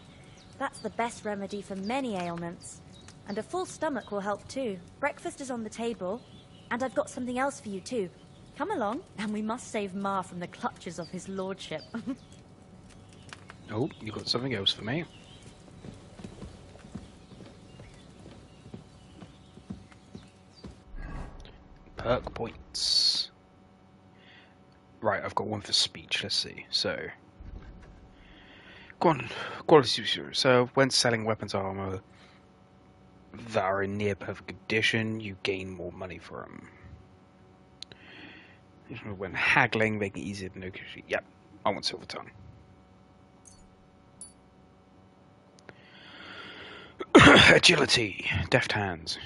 that's the best remedy for many ailments. And a full stomach will help too. Breakfast is on the table, and I've got something else for you too. Come along, and we must save Ma from the clutches of his lordship. Oh, you got something else for me? Perk points. Right, I've got one for speech. Let's see. So, quality. So, when selling weapons or armor that are in near perfect condition, you gain more money for them. When haggling, make it easier to negotiate. Yep, I want silver tongue. Agility, deft hands.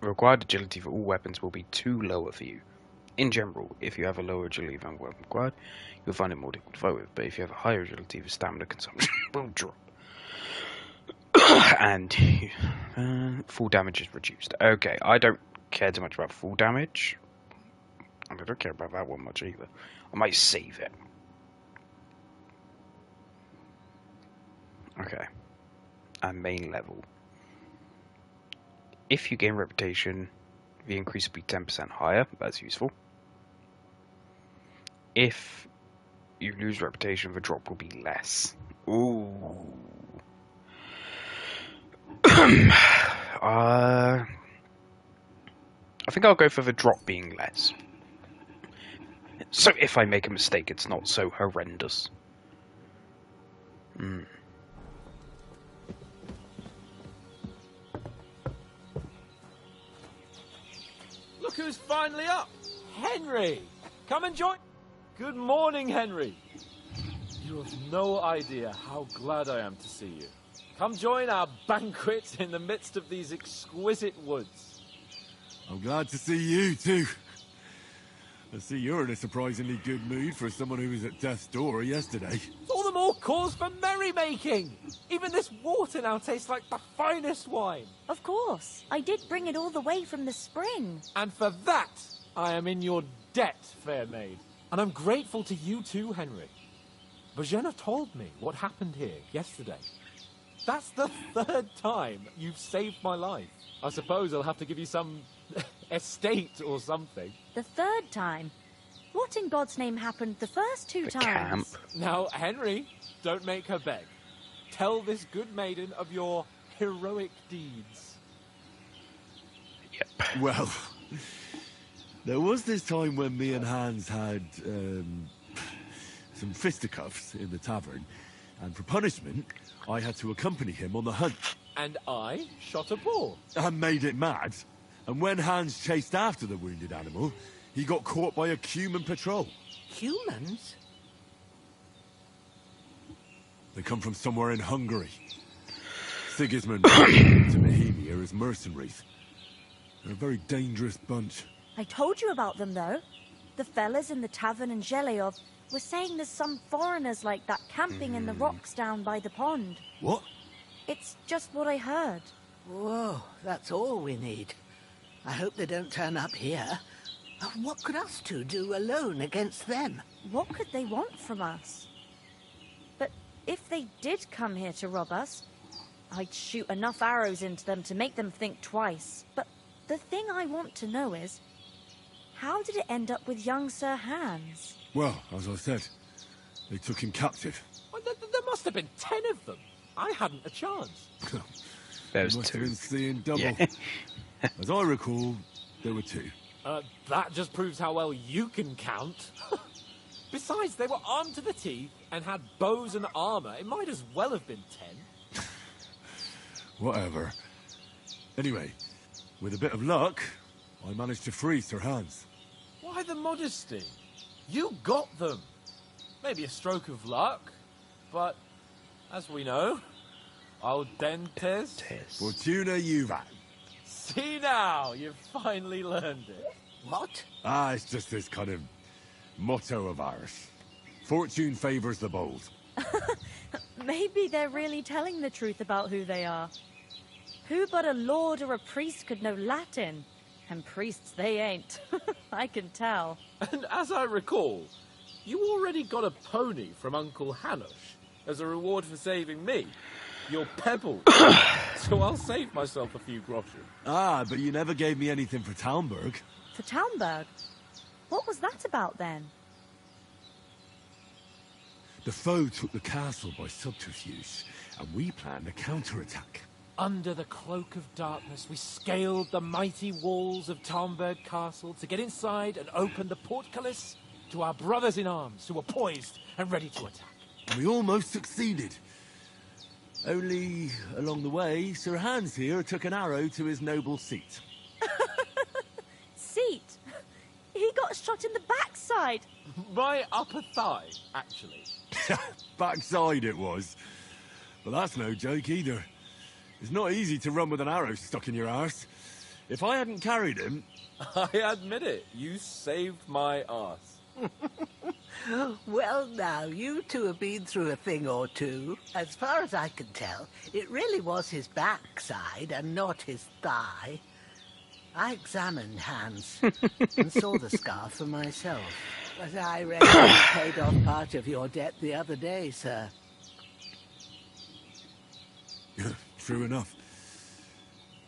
Required agility for all weapons will be 2 lower for you. In general, if you have a lower agility than weapon required, you'll find it more difficult to fight with, but if you have a higher agility, the stamina consumption will drop. And full damage is reduced. Okay, I don't care too much about full damage. I don't care about that one much either. I might save it. Okay. And main level. If you gain reputation, the increase will be 10% higher. That's useful. If you lose reputation, the drop will be less. Ooh. I think I'll go for the drop being less. So if I make a mistake, it's not so horrendous. Look who's finally up! Henry! Come and join... Good morning, Henry! You have no idea how glad I am to see you. Come join our banquet in the midst of these exquisite woods. I'm glad to see you, too. I see you're in a surprisingly good mood for someone who was at death's door yesterday. All the more cause for merrymaking! Even this water now tastes like the finest wine. Of course. I did bring it all the way from the spring. And for that, I am in your debt, fair maid. And I'm grateful to you too, Henry. Bojena told me what happened here yesterday. That's the 3rd time you've saved my life. I suppose I'll have to give you some estate or something. The 3rd time? What in God's name happened the first 2 times? Camp. Now, Henry, don't make her beg. Tell this good maiden of your heroic deeds. Well, there was this time when me and Hans had some fisticuffs in the tavern, and for punishment, I had to accompany him on the hunt. And I shot a boar. And made it mad. And when Hans chased after the wounded animal, he got caught by a human patrol. Humans? They come from somewhere in Hungary. Sigismund to Bohemia as mercenaries. They're a very dangerous bunch. I told you about them, though. The fellas in the tavern in Zheleov were saying there's some foreigners like that camping in the rocks down by the pond. What? It's just what I heard. Whoa, that's all we need. I hope they don't turn up here. What could us two do alone against them? What could they want from us? But if they did come here to rob us, I'd shoot enough arrows into them to make them think twice. But the thing I want to know is, how did it end up with young Sir Hans? Well, as I said, they took him captive. Well, there must have been 10 of them. I hadn't a chance. There's must two. have been seeing double. Yeah. As I recall, there were 2. That just proves how well you can count. Besides, they were armed to the teeth and had bows and armor. It might as well have been 10. Whatever. Anyway, with a bit of luck, I managed to free Sir Hans. Why the modesty? You got them. Maybe a stroke of luck, but as we know, al dentes. Fortuna juvat. See now, you've finally learned it. What? It's just this kind of motto of ours. Fortune favors the bold. Maybe they're really telling the truth about who they are. Who but a lord or a priest could know Latin? And priests they ain't. I can tell. And as I recall, you already got a pony from Uncle Hanush as a reward for saving me. Your pebble. So I'll save myself a few groschen. But you never gave me anything for Talmberg. For Talmberg? What was that about then? The foe took the castle by subterfuge, and we planned a counterattack. Under the cloak of darkness, we scaled the mighty walls of Talmberg Castle to get inside and open the portcullis to our brothers in arms who were poised and ready to attack. And we almost succeeded. Only, along the way, Sir Hans here took an arrow to his noble seat. Seat? He got shot in the backside. My upper thigh, actually. Backside it was. But that's no joke either. It's not easy to run with an arrow stuck in your arse. If I hadn't carried him... I admit it. You saved my arse. Well, now, you two have been through a thing or two. As far as I can tell, it really was his backside and not his thigh. I examined Hans and saw the scar for myself. But I reckon you paid off part of your debt the other day, sir. True enough.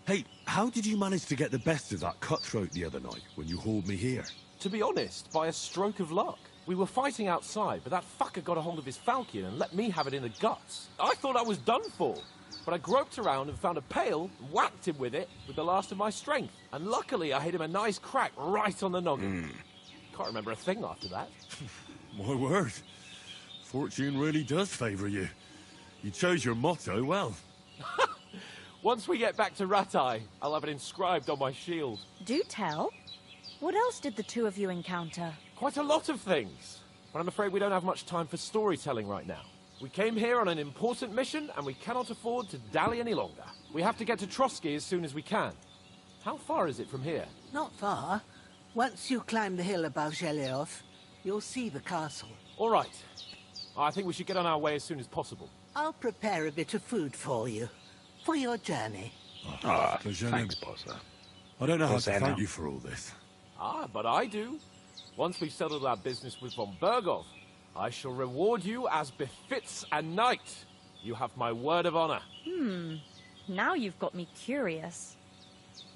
Hey, how did you manage to get the best of that cutthroat the other night when you hauled me here? To be honest, by a stroke of luck. We were fighting outside, but that fucker got a hold of his falchion and let me have it in the guts. I thought I was done for, but I groped around and found a pail and whacked him with it with the last of my strength. And luckily, I hit him a nice crack right on the noggin. Can't remember a thing after that. My word. Fortune really does favour you. You chose your motto well. Once we get back to Ratai, I'll have it inscribed on my shield. Do tell. What else did the two of you encounter? Quite a lot of things. But I'm afraid we don't have much time for storytelling right now. We came here on an important mission, and we cannot afford to dally any longer. We have to get to Trotsky as soon as we can. How far is it from here? Not far. Once you climb the hill above Zheleov, you'll see the castle. All right. I think we should get on our way as soon as possible. I'll prepare a bit of food for you. For your journey. Thanks, Bozza. I don't know how to thank you for all this. But I do. Once we've settled our business with von Bergov, I shall reward you as befits a knight. You have my word of honor. Now you've got me curious.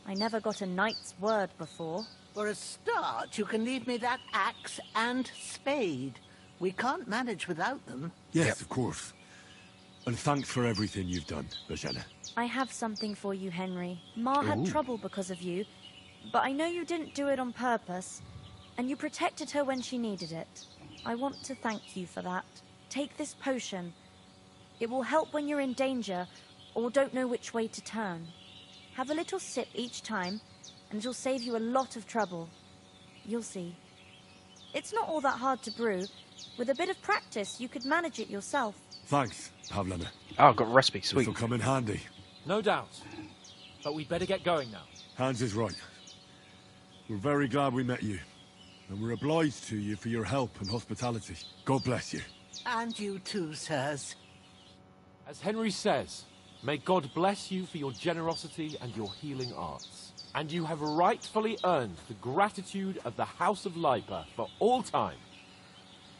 I never got a knight's word before. For a start, you can leave me that axe and spade. We can't manage without them. Yes, of course. And thanks for everything you've done, Bajana. I have something for you, Henry. Ma had Ooh. trouble because of you, but I know you didn't do it on purpose, and you protected her when she needed it. I want to thank you for that. Take this potion. It will help when you're in danger or don't know which way to turn. Have a little sip each time, and it'll save you a lot of trouble. You'll see. It's not all that hard to brew. With a bit of practice, you could manage it yourself. Thanks, Pavlena. Oh, I've got a recipe, sweet. This'll come in handy. No doubt. But we'd better get going now. Hans is right. We're very glad we met you. And we're obliged to you for your help and hospitality. God bless you. And you too, sirs. As Henry says, may God bless you for your generosity and your healing arts. And you have rightfully earned the gratitude of the House of Lipa for all time.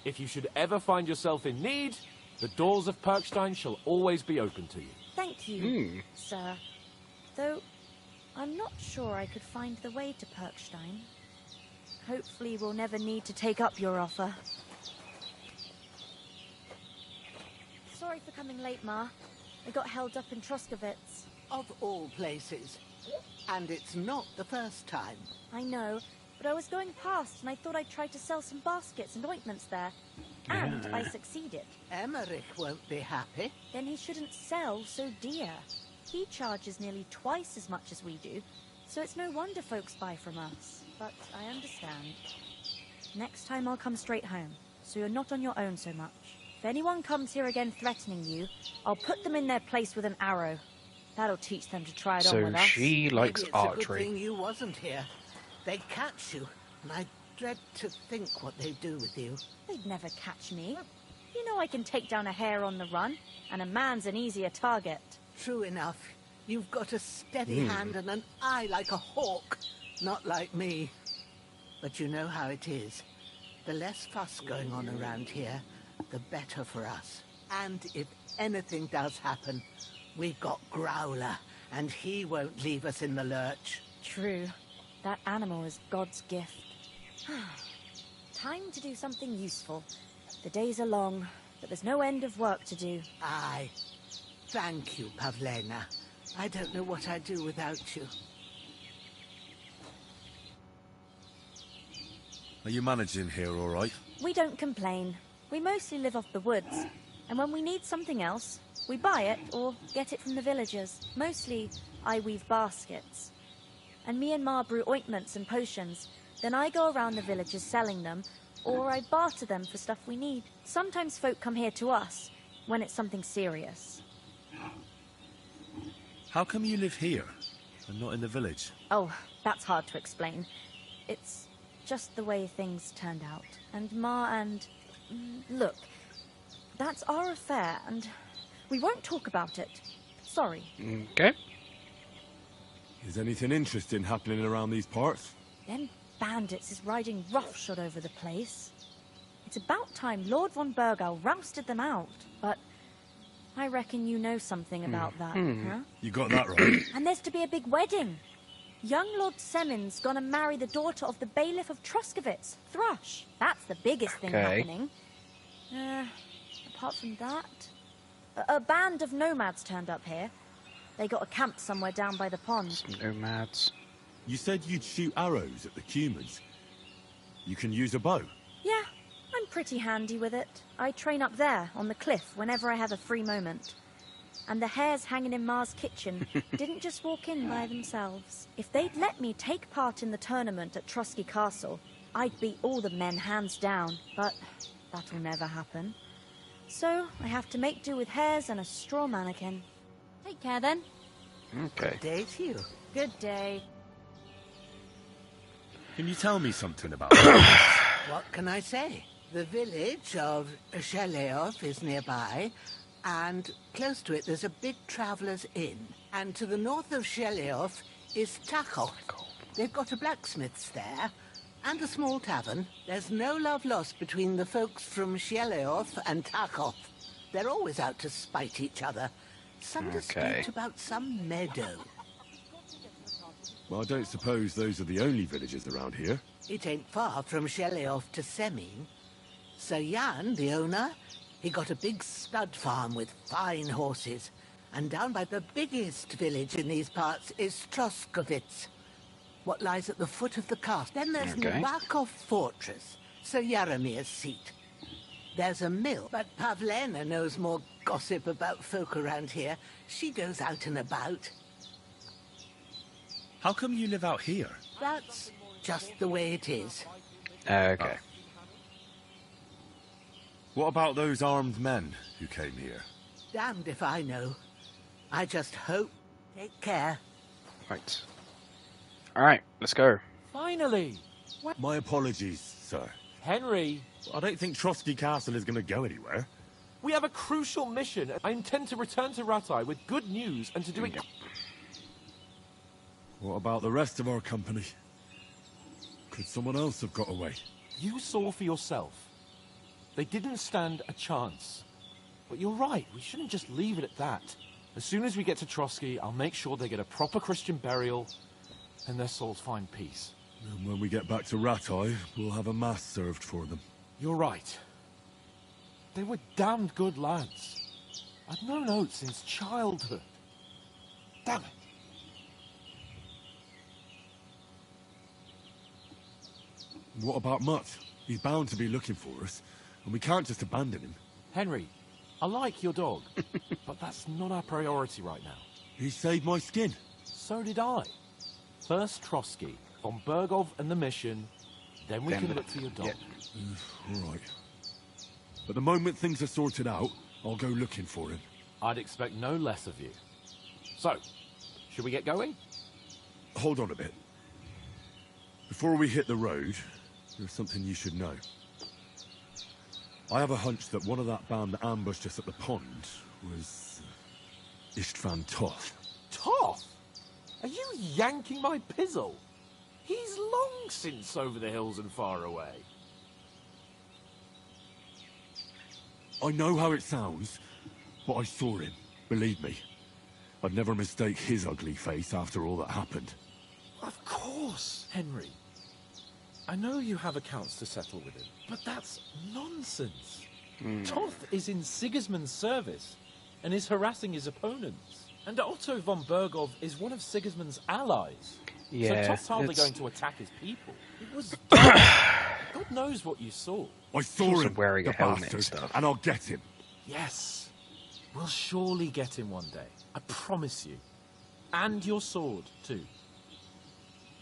If you should ever find yourself in need, the doors of Perkstein shall always be open to you. Thank you, sir. Though, I'm not sure I could find the way to Perkstein. Hopefully we'll never need to take up your offer. Sorry for coming late, Ma. I got held up in Troskowitz. Of all places. And it's not the first time. I know, but I was going past and I thought I'd try to sell some baskets and ointments there. And I succeeded. Emmerich won't be happy. Then he shouldn't sell so dear. He charges nearly twice as much as we do, so it's no wonder folks buy from us. But I understand. Next time I'll come straight home, so you're not on your own so much. If anyone comes here again threatening you, I'll put them in their place with an arrow. That'll teach them to try it on with us. So she likes Maybe archery. It's a good thing you wasn't here. They'd catch you, and I dread to think what they'd do with you. They'd never catch me. You know I can take down a hare on the run, and a man's an easier target. True enough. You've got a steady hand and an eye like a hawk. Not like me. But you know how it is. The less fuss going on around here, the better for us. And if anything does happen, we've got Growler, and he won't leave us in the lurch. True. That animal is God's gift. Time to do something useful. The days are long, but there's no end of work to do. Aye. Thank you, Pavlena. I don't know what I'd do without you. Are you managing here all right? We don't complain. We mostly live off the woods, and when we need something else, we buy it or get it from the villagers. Mostly, I weave baskets. And me and Ma brew ointments and potions. Then I go around the villages selling them, or I barter them for stuff we need. Sometimes folk come here to us, when it's something serious. How come you live here and not in the village? Oh, that's hard to explain. It's just the way things turned out. And Ma and... Look, that's our affair, and we won't talk about it. Sorry. Okay. Is anything interesting happening around these parts? Them bandits is riding roughshod over the place. It's about time Lord von Burgau rousted them out, but I reckon you know something about that, huh? You got that right. And there's to be a big wedding. Young Lord Semon's gonna marry the daughter of the bailiff of Troskowitz, Thrush. That's the biggest thing happening. Apart from that, a band of nomads turned up here. They got a camp somewhere down by the pond. Some nomads. You said you'd shoot arrows at the Cumans. You can use a bow. Yeah, I'm pretty handy with it. I train up there, on the cliff, whenever I have a free moment. And the hares hanging in Ma's kitchen didn't just walk in by themselves. If they'd let me take part in the tournament at Trotsky Castle, I'd beat all the men hands down, but that'll never happen. So I have to make do with hares and a straw mannequin. Take care then. Okay. Good day to you. Good day. Can you tell me something about that? What can I say? The village of Sheleov is nearby, and close to it there's a big traveller's inn. And to the north of Sheleov is Tachov. They've got a blacksmith's there, and a small tavern. There's no love lost between the folks from Sheleov and Tachov. They're always out to spite each other. Some dispute about some meadow. Well, I don't suppose those are the only villages around here. It ain't far from Sheleov to Semin. Sir Jan, the owner, He got a big stud farm with fine horses. And down by the biggest village in these parts is Troskovitz, what lies at the foot of the castle. Then there's Okay. Nowakov Fortress, Sir Yaramir's seat. There's a mill, but Pavlena knows more gossip about folk around here. She goes out and about. How come you live out here? That's just the way it is. Okay. What about those armed men who came here? Damned if I know. I just hope. Take care. Right. Alright, let's go. Finally! My apologies, sir. Henry! I don't think Trotsky Castle is going to go anywhere. We have a crucial mission. I intend to return to Ratai with good news and to do it... What about the rest of our company? Could someone else have got away? You saw for yourself. They didn't stand a chance. But you're right, we shouldn't just leave it at that. As soon as we get to Trotsky, I'll make sure they get a proper Christian burial and their souls find peace. And when we get back to Ratai, we'll have a mass served for them. You're right. They were damned good lads. I've known Oates since childhood. Damn it. What about Mutt? He's bound to be looking for us, and we can't just abandon him. Henry, I like your dog, but that's not our priority right now. He saved my skin. So did I. First Trotsky, von Bergov and the mission, then we can look for your dog. All right. But the moment things are sorted out, I'll go looking for him. I'd expect no less of you. So, should we get going? Hold on a bit. Before we hit the road, there's something you should know. I have a hunch that one of that band that ambushed us at the pond was Istvan Toth. Toth? Are you yanking my pizzle? He's long since over the hills and far away. I know how it sounds, but I saw him. Believe me. I'd never mistake his ugly face after all that happened. Of course, Henry. I know you have accounts to settle with him, but that's nonsense. Toth is in Sigismund's service and is harassing his opponents. And Otto von Bergov is one of Sigismund's allies. Yeah, so Toth's hardly going to attack his people. It was God knows what you saw. I saw him, wearing a the helmet and bastard, stuff. and I'll get him. Yes. We'll surely get him one day. I promise you. And your sword, too.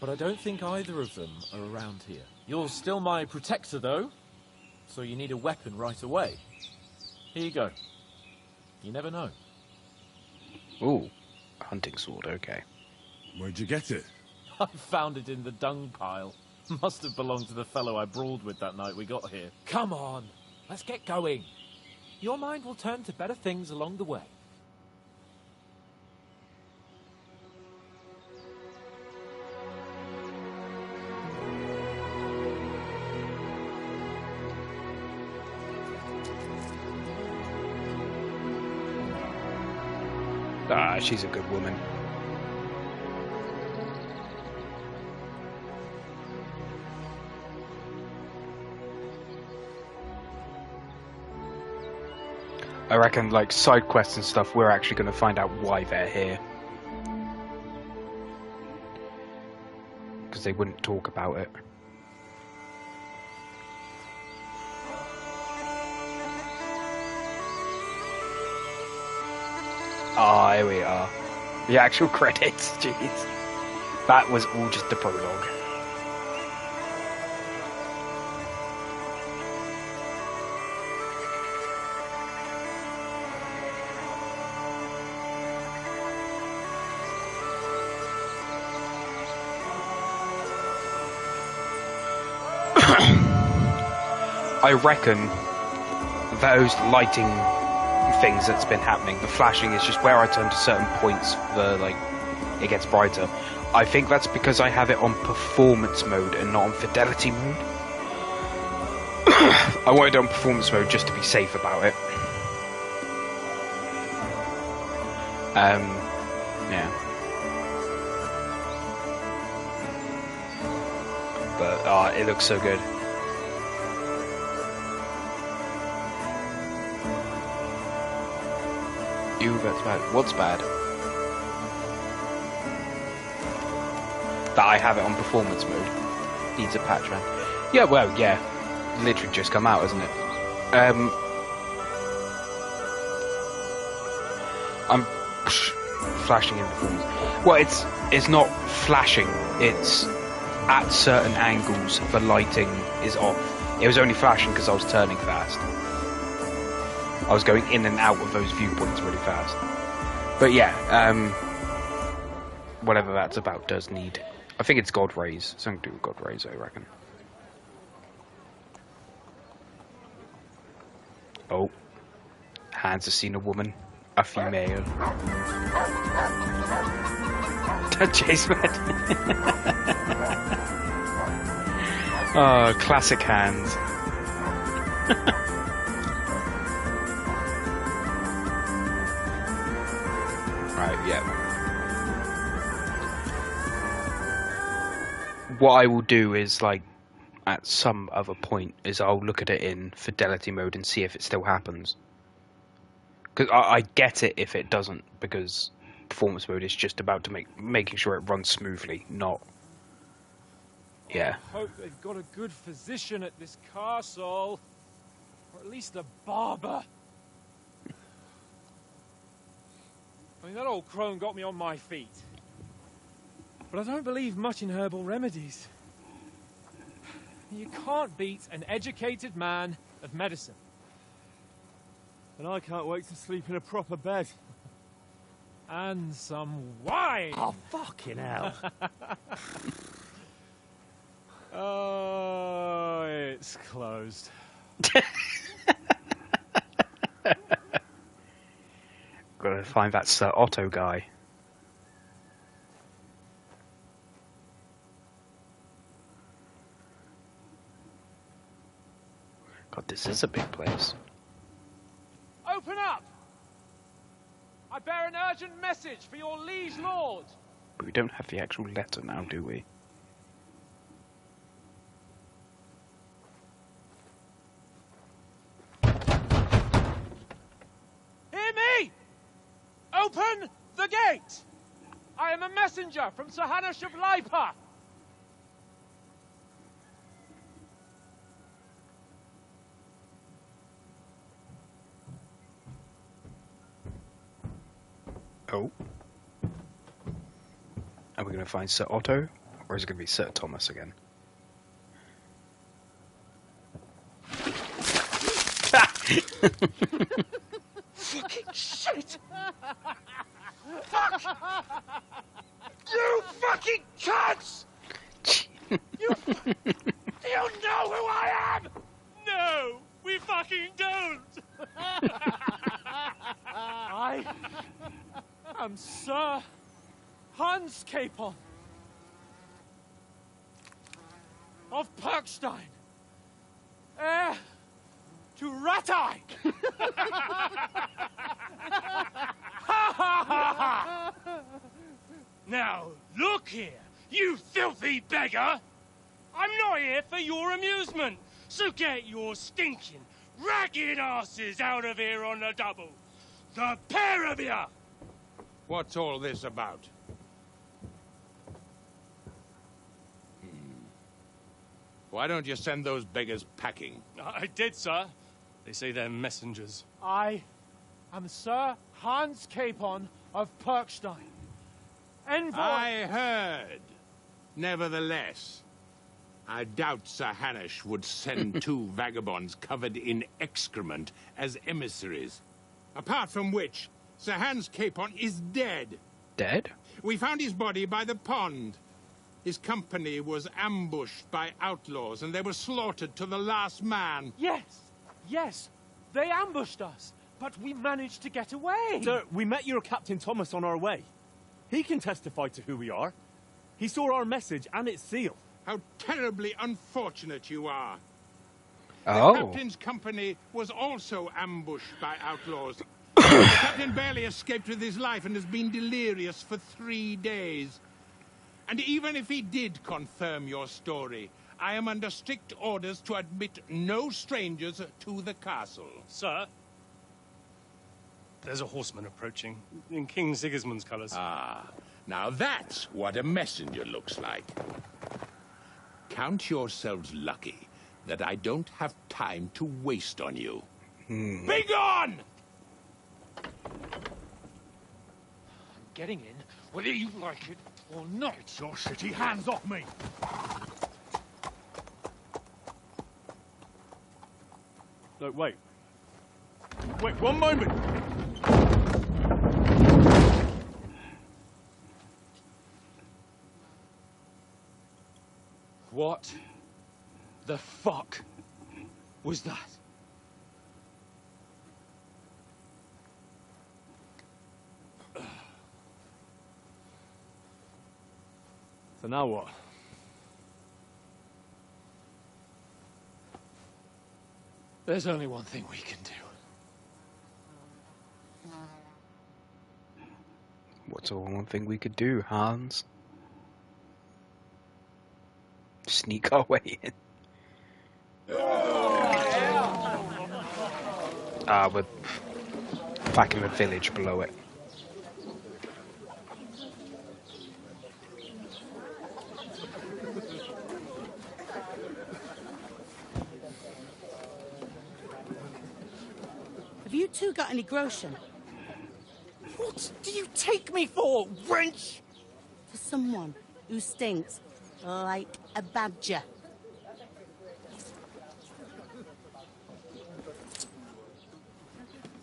But I don't think either of them are around here. You're still my protector, though. So you need a weapon right away. Here you go. You never know. Ooh, a hunting sword, okay. Where'd you get it? I found it in the dung pile. Must have belonged to the fellow I brawled with that night we got here. Come on, let's get going. Your mind will turn to better things along the way. Ah, she's a good woman. I reckon, like, side quests and stuff, we're actually going to find out why they're here. Because they wouldn't talk about it. Ah, here we are. The actual credits, jeez. That was all just the prologue. I reckon those lighting things that's been happening, the flashing is just where I turn to certain points, it gets brighter. I think that's because I have it on performance mode and not on fidelity mode. I want it on performance mode just to be safe about it. Yeah. But it looks so good. Ew, that's bad. What's bad? That I have it on performance mode. Needs a patch, man. Yeah, well, yeah. Literally just come out, isn't it? I'm flashing in performance. Well, it's not flashing. It's at certain angles the lighting is off. It was only flashing because I was turning fast. I was going in and out of those viewpoints really fast. But yeah, whatever that's about does need... I think it's God Rays. Something to do with God Rays, I reckon. Oh. Hans has seen a woman. A female. Chase Med. Oh, classic Hans. Right, yeah. What I will do is, like, at some other point, is I'll look at it in fidelity mode and see if it still happens. Because I get it if it doesn't, because performance mode is just about to making sure it runs smoothly, not... Yeah. I hope they've got a good physician at this castle. Or at least a barber. I mean, that old crone got me on my feet. But I don't believe much in herbal remedies. You can't beat an educated man of medicine. And I can't wait to sleep in a proper bed. And some wine! Oh, fucking hell. Oh, it's closed. Gotta find that Sir Otto guy. God, this is a big place. Open up! I bear an urgent message for your liege lord. But we don't have the actual letter now, do we? Hear me! Open the gate! I am a messenger from Sir Hanush of Lipa. Oh. Are we going to find Sir Otto? Or is it going to be Sir Thomas again? Fucking shit! Fuck! You fucking cunts! You know who I am? No, we fucking don't. I am Sir Hans Capon of Perkstein, heir to Ratai. Now, look here, you filthy beggar! I'm not here for your amusement, so get your stinking, ragged asses out of here on the double. The pair of you! What's all this about? Why don't you send those beggars packing? I did, sir. They say they're messengers. I am Sir Hans Capon of Perkstein, envoy... I heard. Nevertheless, I doubt Sir Hanush would send two vagabonds covered in excrement as emissaries. Apart from which, Sir Hans Capon is dead. Dead? We found his body by the pond. His company was ambushed by outlaws, and they were slaughtered to the last man. Yes, they ambushed us, but we managed to get away. Sir, we met your Captain Thomas on our way. He can testify to who we are. He saw our message and its seal. How terribly unfortunate you are. Oh. The captain's company was also ambushed by outlaws. The captain barely escaped with his life and has been delirious for 3 days. And even if he did confirm your story, I am under strict orders to admit no strangers to the castle. Sir, There's a horseman approaching, in King Sigismund's colours. Ah, now that's what a messenger looks like. Count yourselves lucky that I don't have time to waste on you. Be gone! Getting in, whether you like it or not. It's your city. Hands off me! No, wait. Wait, one moment! What the fuck was that? So now what? There's only one thing we can do. What's all one thing we could do, Hans? Sneak our way in. We're back in the village below it. Have you two got any groschen? What do you take me for, wench? For someone who stinks like a badger.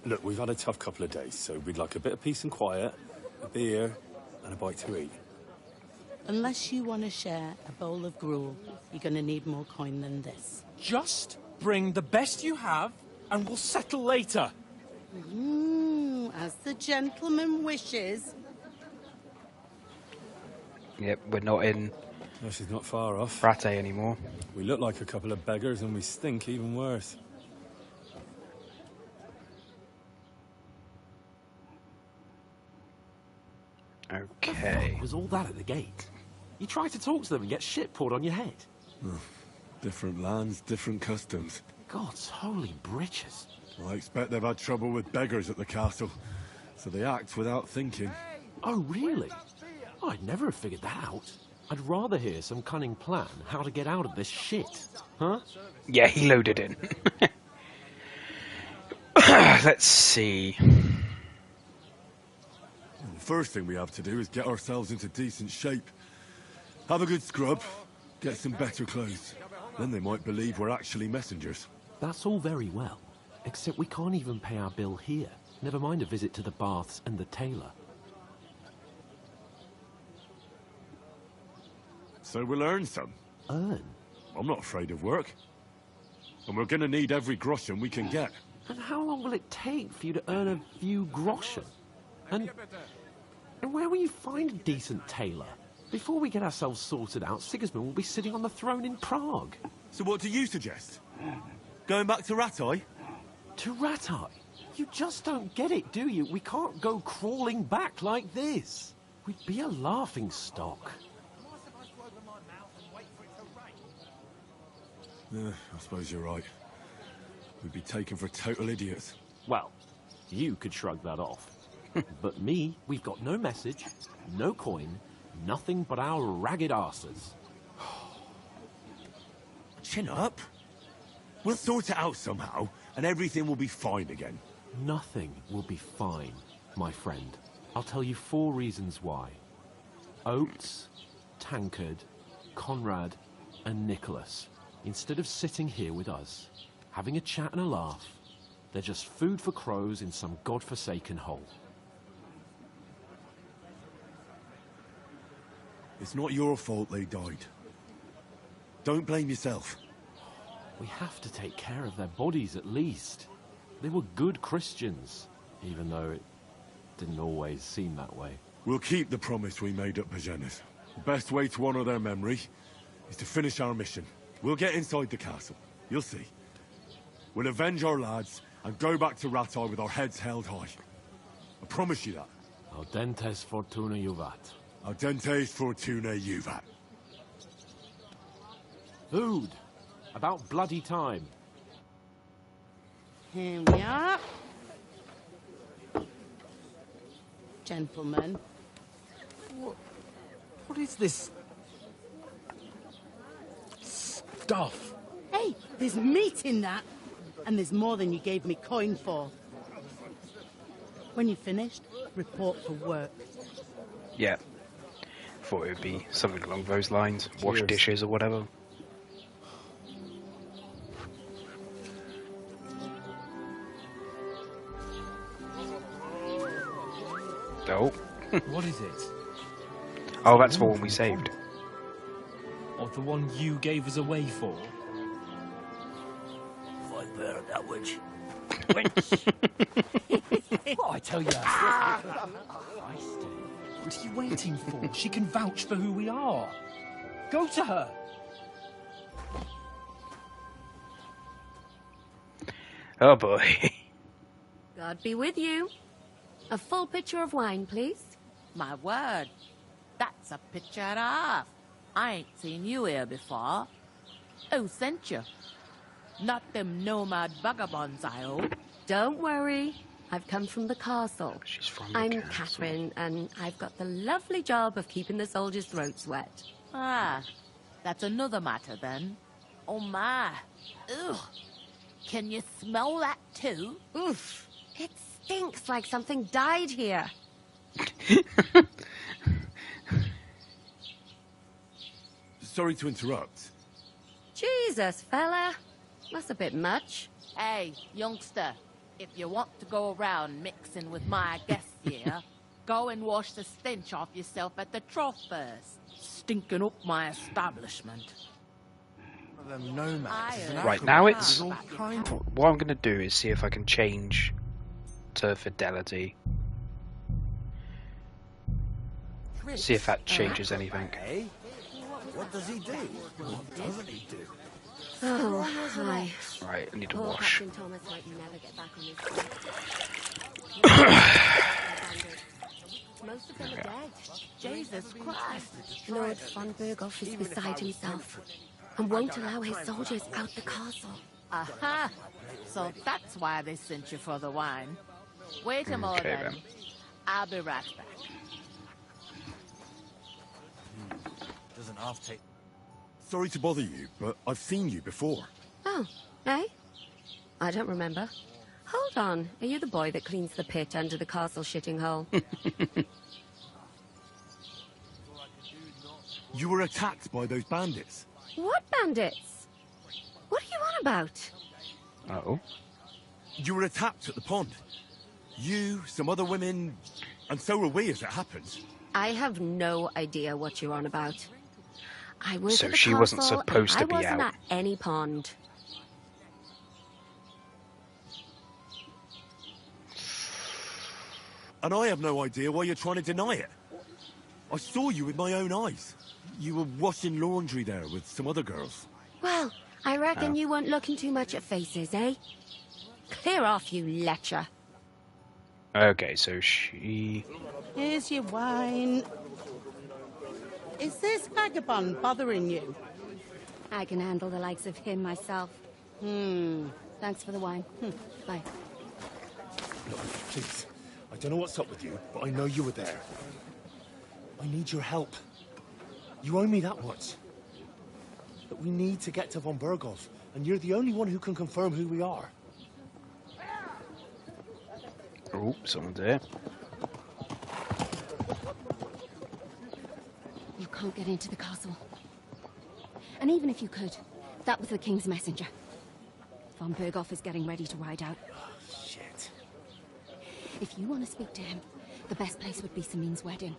Look, we've had a tough couple of days, so we'd like a bit of peace and quiet, a beer, and a bite to eat. Unless you want to share a bowl of gruel, you're going to need more coin than this. Just bring the best you have, and we'll settle later. As the gentleman wishes. Yep, we're not in No, she's not far off. Frate anymore. We look like a couple of beggars, and we stink even worse. Okay. Was all that at the gate? You try to talk to them and get shit poured on your head. Different lands, different customs. God's holy britches. I expect they've had trouble with beggars at the castle, so they act without thinking. Oh, really? I'd never have figured that out. I'd rather hear some cunning plan how to get out of this shit. Huh? Yeah, he loaded in. Let's see. The first thing we have to do is get ourselves into decent shape. Have a good scrub, get some better clothes. Then they might believe we're actually messengers. That's all very well, except we can't even pay our bill here. Never mind a visit to the baths and the tailor. So we'll earn some. Earn? I'm not afraid of work. And we're gonna need every groschen we can get. And how long will it take for you to earn a few groschen? And where will you find a decent tailor? Before we get ourselves sorted out, Sigismund will be sitting on the throne in Prague. So what do you suggest? Going back to Ratai? To Ratai? You just don't get it, do you? We can't go crawling back like this. We'd be a laughing stock. I suppose you're right. We'd be taken for total idiots. Well, you could shrug that off. But me, we've got no message, no coin, nothing but our ragged arses. Chin up. We'll sort it out somehow, and everything will be fine again. Nothing will be fine, my friend. I'll tell you 4 reasons why. Oates, Tankard, Conrad, and Nicholas, instead of sitting here with us, having a chat and a laugh, they're just food for crows in some godforsaken hole. It's not your fault they died. Don't blame yourself. We have to take care of their bodies at least. They were good Christians, even though it didn't always seem that way. We'll keep the promise we made at Pagenas. The best way to honor their memory is to finish our mission. We'll get inside the castle. You'll see. We'll avenge our lads and go back to Ratai with our heads held high. I promise you that. Audentes fortuna juvat. Audentes fortuna juvat. Food. About bloody time. Here we are. gentlemen. What is this stuff? Hey, there's meat in that. And there's more than you gave me coin for. When you're finished, report for work. Yeah. Thought it would be something along those lines. Wash Cheers. dishes or whatever. Oh. What is it? Oh, that's the one we saved. Or the one you gave us away for? If I bear that witch. What I tell you? What are you waiting for? She can vouch for who we are. Go to her. Oh boy. God be with you. A full pitcher of wine, please. My word. That's a picture and a half. I ain't seen you here before. Who sent you? Not them nomad vagabonds, I hope. Don't worry. I've come from the castle. She's from the I'm castle. Catherine, and I've got the lovely job of keeping the soldiers' throats wet. Ah, that's another matter then. Oh my. Ugh. Can you smell that too? Oof. It stinks like something died here. Sorry to interrupt. Jesus, fella. That's a bit much. Hey, youngster. If you want to go around mixing with my guests here, go and wash the stench off yourself at the trough first. Stinking up my establishment. Them nomads. Right, now it's... What I'm going to do is see if I can change to fidelity. See if that changes anything. Hey? What does he do? What doesn't he do? Oh, hi. Right, I need to Poor wash. Captain Thomas might never get back on his feet. Most of them are dead. Jesus Christ. Lord von Berghoff is beside himself and won't allow his soldiers out the castle. Aha! So that's why they sent you for the wine. Wait a moment Okay, then. then. I'll be right back. Doesn't half take. Sorry to bother you, but I've seen you before. Oh, eh? I don't remember. Hold on. Are you the boy that cleans the pit under the castle shitting hole? You were attacked by those bandits. What bandits? What are you on about? Oh. You were attacked at the pond. You, some other women, and so were we as it happened. I have no idea what you're on about. I work So at the she wasn't castle, supposed and to be I wasn't out. at any pond. And I have no idea why you're trying to deny it. I saw you with my own eyes. You were washing laundry there with some other girls. Well, I reckon Oh. you weren't looking too much at faces, eh? Clear off, you lecher. Okay, so she... Here's your wine. Is this vagabond bothering you? I can handle the likes of him myself. Thanks for the wine. Bye. Look, please. I don't know what's up with you, but I know you were there. I need your help. You owe me that much. But we need to get to von Berghoff, and you're the only one who can confirm who we are. Oh, someone's there. You can't get into the castle. And even if you could, that was the king's messenger. Von Berghoff is getting ready to ride out. Shit. If you want to speak to him, the best place would be Samin's wedding.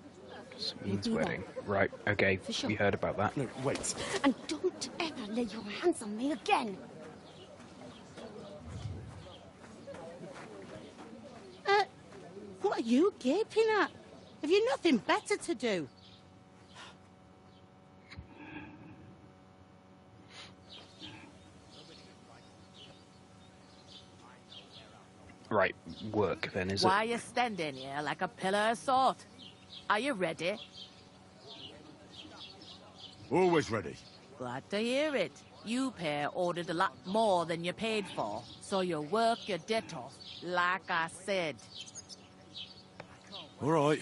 Samin's You'll be wedding. Right, okay. For sure. We heard about that. No, wait. And don't ever lay your hands on me again. What are you gaping at? Have you nothing better to do? Right, work then, is Why it? are you standing here like a pillar of salt? Are you ready? Always ready. Glad to hear it. You pair ordered a lot more than you paid for, so you work your debt off, like I said. All right.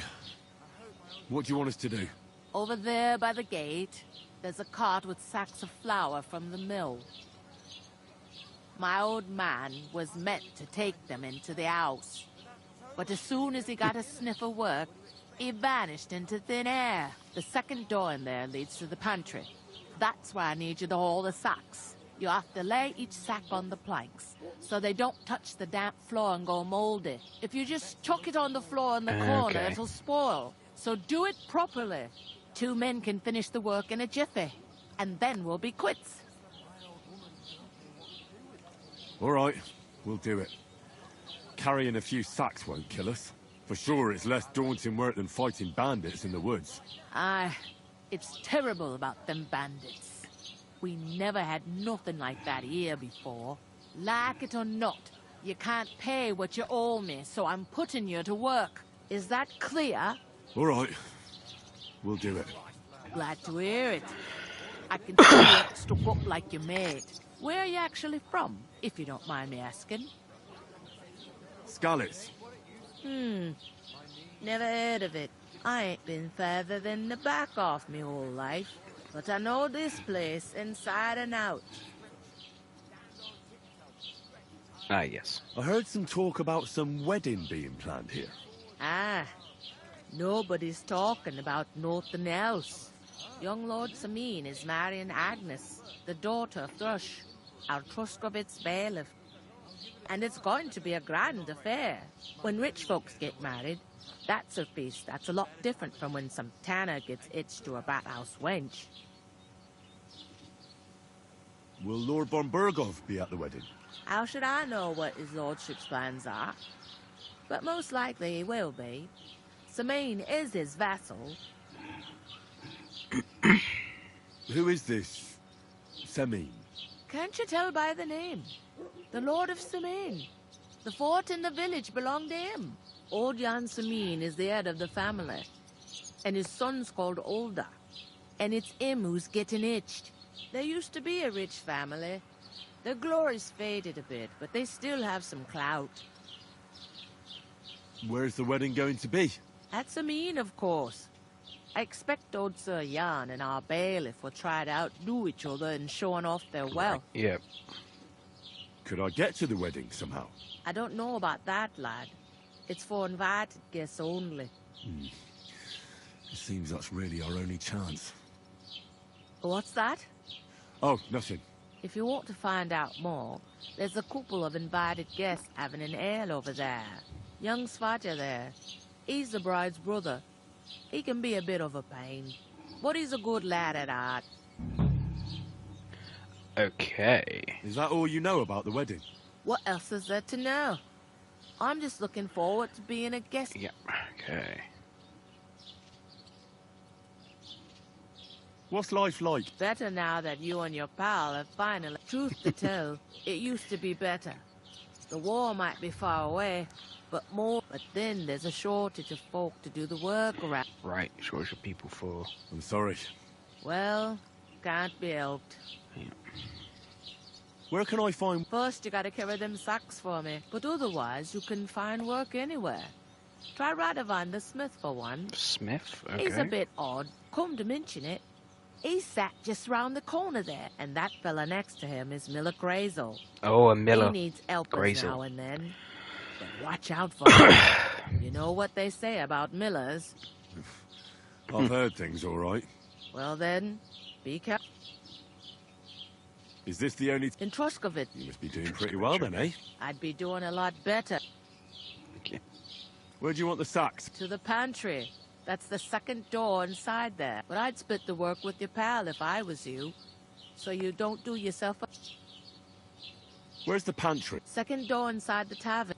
What do you want us to do? Over there by the gate, there's a cart with sacks of flour from the mill. My old man was meant to take them into the house. But as soon as he got a sniff of work, he vanished into thin air. The second door in there leads to the pantry. That's why I need you to haul the sacks. You have to lay each sack on the planks, so they don't touch the damp floor and go moldy. If you just chuck it on the floor in the corner, it'll spoil. So do it properly. 2 men can finish the work in a jiffy, and then we'll be quits. All right, we'll do it. Carrying a few sacks won't kill us. For sure, it's less daunting work than fighting bandits in the woods. Aye, it's terrible about them bandits. We never had nothing like that here before. Like it or not, you can't pay what you owe me, so I'm putting you to work. Is that clear? All right, we'll do it. Glad to hear it. I can see you stuck up like your mate. Where are you actually from, if you don't mind me asking? Skalitz. Never heard of it. I ain't been further than the back off me whole life. But I know this place inside and out. Ah, yes. I heard some talk about some wedding being planned here. Ah, nobody's talking about nothing else. Young Lord Samin is marrying Agnes, the daughter of Thrush, our Truskovitz bailiff. And it's going to be a grand affair. When rich folks get married, that's a feast that's a lot different from when some tanner gets hitched to a bathhouse wench. Will Lord von Bergov be at the wedding? How should I know what his lordship's plans are? But most likely he will be. Samin is his vassal. Who is this Samin? Can't you tell by the name? The Lord of Samin. The fort and the village belong to him. Old Jan Samin is the head of the family. And his son's called Olda. And it's him who's getting itched. There used to be a rich family. Their glory's faded a bit, but they still have some clout. Where's the wedding going to be? At Samin, of course. I expect old Sir Jan and our bailiff will try to outdo each other in showing off their wealth. Yep. Could I get to the wedding somehow? I don't know about that, lad. It's for invited guests only. It seems that's really our only chance. What's that? Oh, nothing. If you want to find out more, there's a couple of invited guests having an ale over there. Young Svatja there. He's the bride's brother. He can be a bit of a pain, but he's a good lad at heart. Okay. Is that all you know about the wedding? What else is there to know? I'm just looking forward to being a guest. Yep, okay. What's life like? Better now that you and your pal have finally... Truth to tell, it used to be better. The war might be far away, but then there's a shortage of folk to do the work around. Right, shortage of people for... I'm sorry. Well, can't be helped. Yeah. Where can I find... First, you gotta carry them sacks for me, but otherwise you can find work anywhere. Try Radovan the smith for one. Smith? Okay. He's a bit odd. Come to mention it. He sat just round the corner there, and that fella next to him is Miller Grazel. Oh, a Miller. He needs helpers Grazel. now and then. But watch out for him. You know what they say about Millers. I've heard things, all right. Well then, be careful. Is this the only... In Truskovitz. You must be doing pretty well then, eh? I'd be doing a lot better. Okay. Where do you want the sacks? To the pantry. That's the second door inside there. But I'd split the work with your pal if I was you. So you don't do yourself a... Where's the pantry? Second door inside the tavern.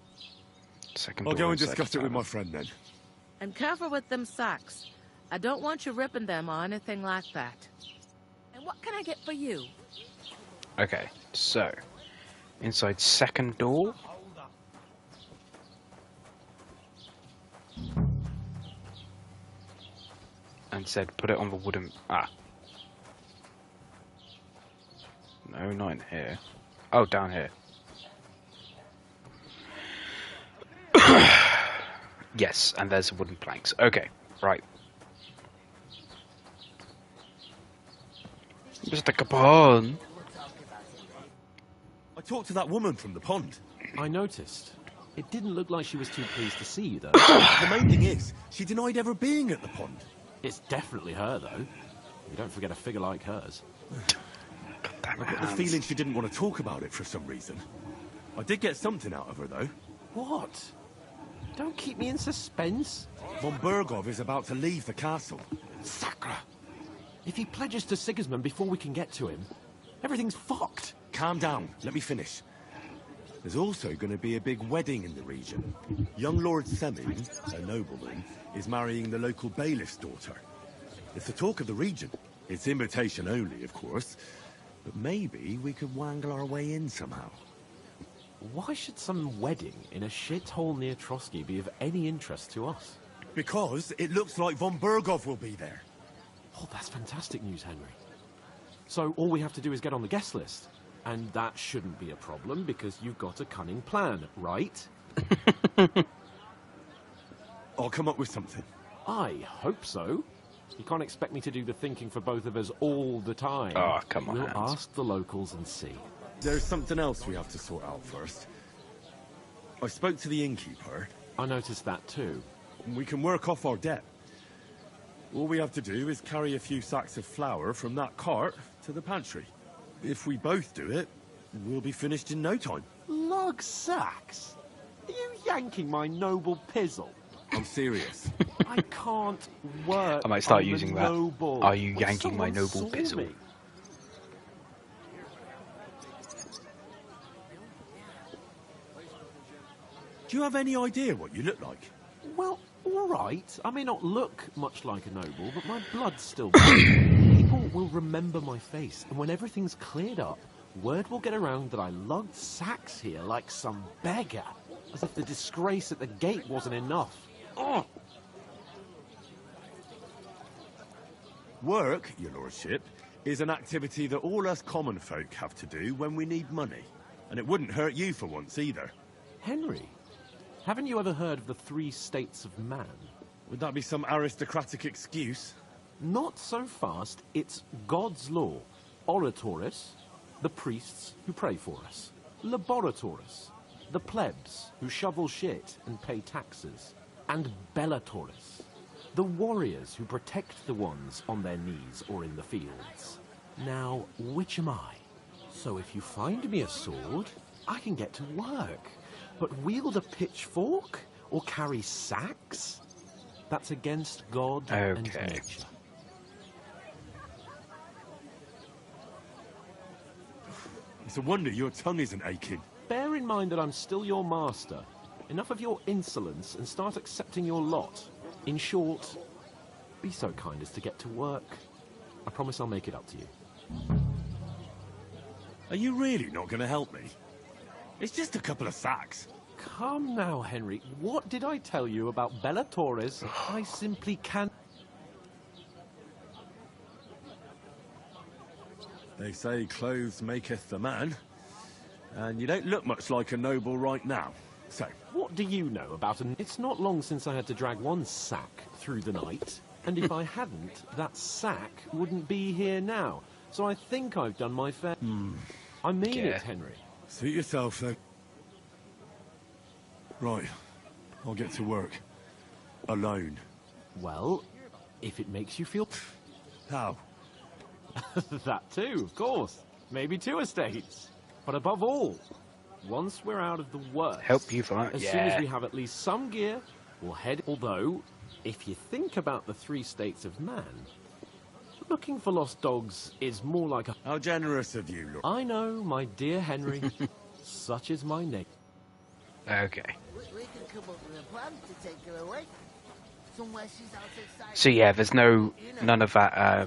Second I'll door go and inside discuss the it with my tavern. friend then. And careful with them sacks. I don't want you ripping them or anything like that. And what can I get for you? Okay, so... Inside second door. And said put it on the wooden... Ah. No, not in here. Oh, down here. Yes, and there's wooden planks. Okay, right. Mr. Capone. I talked to that woman from the pond. I noticed. It didn't look like she was too pleased to see you, though. The main thing is, she denied ever being at the pond. It's definitely her, though. You don't forget a figure like hers. I got the feeling she didn't want to talk about it for some reason. I did get something out of her, though. What? Don't keep me in suspense. Von Bergov is about to leave the castle. Sacre! If he pledges to Sigismund before we can get to him, everything's fucked. Calm down. Let me finish. There's also going to be a big wedding in the region. Young Lord Semin, a nobleman, is marrying the local bailiff's daughter. It's the talk of the region. It's invitation only, of course. But maybe we could wangle our way in somehow. Why should some wedding in a shithole near Trotsky be of any interest to us? Because it looks like von Bergov will be there. Oh, that's fantastic news, Henry. So all we have to do is get on the guest list. And that shouldn't be a problem, because you've got a cunning plan, right? I'll come up with something. I hope so. You can't expect me to do the thinking for both of us all the time. Oh, come on. We'll ask the locals and see. There's something else we have to sort out first. I spoke to the innkeeper. I noticed that too. We can work off our debt. All we have to do is carry a few sacks of flour from that cart to the pantry. If we both do it, we'll be finished in no time. Lug sacks? Are you yanking my noble pizzle? I'm serious. I can't work. I might start on using the that. noble. Are you When yanking my someone noble saw pizzle? me. Do you have any idea what you look like? Well, all right. I may not look much like a noble, but my blood's still boiling. People will remember my face, and when everything's cleared up, word will get around that I lugged sacks here like some beggar, as if the disgrace at the gate wasn't enough. Oh! Work, your lordship, is an activity that all us common folk have to do when we need money. And it wouldn't hurt you for once either. Henry, haven't you ever heard of the 3 states of man? Would that be some aristocratic excuse? Not so fast. It's God's law. Oratoris, the priests who pray for us. Laboratoris, the plebs who shovel shit and pay taxes. And Bellatoris, the warriors who protect the ones on their knees or in the fields. Now, which am I? So if you find me a sword, I can get to work. But wield a pitchfork or carry sacks? That's against God and nature. It's a wonder your tongue isn't aching. Bear in mind that I'm still your master. Enough of your insolence and start accepting your lot. In short, be so kind as to get to work. I promise I'll make it up to you. Are you really not going to help me? It's just a couple of sacks. Come now, Henry. What did I tell you about Bellatoris? I simply can't... They say clothes maketh the man. And you don't look much like a noble right now. So, What do you know about an... It's not long since I had to drag one sack through the night. And if I hadn't, that sack wouldn't be here now. So I think I've done my fair... I mean it, Henry. suit yourself, then. Right. I'll get to work. Alone. Well, if it makes you feel... How? That too, of course. Maybe 2 estates. But above all, once we're out of the worst... Help you find... As soon as we have at least some gear, we'll head... Although, if you think about the 3 states of man, looking for lost dogs is more like a... How generous of you, Lord. I know, my dear Henry. Such is my name. Okay. We can come up with a plan to take her away. Somewhere she's out of sight. So yeah, there's none of that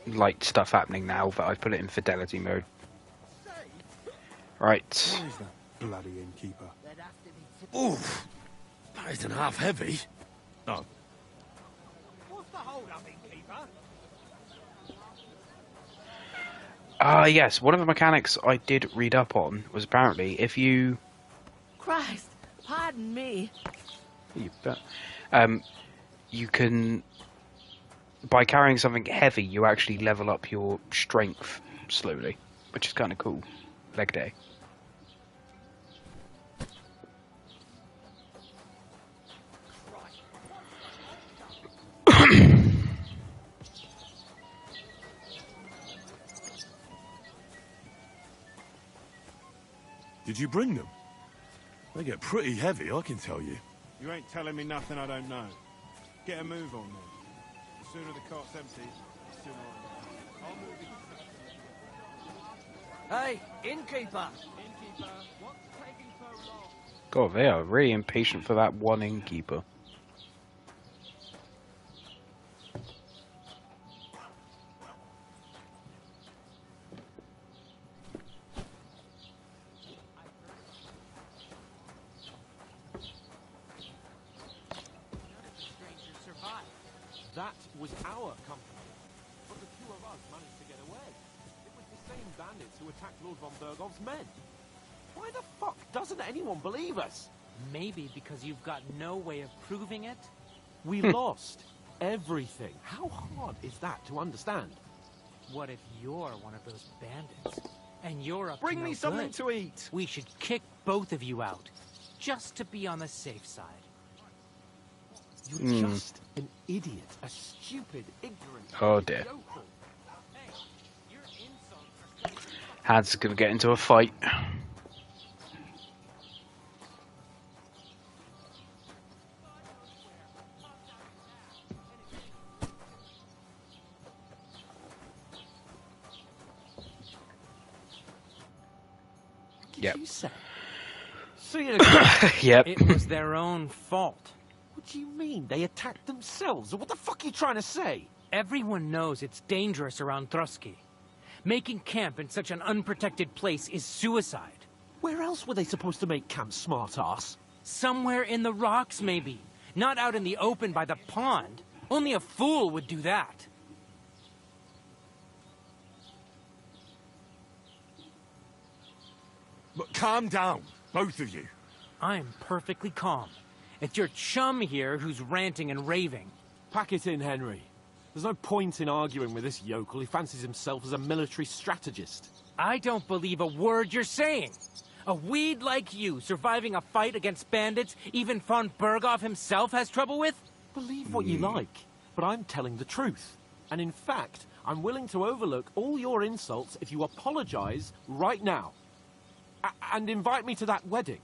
light stuff happening now that I've put it in fidelity mode. Right. Where is that bloody innkeeper? Oof! That isn't half heavy. Oh. What's the hold up, innkeeper? Yes, one of the mechanics I did read up on was apparently if you... Christ, pardon me. You bet. You can, by carrying something heavy, you actually level up your strength slowly, which is kind of cool. Leg day. Did you bring them? They get pretty heavy, I can tell you. You ain't telling me nothing I don't know. Get a move on then. The sooner the cart's empty, the sooner I'll move it. Hey, innkeeper! Innkeeper, what's taking so long? God, they are really impatient for that one innkeeper. That was our company, but the two of us managed to get away. It was the same bandits who attacked Lord von Bergov's men. Why the fuck doesn't anyone believe us? Maybe because you've got no way of proving it? We lost everything. How hard is that to understand? What if you're one of those bandits? And you're up Bring to no me something good? to eat. We should kick both of you out, just to be on the safe side. You're just an idiot, a stupid, ignorant... Oh dear. Hans is going to get into a fight. Yep. You say? Yep. It was their own fault. What do you mean? They attacked themselves? What the fuck are you trying to say? Everyone knows it's dangerous around Trotsky. Making camp in such an unprotected place is suicide. Where else were they supposed to make camp, smart-ass? Somewhere in the rocks, maybe. Not out in the open by the pond. Only a fool would do that. But calm down, both of you. I'm perfectly calm. It's your chum here who's ranting and raving. Pack it in, Henry. There's no point in arguing with this yokel. He fancies himself as a military strategist. I don't believe a word you're saying. A weed like you surviving a fight against bandits even von Berghoff himself has trouble with? Believe what you like, but I'm telling the truth. And in fact, I'm willing to overlook all your insults if you apologize right now. And invite me to that wedding.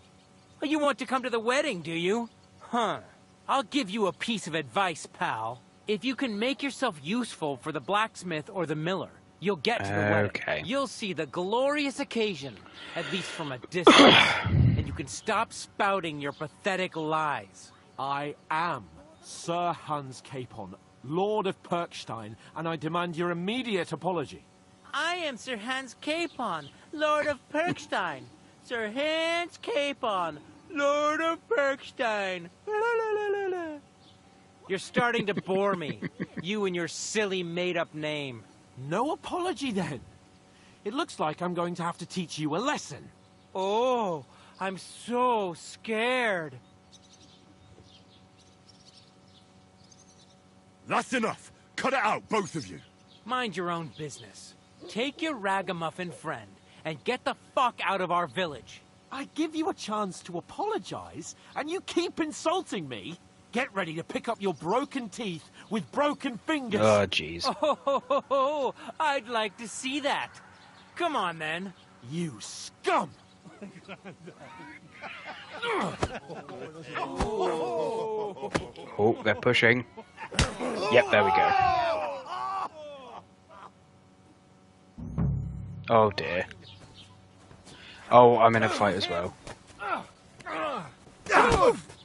You want to come to the wedding, do you? Huh. I'll give you a piece of advice, pal. If you can make yourself useful for the blacksmith or the miller, you'll get to the wedding. You'll see the glorious occasion, at least from a distance. And you can stop spouting your pathetic lies. I am Sir Hans Capon, Lord of Perkstein, and I demand your immediate apology. I am Sir Hans Capon, Lord of Perkstein. Sir Hans Capon, Lord of Perkstein. La, la, la, la, la. You're starting to bore me. You and your silly made-up name. No apology, then. It looks like I'm going to have to teach you a lesson. Oh, I'm so scared. That's enough. Cut it out, both of you. Mind your own business. Take your ragamuffin friend and get the fuck out of our village. I give you a chance to apologize, and you keep insulting me. Get ready to pick up your broken teeth with broken fingers. Oh, jeez. Oh, I'd like to see that. Come on, then. You scum! Oh, they're pushing. Yep, there we go. Oh, dear. Oh, I'm in a fight as well.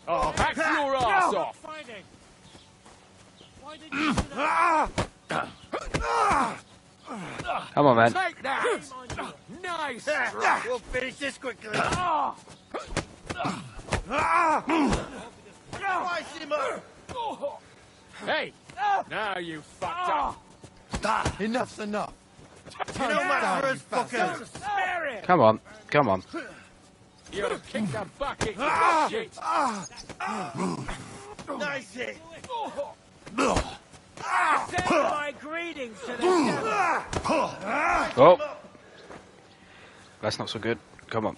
Oh, back your ass off! Come on, man. Take that! Nice! We'll finish this quickly. Slice him up. Hey! Now you fucked up! Enough's enough. You know much for us fuckers. Come on, come on. You kicked a bucket, you shit! Nice hit! Send my greetings to the devil. Oh. That's not so good. Come on.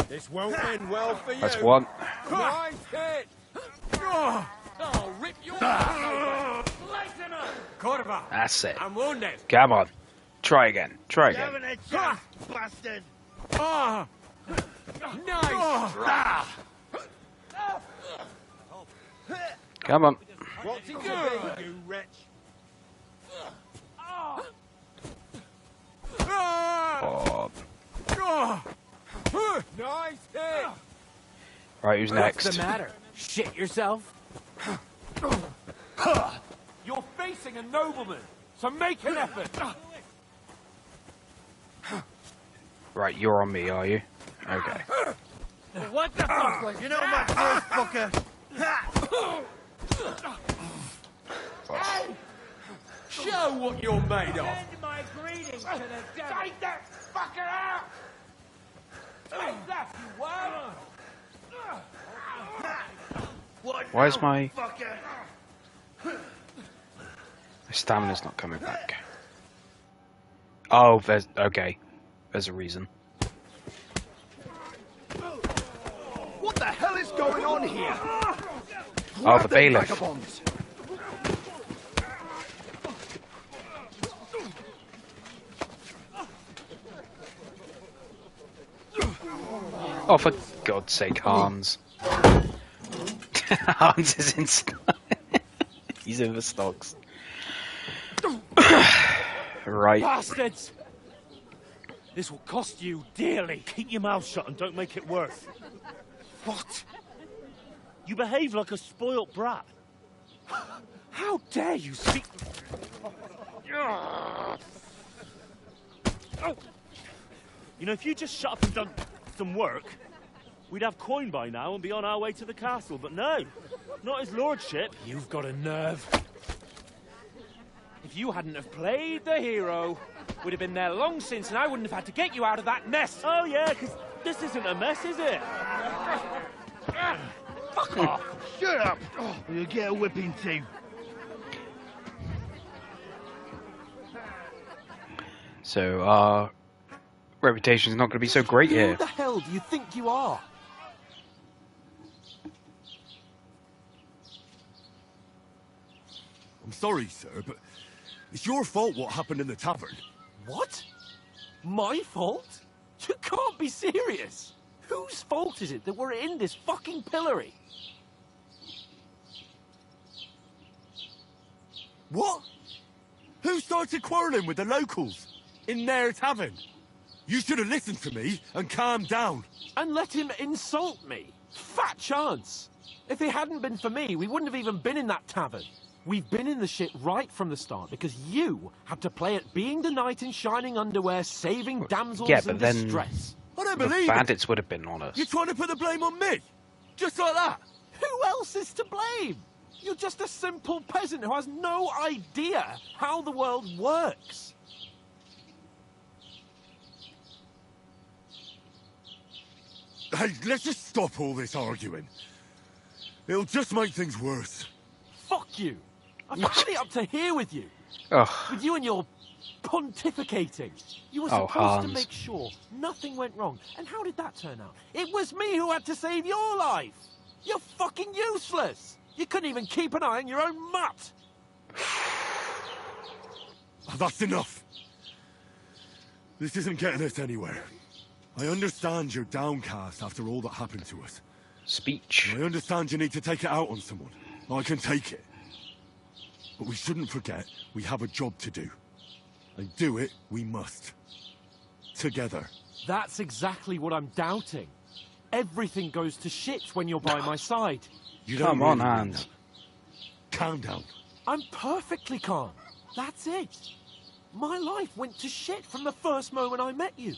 This won't end well for you. That's one. Nice hit! Oh, rip your ass over. Corva. That's it. I'm wounded. Come on. Try again. Try You again. haven't a chance, bastard! Ah! Nice! Come on. What's it gonna be, you wretch? Oh. Nice hit! Right, who's next? What's the matter? Shit yourself? You're facing a nobleman, so make an effort. Right, you're on me, are you? Okay. What the fuck was You know my first fucker! Show what you're made of! Send my greetings to the devil. Take that fucker out! Take that, you worm! Why is my stamina's not coming back? Oh, there's okay. There's a reason. What the hell is going on here? Oh, the bailiff. Vagabonds. Oh, for God's sake, Hans. Hans is in he's in the stocks. Right. Bastards! This will cost you dearly. Keep your mouth shut and don't make it worse. What? You behave like a spoilt brat. How dare you speak... You know, if you just shut up and done some work, we'd have coin by now and be on our way to the castle. But no, not his lordship. You've got a nerve. If you hadn't have played the hero, we'd have been there long since and I wouldn't have had to get you out of that mess. Oh yeah, because this isn't a mess, is it? Fuck off. Shut up! Or you'll get a whipping too. So, our reputation's not going to be so great here. Who the hell do you think you are? I'm sorry, sir, but it's your fault what happened in the tavern. What? My fault? You can't be serious. Whose fault is it that we're in this fucking pillory? What? Who started quarrelling with the locals in their tavern? You should have listened to me and calmed down. And let him insult me? Fat chance. If it hadn't been for me, we wouldn't have even been in that tavern. We've been in the shit right from the start because you had to play at being the knight in shining underwear, saving damsels in distress. I don't the believe bandits would have been on us. You're trying to put the blame on me? Just like that? Who else is to blame? You're just a simple peasant who has no idea how the world works. Hey, let's just stop all this arguing. It'll just make things worse. Fuck you. I've had it up to here with you. Ugh. With you and your pontificating. You were Oh, supposed to Hans. make sure nothing went wrong. And how did that turn out? It was me who had to save your life. You're fucking useless. You couldn't even keep an eye on your own mutt. That's enough. This isn't getting us anywhere. I understand you're downcast after all that happened to us. Speech. I understand you need to take it out on someone. I can take it. But we shouldn't forget we have a job to do. And do it we must. Together. That's exactly what I'm doubting. Everything goes to shit when you're by my side. You Come on, really mean Hans. that. Calm down. I'm perfectly calm. That's it. My life went to shit from the first moment I met you.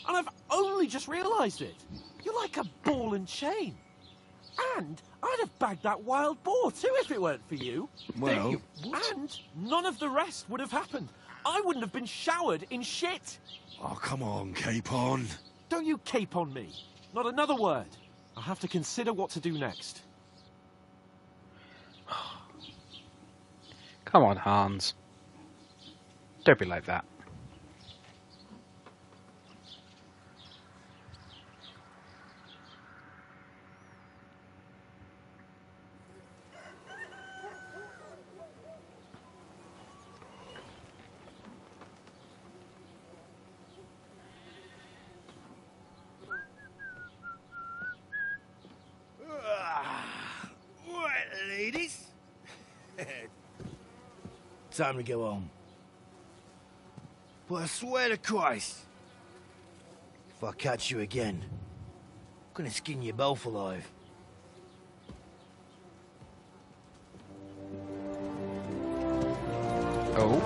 And I've only just realised it. You're like a ball and chain. And I'd have bagged that wild boar too if it weren't for you. Well... And none of the rest would have happened. I wouldn't have been showered in shit. Oh, come on, Capon. Don't you cape on me. Not another word. I'll have to consider what to do next. Come on, Hans. Don't be like that. Right, ladies. Time to go home. But I swear to Christ, if I catch you again, I'm gonna skin you both alive. Oh.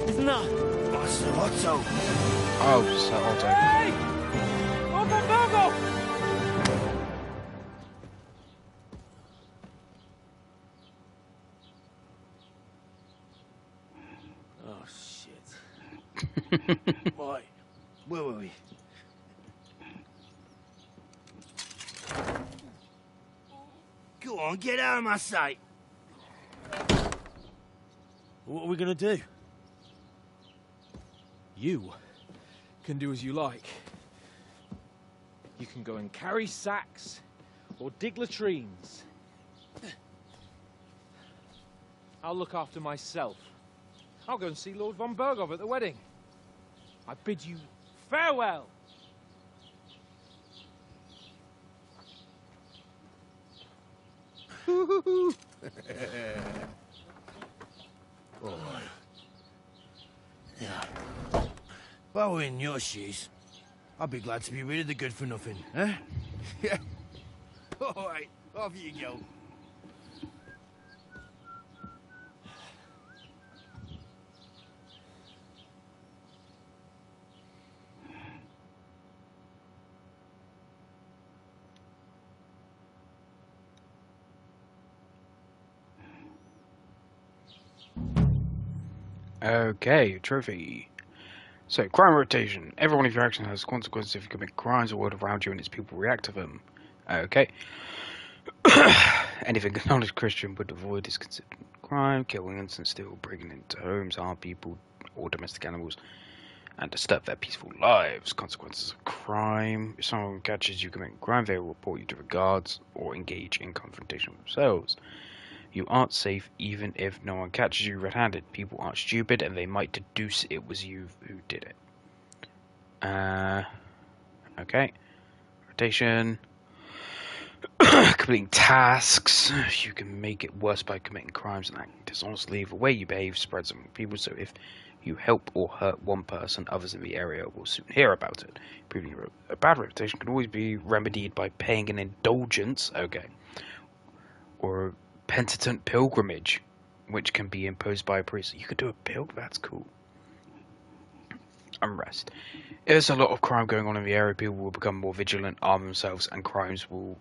Isn't that? What's the Otto? Oh, Sir Otto. Hey! Uncle Virgo! Oh, shit. Right, where were we? Go on, get out of my sight. What are we gonna do? You can do as you like. You can go and carry sacks or dig latrines. I'll look after myself. I'll go and see Lord von Bergov at the wedding. I bid you farewell. All right. Yeah. If I were in your shoes, I'd be glad to be rid of the good for nothing, huh? Yeah. All right, off you go. Okay, trophy. So, crime rotation. Every one of your actions has consequences if you commit crimes or world around you and its people react to them. Okay. Anything acknowledged Christian would avoid is considered crime. Killing, innocent, steal, breaking into homes, harm people or domestic animals, and disturb their peaceful lives. Consequences of crime. If someone catches you committing crime, they will report you to the guards or engage in confrontation with themselves. You aren't safe even if no one catches you red-handed. People aren't stupid and they might deduce it was you who did it. Okay. Rotation. Completing tasks. You can make it worse by committing crimes and acting dishonestly. The way you behave spreads among people, so if you help or hurt one person, others in the area will soon hear about it. Improving a bad reputation can always be remedied by paying an indulgence. Okay. Or penitent pilgrimage, which can be imposed by a priest. You could do a pilgrimage, that's cool. Unrest. If there's a lot of crime going on in the area, people will become more vigilant, arm themselves, and guards will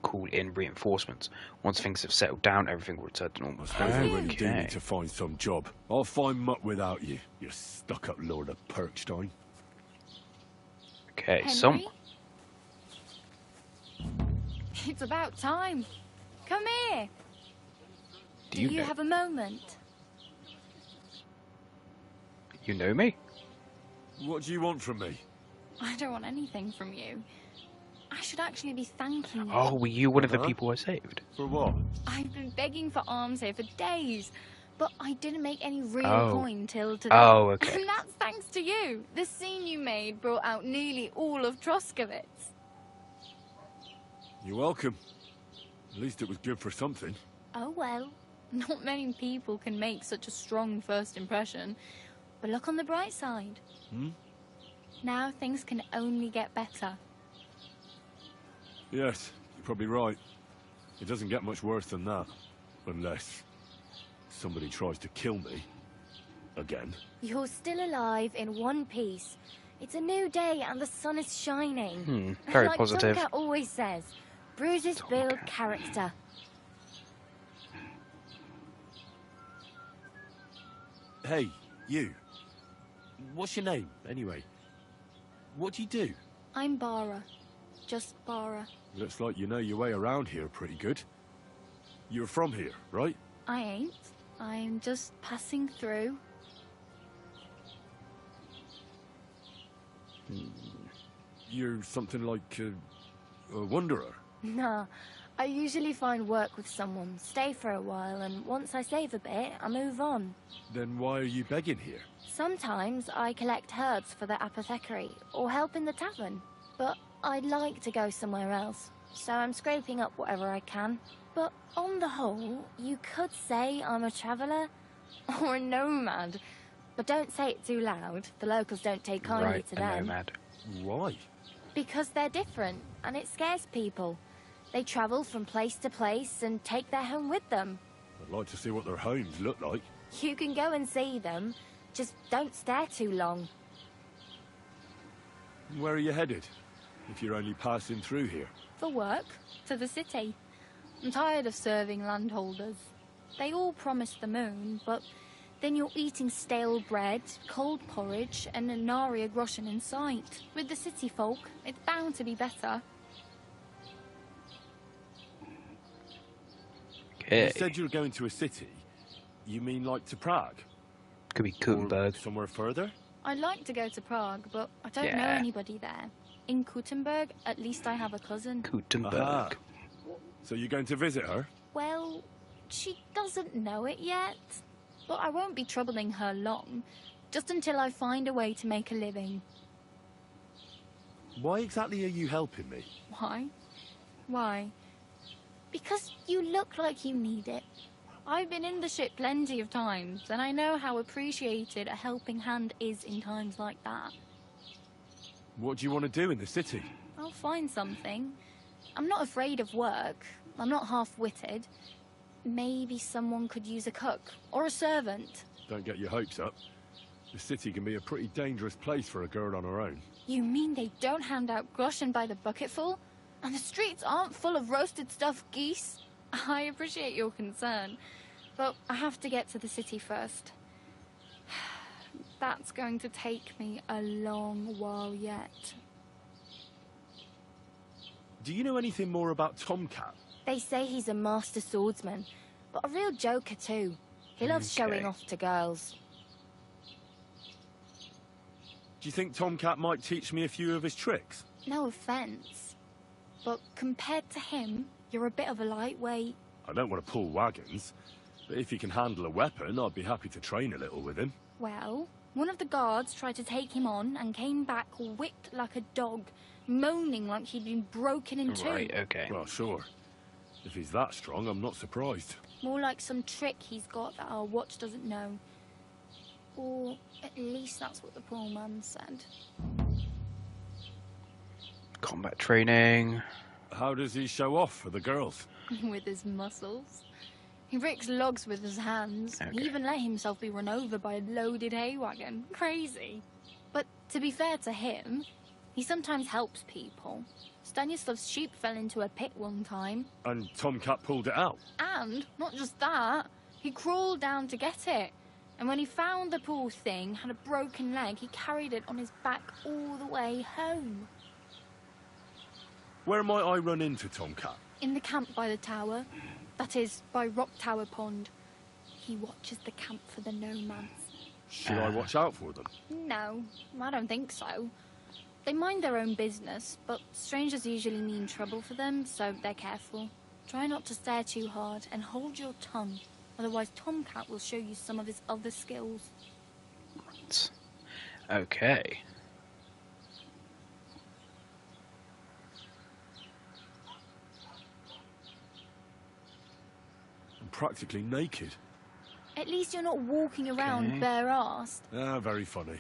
call in reinforcements. Once things have settled down, everything will return to normal. I suppose I really do need to find some job. I'll find muck without you, you stuck-up Lord of Perkstein. Okay, Henry? It's about time. Come here. Do you have a moment? You know me? What do you want from me? I don't want anything from you. I should actually be thanking you. Oh, were you one of the people I saved? For what? I've been begging for alms here for days, but I didn't make any real coin till today. Oh, okay. And that's thanks to you. The scene you made brought out nearly all of Troskowitz. You're welcome. At least it was good for something. Oh well, not many people can make such a strong first impression. But look on the bright side. Now things can only get better. Yes, you're probably right. It doesn't get much worse than that. Unless somebody tries to kill me. Again. You're still alive in one piece. It's a new day and the sun is shining. Very like positive. Tonka always says, bruises build character. Hey, you. What's your name, anyway? What do you do? I'm Bara. Just Bara. Looks like you know your way around here pretty good. You're from here, right? I ain't. I'm just passing through. You're something like a wanderer? Nah. I usually find work with someone, stay for a while, and once I save a bit, I move on. Then why are you begging here? Sometimes I collect herbs for the apothecary, or help in the tavern. But I'd like to go somewhere else, so I'm scraping up whatever I can. But on the whole, you could say I'm a traveller, or a nomad. But don't say it too loud, the locals don't take kindly to them. A nomad. Why? Because they're different, and it scares people. They travel from place to place and take their home with them. I'd like to see what their homes look like. You can go and see them, just don't stare too long. Where are you headed, if you're only passing through here? For work, to the city. I'm tired of serving landholders. They all promise the moon, but then you're eating stale bread, cold porridge, and a nary a groschen in sight. With the city folk, it's bound to be better. You said you were going to a city. You mean like to Prague? Could be Gutenberg. Or somewhere further? I'd like to go to Prague, but I don't know anybody there. In Gutenberg, at least I have a cousin. Gutenberg. Aha. So you're going to visit her? Well, she doesn't know it yet. But I won't be troubling her long. Just until I find a way to make a living. Why exactly are you helping me? Why? Why? Because you look like you need it. I've been in the ship plenty of times, and I know how appreciated a helping hand is in times like that. What do you want to do in the city? I'll find something. I'm not afraid of work. I'm not half-witted. Maybe someone could use a cook, or a servant. Don't get your hopes up. The city can be a pretty dangerous place for a girl on her own. You mean they don't hand out groschen by the bucketful? And the streets aren't full of roasted stuffed geese? I appreciate your concern, but I have to get to the city first. That's going to take me a long while yet. Do you know anything more about Tomcat? They say he's a master swordsman, but a real joker too. He loves showing off to girls. Do you think Tomcat might teach me a few of his tricks? No offence, but compared to him, you're a bit of a lightweight. I don't want to pull wagons, but if he can handle a weapon, I'd be happy to train a little with him. Well, one of the guards tried to take him on and came back whipped like a dog, moaning like he'd been broken in two. Right, okay. Well, sure. If he's that strong, I'm not surprised. More like some trick he's got that our watch doesn't know. Or at least that's what the poor man said. Combat training. How does he show off for the girls? With his muscles. He breaks logs with his hands. Okay. He even let himself be run over by a loaded hay wagon. Crazy. But to be fair to him, he sometimes helps people. Stanislav's sheep fell into a pit one time. And Tomcat pulled it out? And, not just that, he crawled down to get it. And when he found the poor thing had a broken leg, he carried it on his back all the way home. Where might I run into Tomcat? In the camp by the tower. That is, by Rock Tower Pond. He watches the camp for the nomads. Should I watch out for them? No, I don't think so. They mind their own business, but strangers usually mean trouble for them, so they're careful. Try not to stare too hard and hold your tongue. Otherwise, Tomcat will show you some of his other skills. Right. Okay. I'm practically naked. At least you're not walking around bare-assed. Ah, very funny.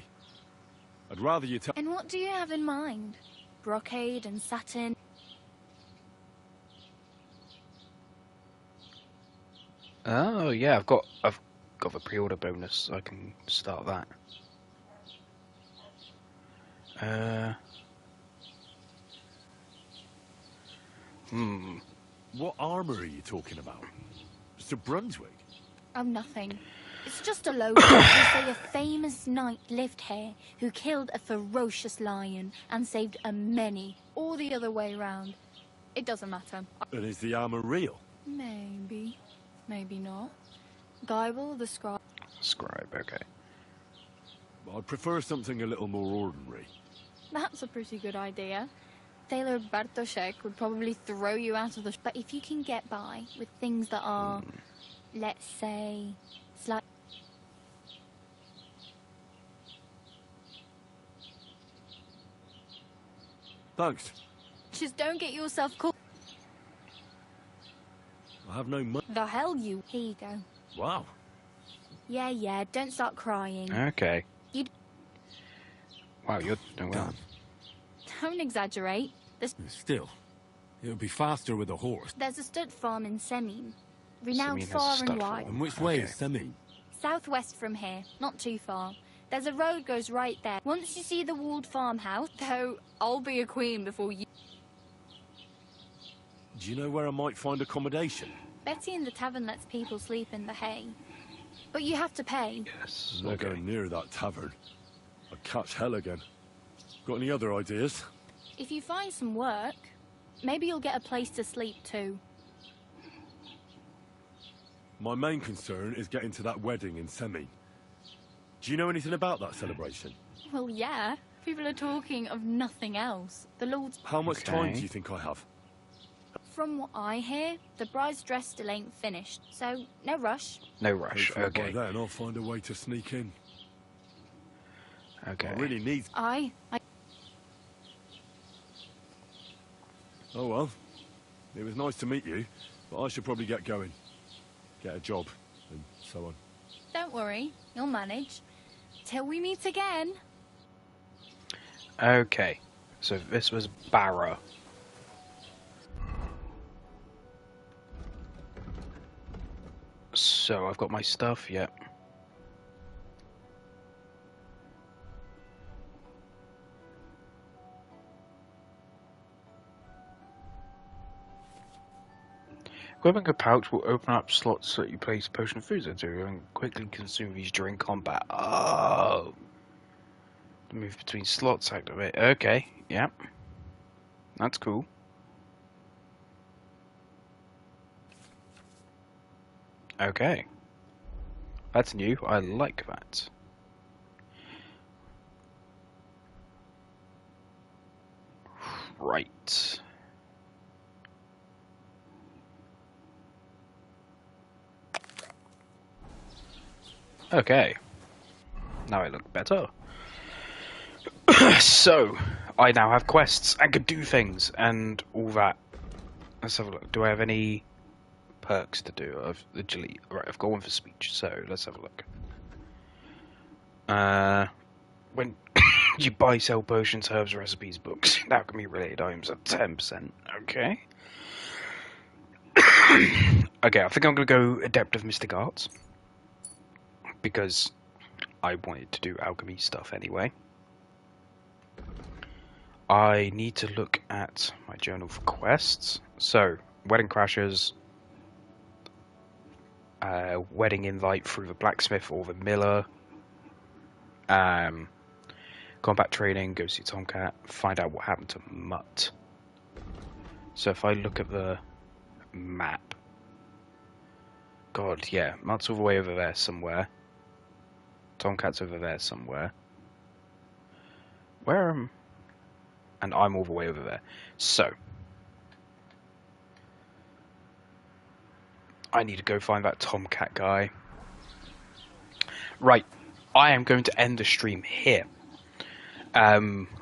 I'd rather you tell... And what do you have in mind? Brocade and satin? Oh yeah, I've got the pre-order bonus, so I can start that. What armour are you talking about? Mr. Brunswick? Oh, nothing. It's just a local. They say a famous knight lived here who killed a ferocious lion and saved a many, or the other way round. It doesn't matter. And is the armor real? Maybe. Maybe not. Geibel, the scribe. Scribe, okay. I'd prefer something a little more ordinary. That's a pretty good idea. Tailor Bartoszek would probably throw you out of the... But if you can get by with things that are, let's say, slight... Thanks. Just don't get yourself caught. I have no money. The hell you... Here you go. Wow. Yeah, don't start crying. Okay. You... Wow, you're doing well. Don't exaggerate. Still, it would be faster with a horse. There's a stud farm in Semin. Renowned Semin has a far and stud wide. farm. And which way is Semin? Southwest from here, not too far. There's a road goes right there. Once you see the walled farmhouse, though I'll be a queen before you... Do you know where I might find accommodation? Betty in the tavern lets people sleep in the hay. But you have to pay. Yes, Not going near that tavern. I'd catch hell again. Got any other ideas? If you find some work, maybe you'll get a place to sleep too. My main concern is getting to that wedding in Semin. Do you know anything about that celebration? Well, yeah. People are talking of nothing else. The Lord's... How much time do you think I have? From what I hear, the bride's dress still ain't finished, so no rush. No rush, Hopefully okay. By then I'll find a way to sneak in. Okay. I really need... I... Oh well. It was nice to meet you, but I should probably get going. Get a job, and so on. Don't worry, you'll manage. Till we meet again. Okay. So this was Barra. So I've got my stuff, yep. Grabbing a pouch will open up slots that you place potion foods into and quickly consume these during combat. Oh! Move between slots, activate. Okay, yep. That's cool. Okay. That's new. I like that. Right. Okay. Now I look better. So, I now have quests and can do things and all that. Let's have a look. Do I have any perks to do? I've literally... Right, I've got one for speech, so let's have a look. When you buy, sell potions, herbs, recipes, books, alchemy related items at 10%. Okay. Okay, I think I'm going to go Adept of Mystic Arts. Because I wanted to do alchemy stuff anyway. I need to look at my journal for quests. So, Wedding Crashers, Wedding Invite through the Blacksmith or the Miller, Combat Training, go see Tomcat, find out what happened to Mutt. So if I look at the map, God, yeah, Mutt's all the way over there somewhere. Tomcat's over there somewhere. Where am... And I'm all the way over there. So, I need to go find that Tomcat guy. Right, I am going to end the stream here.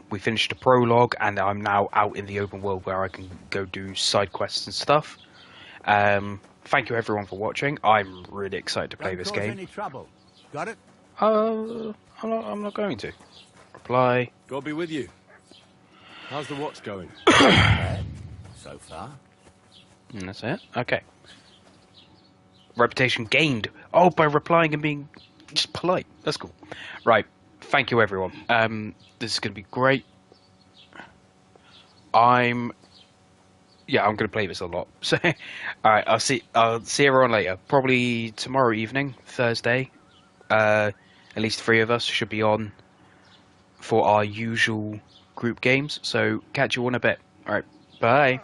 We finished the prologue, and I'm now out in the open world where I can go do side quests and stuff. Thank you everyone for watching. I'm really excited to play this game. Any trouble. Got it? I'm not going to. Reply. God be with you. How's the watch going? So far. And that's it. Okay. Reputation gained. Oh, by replying and being just polite. That's cool. Right. Thank you, everyone. This is going to be great. I'm going to play this a lot. So, all right. I'll see everyone later. Probably tomorrow evening, Thursday. at least 3 of us should be on for our usual group games. So catch you all in a bit. Alright, bye.